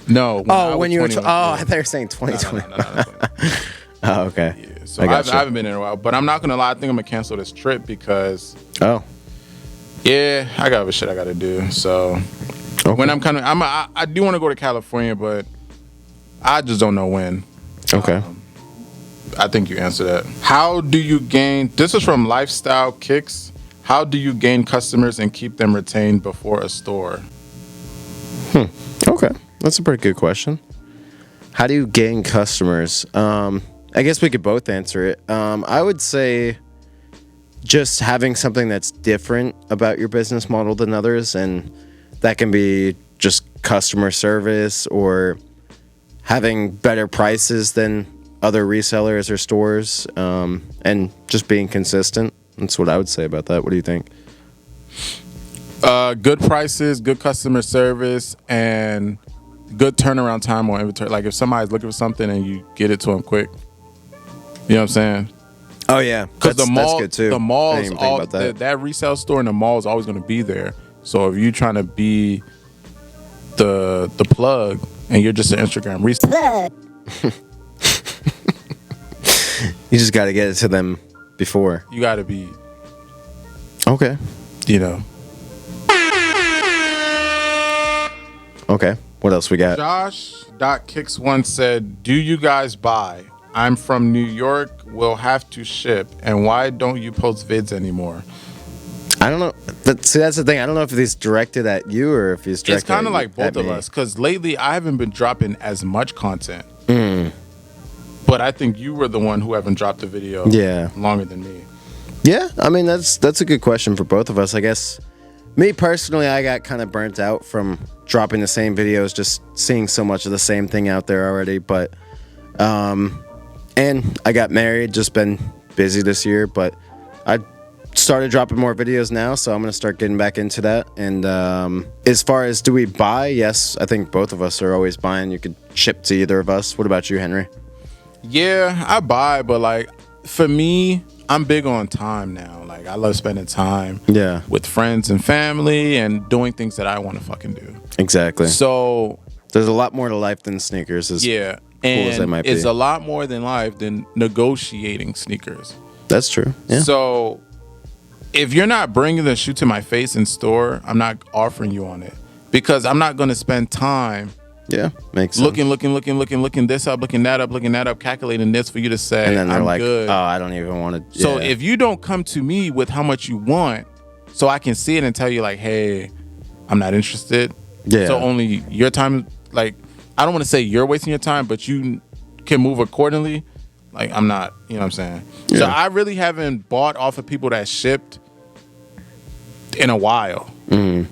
No. When you were... I thought you were saying 2020. No. Oh, okay. Yeah, so I haven't been in a while. But I'm not going to lie. I think I'm going to cancel this trip because... Oh. Yeah, I got shit I got to do. So okay. When I'm kind of... I do want to go to California, but I just don't know when. Okay. I think you answered that. How do you gain... This is from Lifestyle Kicks. How do you gain customers and keep them retained before a store? Okay. That's a pretty good question. How do you gain customers? I guess we could both answer it. I would say just having something that's different about your business model than others, and that can be just customer service or having better prices than other resellers or stores, and just being consistent. That's what I would say about that. What do you think? Good prices, good customer service, and good turnaround time on inventory. Like if somebody's looking for something and you get it to them quick. You know what I'm saying? Oh yeah, because the mall, that's good too. The mall is all that resale store in the mall is always going to be there. So if you're trying to be the plug and you're just an Instagram reseller, you just got to get it to them before. You got to be okay. You know. Okay. What else we got? Josh.kicks1 said, "Do you guys buy? I'm from New York. We'll have to ship. And why don't you post vids anymore?" I don't know. See, that's the thing. I don't know if he's directed at you or if he's directed. It's kind of like both of me. us, because lately I haven't been dropping as much content. But I think you were the one who haven't dropped a video longer than me. Yeah, I mean that's a good question for both of us. I guess me personally, I got kind of burnt out from dropping the same videos, just seeing so much of the same thing out there already. But and I got married, just been busy this year, but I started dropping more videos now, so I'm gonna start getting back into that. And as far as do we buy, yes, I think both of us are always buying. You could ship to either of us. What about you, Henry? Yeah, I buy, but like for me, I'm big on time now. Like I love spending time with friends and family and doing things that I want to fucking do. Exactly. So there's a lot more to life than sneakers. As cool as they might be. It's a lot more than life than negotiating sneakers. That's true. Yeah. So if you're not bringing the shoe to my face in store, I'm not offering you on it because I'm not going to spend time. Yeah, makes sense. Looking this up, looking that up, calculating this for you to say, and then they're I'm like, good. oh, I don't even want to. So if you don't come to me with how much you want, so I can see it and tell you like, hey, I'm not interested. Yeah. So only your time, like, I don't want to say you're wasting your time, but you can move accordingly. Like, I'm not, you know what I'm saying? Yeah. So I really haven't bought off of people that shipped in a while. Mm-hmm.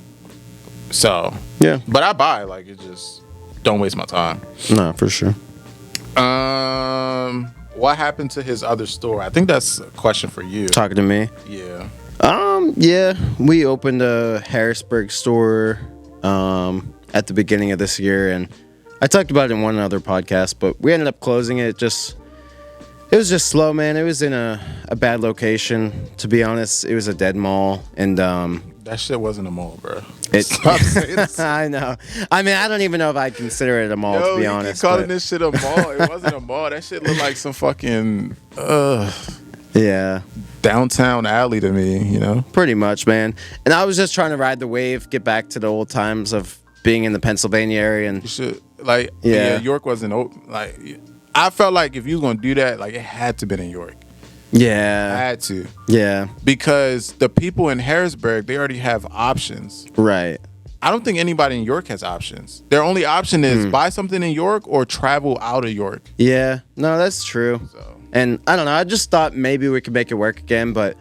So, yeah. But I buy, like, it just don't waste my time. No, for sure. What happened to his other store? I think that's a question for you. Talking to me? Yeah. Yeah. We opened a Harrisburg store at the beginning of this year, and I talked about it in one other podcast, but we ended up closing it. It was just slow, man. It was in a bad location. To be honest, it was a dead mall, and that shit wasn't a mall, bro. I know. I mean, I don't even know if I consider it a mall, to be honest. You calling this shit a mall? It wasn't a mall. That shit looked like some fucking downtown alley to me, you know? Pretty much, man. And I was just trying to ride the wave, get back to the old times of being in the Pennsylvania area. And you should, like, yeah, York wasn't open. Like, I felt like if you was gonna do that, like, it had to been in York. Yeah. I had to. Yeah. Because the people in Harrisburg, they already have options. Right. I don't think anybody in York has options. Their only option is buy something in York or travel out of York. Yeah. No, that's true. So. And I don't know. I just thought maybe we could make it work again, but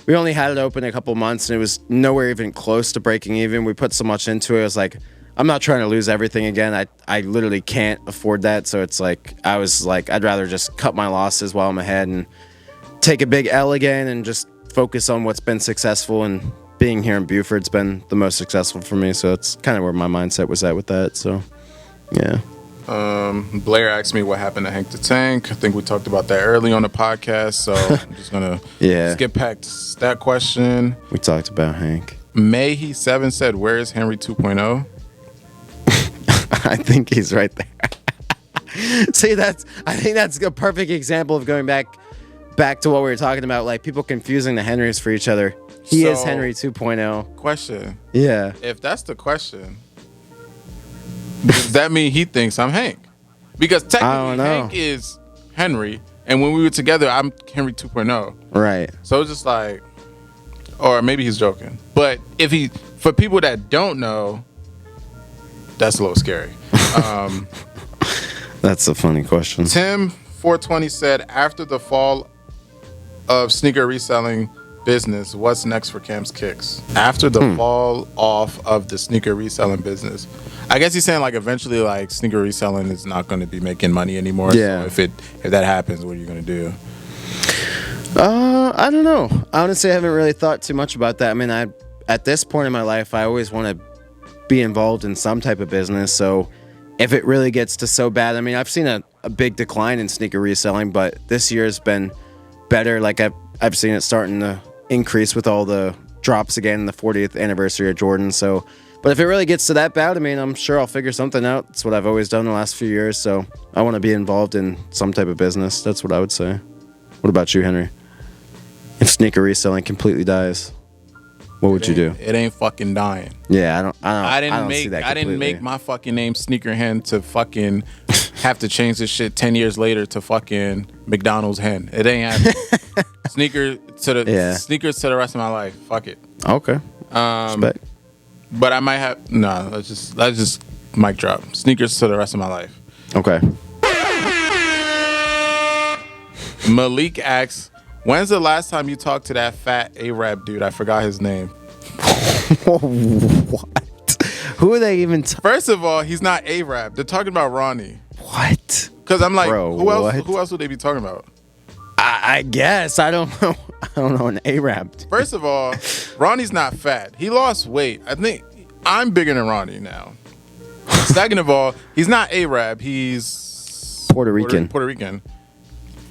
we only had it open a couple months and it was nowhere even close to breaking even. We put so much into it. I was like, I'm not trying to lose everything again. I literally can't afford that. So it's like, I was like, I'd rather just cut my losses while I'm ahead and take a big L again and just focus on what's been successful. And being here in Buford's been the most successful for me. So it's kind of where my mindset was at with that. So, yeah. Blair asked me what happened to Hank the Tank. I think we talked about that early on the podcast. So I'm just going to skip past that question. We talked about Hank. Mayhe7 said, where is Henry 2.0? I think he's right there. See, I think that's a perfect example of going back to what we were talking about, like people confusing the Henrys for each other. He is Henry 2.0. Question. Yeah. If that's the question, does that mean he thinks I'm Hank? Because technically Hank is Henry, and when we were together, I'm Henry 2.0. Right. So it's just like, or maybe he's joking. But for people that don't know, that's a little scary. That's a funny question. Tim420 said, after the fall of sneaker reselling business, what's next for Cam's Kicks? After the fall off of the sneaker reselling business, I guess he's saying like eventually like sneaker reselling is not going to be making money anymore. Yeah. So if that happens, what are you going to do? I don't know. Honestly, I haven't really thought too much about that. I mean, at this point in my life, I always want to be involved in some type of business. So if it really gets to so bad, I mean, I've seen a big decline in sneaker reselling, but this year has been better. Like I've seen it starting to increase with all the drops again, the 40th anniversary of Jordan. So, but if it really gets to that bad, I mean, I'm sure I'll figure something out. It's what I've always done the last few years. So I want to be involved in some type of business. That's what I would say. What about you, Henry? If sneaker reselling completely dies, what would you do? It ain't fucking dying. Yeah, I don't see that completely. I didn't make my fucking name Sneakerhen to fucking have to change this shit 10 years later to fucking McDonald's hen. It ain't happening. Sneakers to the rest of my life. Fuck it. Okay. Respect. But I might have let's just mic drop. Sneakers to the rest of my life. Okay. Malik asks, when's the last time you talked to that fat Arab dude? I forgot his name. What? Who are they even? First of all, he's not Arab. They're talking about Ronnie. What? Because I'm like, bro, who else would they be talking about? I guess. I don't know. I don't know an Arab. First of all, Ronnie's not fat. He lost weight. I think I'm bigger than Ronnie now. Second of all, he's not Arab. He's Puerto Rican. Puerto Rican.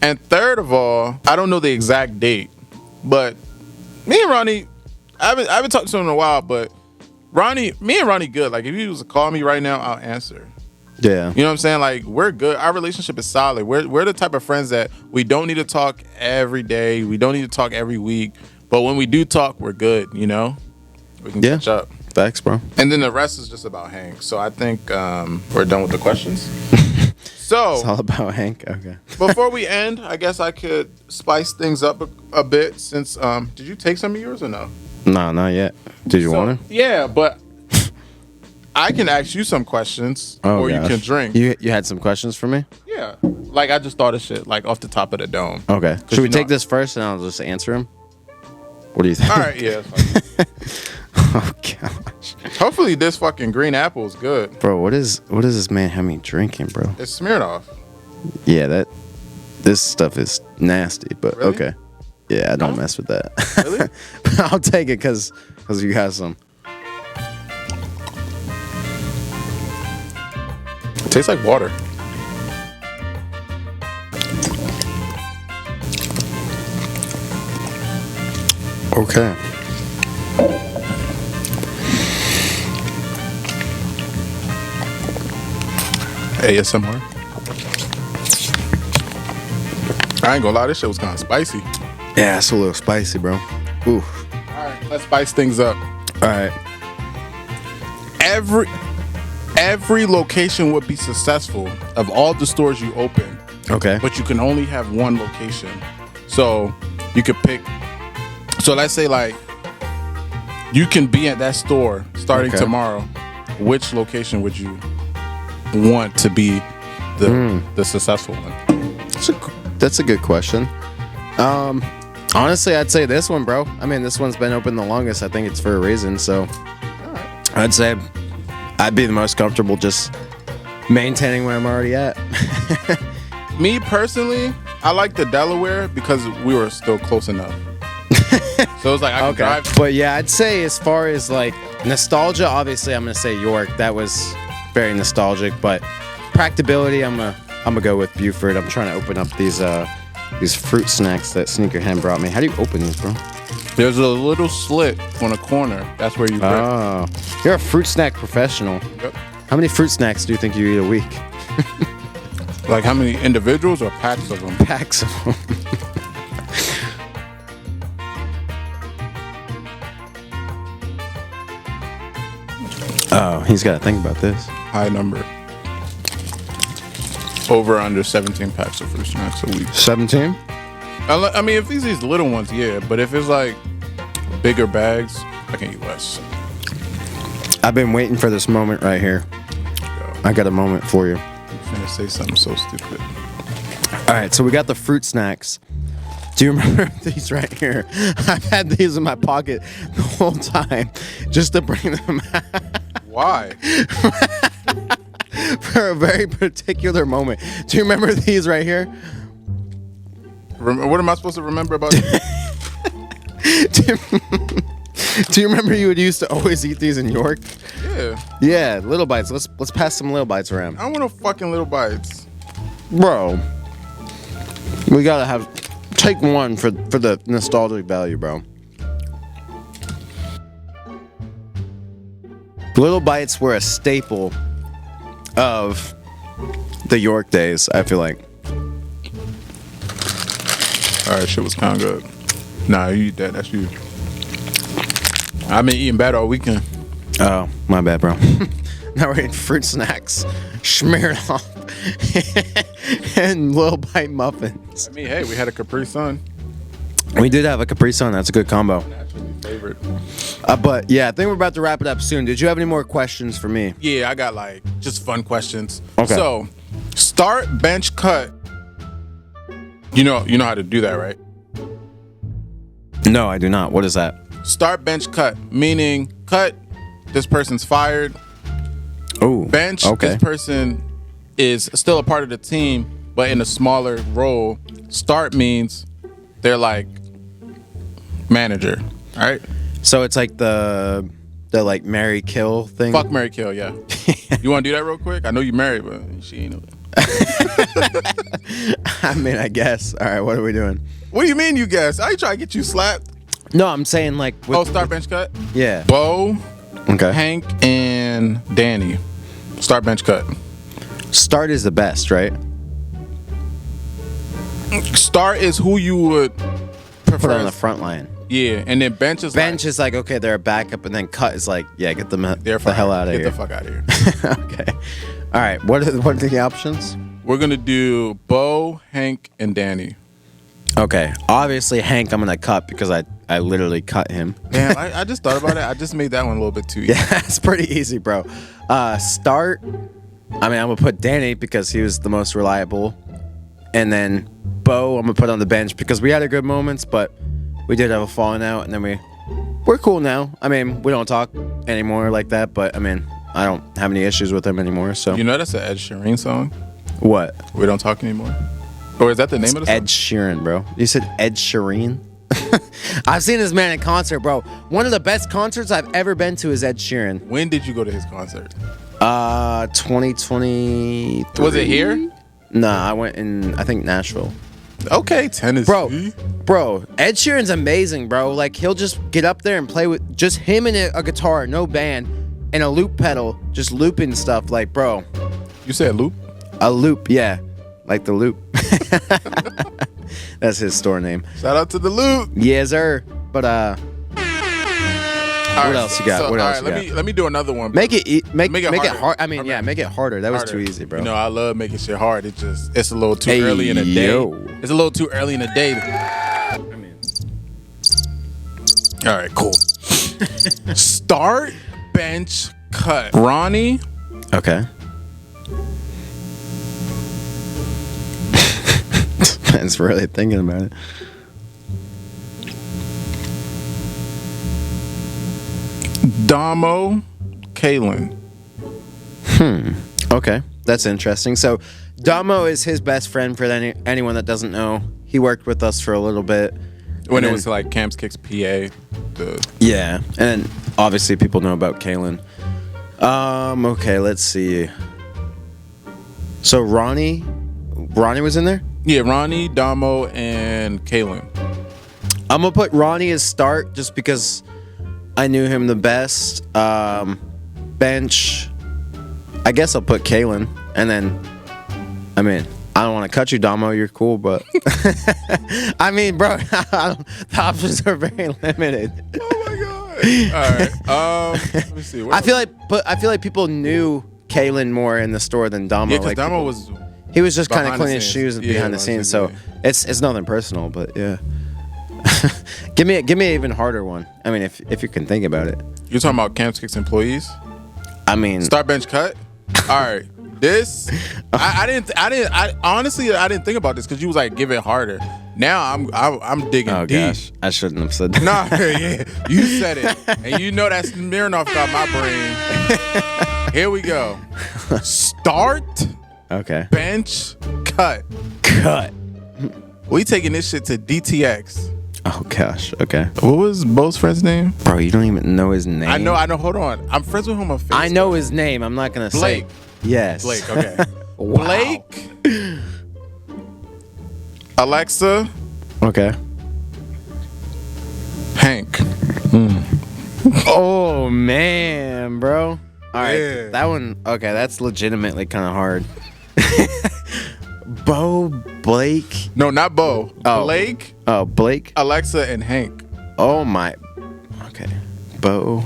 And third of all, I don't know the exact date, but me and Ronnie, I haven't talked to him in a while, but me and Ronnie good. Like if he was to call me right now, I'll answer. Yeah. You know what I'm saying? Like, we're good. Our relationship is solid. We're the type of friends that we don't need to talk every day. We don't need to talk every week. But when we do talk, we're good, you know? We can catch up. Facts, bro. And then the rest is just about Hank. So I think we're done with the questions. So It's all about Hank. Okay. before we end, I guess I could spice things up a bit since did you take some of yours or no? No, not yet. Did you want to? Yeah, but I can ask you some questions or you can drink. You had some questions for me? Yeah. Like I just thought of shit like off the top of the dome. Okay. Should we take this first and I'll just answer him? What do you think? All right, yeah. Oh gosh. Hopefully this fucking green apple is good. Bro, what is this man have me drinking, bro? It's Smirnoff. Yeah, this stuff is nasty, but Really? okay. Yeah, I don't mess with that. Really? I'll take it because you have some. It tastes like water. Okay. ASMR. I ain't gonna lie, this shit was kind of spicy. Yeah, it's a little spicy, bro. Ooh. All right, let's spice things up. All right. Every location would be successful of all the stores you open. Okay. But you can only have one location. So you could pick. So let's say like you can be at that store starting tomorrow. Which location would you want to be the successful one? That's a good question. Honestly, I'd say this one, bro. I mean, this one's been open the longest. I think it's for a reason. So I'd say I'd be the most comfortable just maintaining where I'm already at. Me personally, I like the Delaware because we were still close enough. So it's like I can drive. But yeah, I'd say as far as like nostalgia, obviously I'm gonna say York. That was very nostalgic. But practicability, I'm gonna go with Buford. I'm trying to open up these fruit snacks that Sneakerhen brought me. How do you open these, bro? There's a little slit on a corner. That's where you grip. Oh, you're a fruit snack professional. Yep. How many fruit snacks do you think you eat a week? Like how many individuals or packs of them? Packs of them. Oh, he's got to think about this. High number. Over or under 17 packs of fruit snacks a week. 17? I mean, if these little ones, yeah. But if it's like bigger bags, I can eat less. I've been waiting for this moment right here. I got a moment for you. I'm gonna say something so stupid. All right, so we got the fruit snacks. Do you remember these right here? I've had these in my pocket the whole time just to bring them out. Why? For a very particular moment. Do you remember these right here? What am I supposed to remember about you? Do you remember you would used to always eat these in York? Yeah. Yeah, little bites. Let's pass some little bites around. I want no fucking little bites. Bro. We gotta take one for the nostalgic value, bro. Little bites were a staple of the York days, I feel like. All right, shit was kind of good. Nah, you eat that. That's you. I've been eating bad all weekend. Oh, my bad, bro. Now we're eating fruit snacks, Smirnoff, and little bite muffins. I mean, hey, we had a Capri Sun. We did have a Capri Sun. That's a good combo. Naturally favorite. But yeah, I think we're about to wrap it up soon. Did you have any more questions for me? Yeah, I got like just fun questions. Okay. So, start, bench, cut. You know how to do that, right? No, I do not. What is that? Start, bench, cut, meaning cut, this person's fired. Oh, Bench, okay. this person is still a part of the team, but in a smaller role. Start means they're like manager, all right? So it's like the like marry kill thing. Fuck, marry, kill, yeah. You want to do that real quick? I know you married, but she ain't. I mean, I guess. All right, what are we doing? What do you mean, you guess? I ain't trying to get you slapped. No, I'm saying like. Start, bench, cut. Yeah. Bo, Okay. Hank, and Danny. Start, bench, cut. start is the best, right? Start is who you would prefer Put on the front line. Yeah, and then bench is like okay, they're a backup, and then cut is like get them the hell out of here. Get the fuck out of here. Okay. All right. What are the options? We're gonna do Bo, Hank, and Danny. Okay. Obviously, Hank, I'm gonna cut because I literally cut him. Damn, I just thought about it. I just made that one a little bit too easy. Yeah, it's pretty easy, bro. Start. I mean, I'm gonna put Danny because he was the most reliable, and then Bo, I'm gonna put on the bench because we had a good moments, but we did have a falling out, and then we're cool now. I mean, we don't talk anymore like that, but I mean, I don't have any issues with him anymore. So you know that's an Ed Sheeran song. What? We don't talk anymore. Or is that the name of the song? Ed Sheeran, bro. You said Ed Sheeran? I've seen this man in concert, bro. One of the best concerts I've ever been to is Ed Sheeran. When did you go to his concert? 2023. Was it here? Nah, I went in, I think, Nashville. Okay, Tennessee. Bro, Ed Sheeran's amazing, bro. Like, he'll just get up there and play with just him and a guitar, no band, and a loop pedal, just looping stuff. Like, bro. You said loop? A loop, yeah. Like the loop. That's his store name. Shout out to the loop. Yeah, sir. But, what else you got? What else you got? Let me do another one. Make it hard. I mean, make it harder. That was too easy, bro. You know, I love making shit hard. It's a little too early in the day. It's a little too early in the day. All right, cool. Start, bench, cut. Ronnie. Okay. Man's really thinking about it. Damo, Kaylin. Okay, that's interesting. So, Damo is his best friend. For anyone that doesn't know, he worked with us for a little bit when it was like Camps Kicks PA. Yeah, and obviously people know about Kaylin. Okay, let's see. So Ronnie was in there? Yeah, Ronnie, Damo, and Kaylin. I'm gonna put Ronnie as start just because I knew him the best. Bench, I guess I'll put Kaylin, and then, I mean, I don't want to cut you, Damo. You're cool, but I mean, bro, the options are very limited. Oh my god! All right, let me see. I feel like people knew Kaylin more in the store than Damo. Yeah, because like Damo was. He was just kind of cleaning his shoes and behind the scenes, so it's nothing personal, but yeah. give me an even harder one. I mean, if you can think about it. You're talking about Camps Kicks employees? I mean, start, bench, cut. All right, this I honestly didn't think about this because you was like give it harder. Now I'm digging deep. Gosh, I shouldn't have said that. Nah, yeah, you said it, and you know that Smirnoff got my brain. Here we go. Start. Okay. Bench, cut. We taking this shit to DTX. Oh gosh. Okay. What was Bo's friend's name? Bro, you don't even know his name. I know. Hold on. I'm friends with him on Facebook. I know his name. I'm not gonna Blake. say. Yes. Blake. Okay. Wow. Blake. Alexa. Okay. Hank. Oh man, bro. All right, Yeah. that one. Okay, that's legitimately kind of hard. Bo, Blake. No, not Bo. Oh. Blake. Oh, Blake. Alexa and Hank. Oh my. Okay, Bo.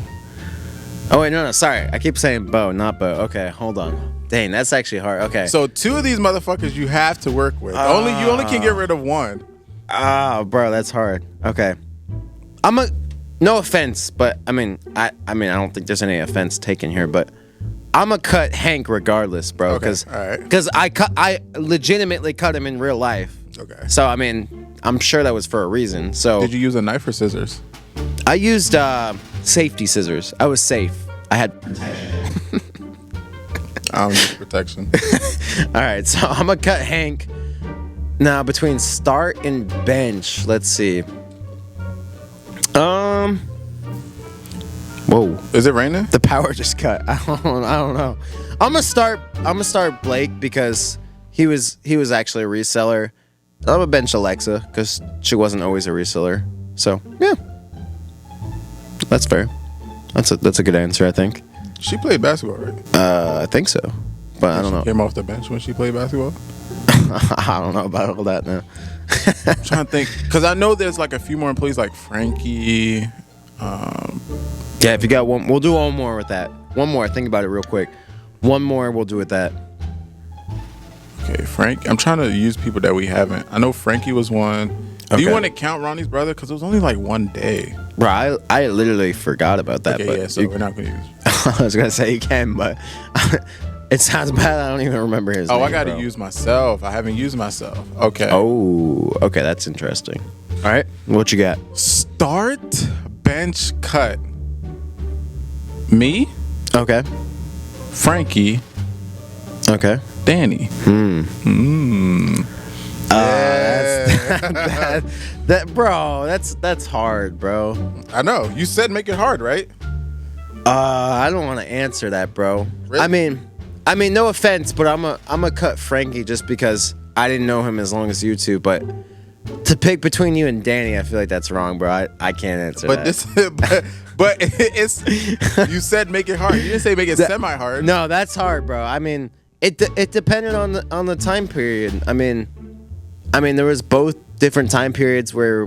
Oh wait, no. Sorry, I keep saying Bo, not Bo. Okay, hold on. Dang, that's actually hard. Okay. So two of these motherfuckers you have to work with. You only can get rid of one. Bro, that's hard. Okay. No offense, but I mean, I don't think there's any offense taken here, but I'm gonna cut Hank regardless, bro, because I legitimately cut him in real life. Okay. So I mean, I'm sure that was for a reason. So did you use a knife or scissors? I used safety scissors. I was safe. I had protection. I don't use protection. All right, so I'm gonna cut Hank. Now between start and bench, let's see. Whoa! Is it raining? The power just cut. I don't know. I'm gonna start Blake because he was actually a reseller. I'm gonna bench Alexa because she wasn't always a reseller. So yeah, that's fair. That's a good answer, I think. She played basketball, right? I think so. but I don't know. Came off the bench when she played basketball. I don't know about all that now. I'm trying to think because I know there's like a few more employees like Frankie. Yeah, if you got one, we'll do one more with that. One more. Think about it real quick. One more, we'll do with that. Okay, Frank. I'm trying to use people that we haven't. I know Frankie was one. Okay. Do you want to count Ronnie's brother? Because it was only like one day. Bro, I literally forgot about that. Okay, but yeah, so we're not going to use. I was going to say you can, but it sounds bad. I don't even remember his name. I got to use myself. I haven't used myself. Okay. Oh, okay. That's interesting. All right. What you got? Start, bench, cut. Me, Okay. Frankie, Okay. Danny. Bro, that's hard, bro. I know. You said make it hard, right? I don't want to answer that, bro. Really? I mean, no offense, but I'm a cut Frankie just because I didn't know him as long as you two. But to pick between you and Danny, I feel like that's wrong, bro. I can't answer But that. but it's you said make it hard. You didn't say make it semi-hard. No, that's hard, bro. I mean, it depended on the time period. I mean, there was both different time periods where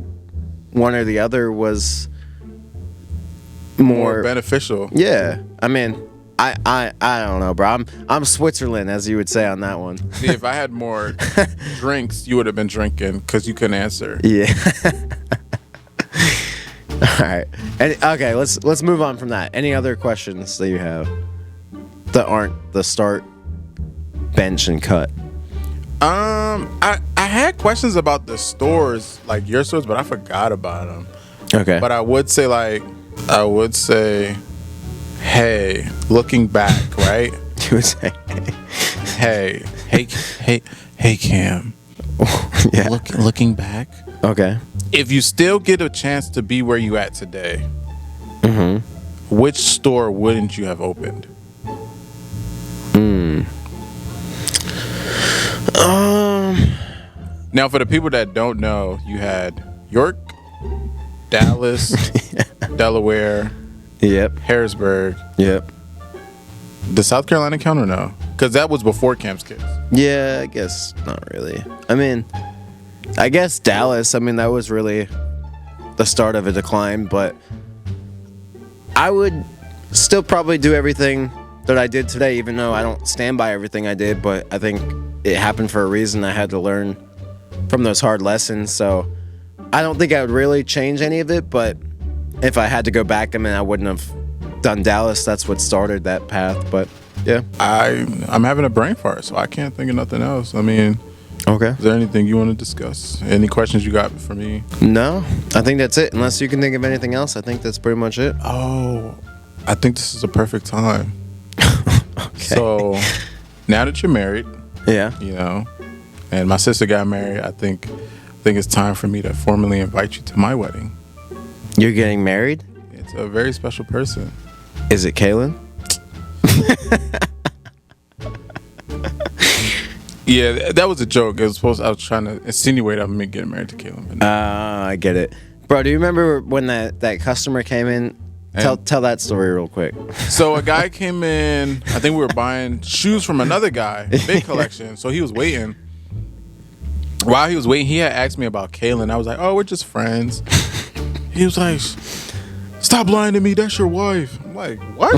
one or the other was more beneficial. Yeah, I mean, I don't know, bro. I'm Switzerland, as you would say on that one. See, if I had more drinks, you would have been drinking because you couldn't answer. Yeah. All right. Okay, let's move on from that. Any other questions that you have that aren't the start, bench, and cut? I had questions about the stores, like your stores, but I forgot about them. Okay. But I would say, hey, looking back, right? You would say, hey, Cam. yeah. Looking back. Okay. If you still get a chance to be where you at today, which store wouldn't you have opened? Now, for the people that don't know, you had York, Dallas, Delaware, Harrisburg. Yep. Does South Carolina count or no? Because that was before Cam's Kids. Yeah, I guess not really. I mean, I guess Dallas. I mean, that was really the start of a decline, but I would still probably do everything that I did today, even though I don't stand by everything I did. But I think it happened for a reason. I had to learn from those hard lessons. So I don't think I would really change any of it. But if I had to go back, I mean, I wouldn't have done Dallas. That's what started that path. But yeah, I'm having a brain fart, so I can't think of nothing else. I mean, okay. Is there anything you want to discuss? Any questions you got for me? No, I think that's it. Unless you can think of anything else, I think that's pretty much it. Oh, I think this is a perfect time. Okay. So now that you're married, yeah, you know, and my sister got married, I think it's time for me to formally invite you to my wedding. You're getting married? It's a very special person. Is it Kaylin? Yeah, that was a joke. I was trying to insinuate I'm getting married to Kaylin. I get it. Bro, do you remember when that customer came in? Tell that story real quick. So a guy came in, I think we were buying shoes from another guy, big collection. So he was waiting. While he was waiting, he had asked me about Kaylin. I was like, oh, we're just friends. He was like, stop lying to me, that's your wife. I'm like, what?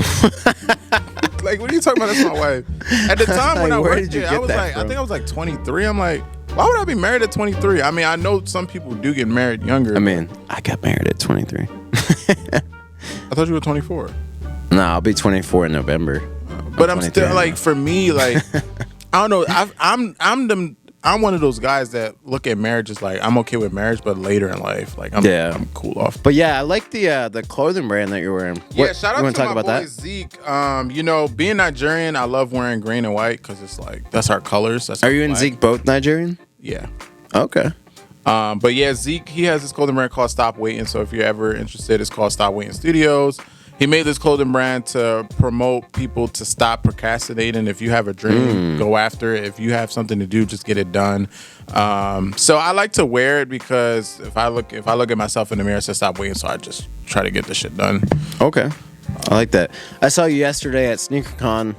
Like, what are you talking about? That's my wife. At the time when I worked there, I think I was like 23. I'm like, why would I be married at 23? I mean, I know some people do get married younger. I mean, I got married at 23. I thought you were 24. No, I'll be 24 in November. But I'm still like, for me, like, I don't know. I'm one of those guys that look at marriage as like, I'm okay with marriage, but later in life, like, I'm cool off. But yeah, I like the clothing brand that you're wearing. Yeah, shout out to my boy Zeke. You know, being Nigerian, I love wearing green and white because it's like, that's our colors. Are you and Zeke both Nigerian? Yeah. Okay. But yeah, Zeke, he has this clothing brand called Stop Waiting. So if you're ever interested, it's called Stop Waiting Studios. He made this clothing brand to promote people to stop procrastinating. If you have a dream, go after it. If you have something to do, just get it done. So I like to wear it because if I look at myself in the mirror, I say stop waiting. So I just try to get the shit done. Okay. I like that. I saw you yesterday at Sneakerhen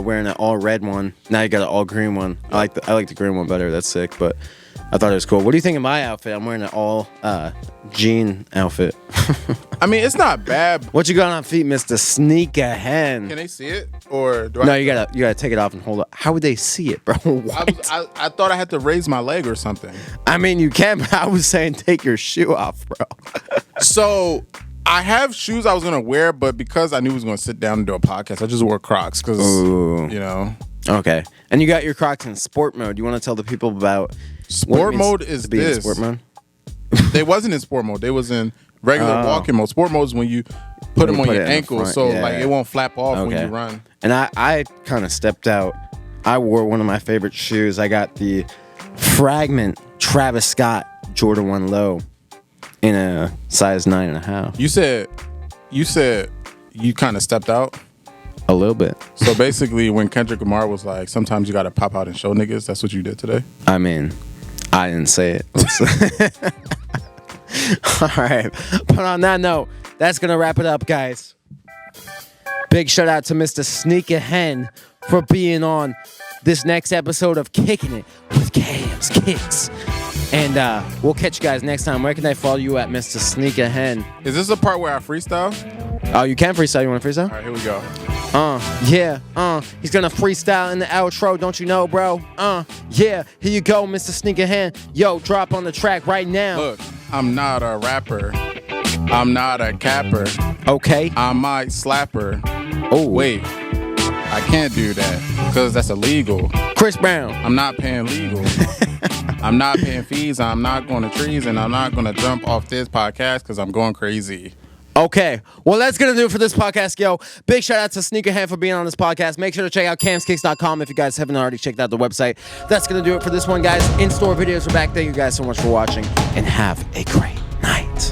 wearing an all red one. Now you got an all green one. I like the green one better. That's sick, but I thought it was cool. What do you think of my outfit? I'm wearing an all jean outfit. I mean, it's not bad. What you got on feet, Mr. Sneakerhen? Can they see it, or do I? No, you gotta take it off and hold it. How would they see it, bro? What? I thought I had to raise my leg or something. I mean, you can, but I was saying take your shoe off, bro. So I have shoes I was gonna wear, but because I knew I was gonna sit down and do a podcast, I just wore Crocs because you know. Okay, and you got your Crocs in sport mode. You want to tell the people about sport mode? Is to be this in sport mode? They wasn't in sport mode. They was in regular walking mode. Sport mode is when you put them on your ankles, so like it won't flap off when you run. And I kind of stepped out. I wore one of my favorite shoes. I got the Fragment Travis Scott Jordan 1 Low in a size 9.5. You said you kind of stepped out. A little bit. So basically, when Kendrick Lamar was like, "Sometimes you gotta pop out and show niggas," that's what you did today. I mean, I didn't say it. All right. But on that note, that's going to wrap it up, guys. Big shout out to Mr. Sneakerhen for being on this next episode of Kicking It with Cam's Kicks. And we'll catch you guys next time. Where can I follow you at, Mr. Sneakerhen? Is this the part where I freestyle? Oh, you can freestyle. You want to freestyle? All right, here we go. He's gonna freestyle in the outro, don't you know, bro? Yeah, here you go, Mr. Sneakerhen. Yo, drop on the track right now. Look, I'm not a rapper. I'm not a capper. Okay. I might slapper. Oh, wait. I can't do that because that's illegal. Chris Brown. I'm not paying legal. I'm not paying fees. I'm not going to trees, and I'm not going to jump off this podcast because I'm going crazy. Okay, well, that's going to do it for this podcast, yo. Big shout out to Sneakerhead for being on this podcast. Make sure to check out camskicks.com if you guys haven't already checked out the website. That's going to do it for this one, guys. In-store videos are back. Thank you guys so much for watching, and have a great night.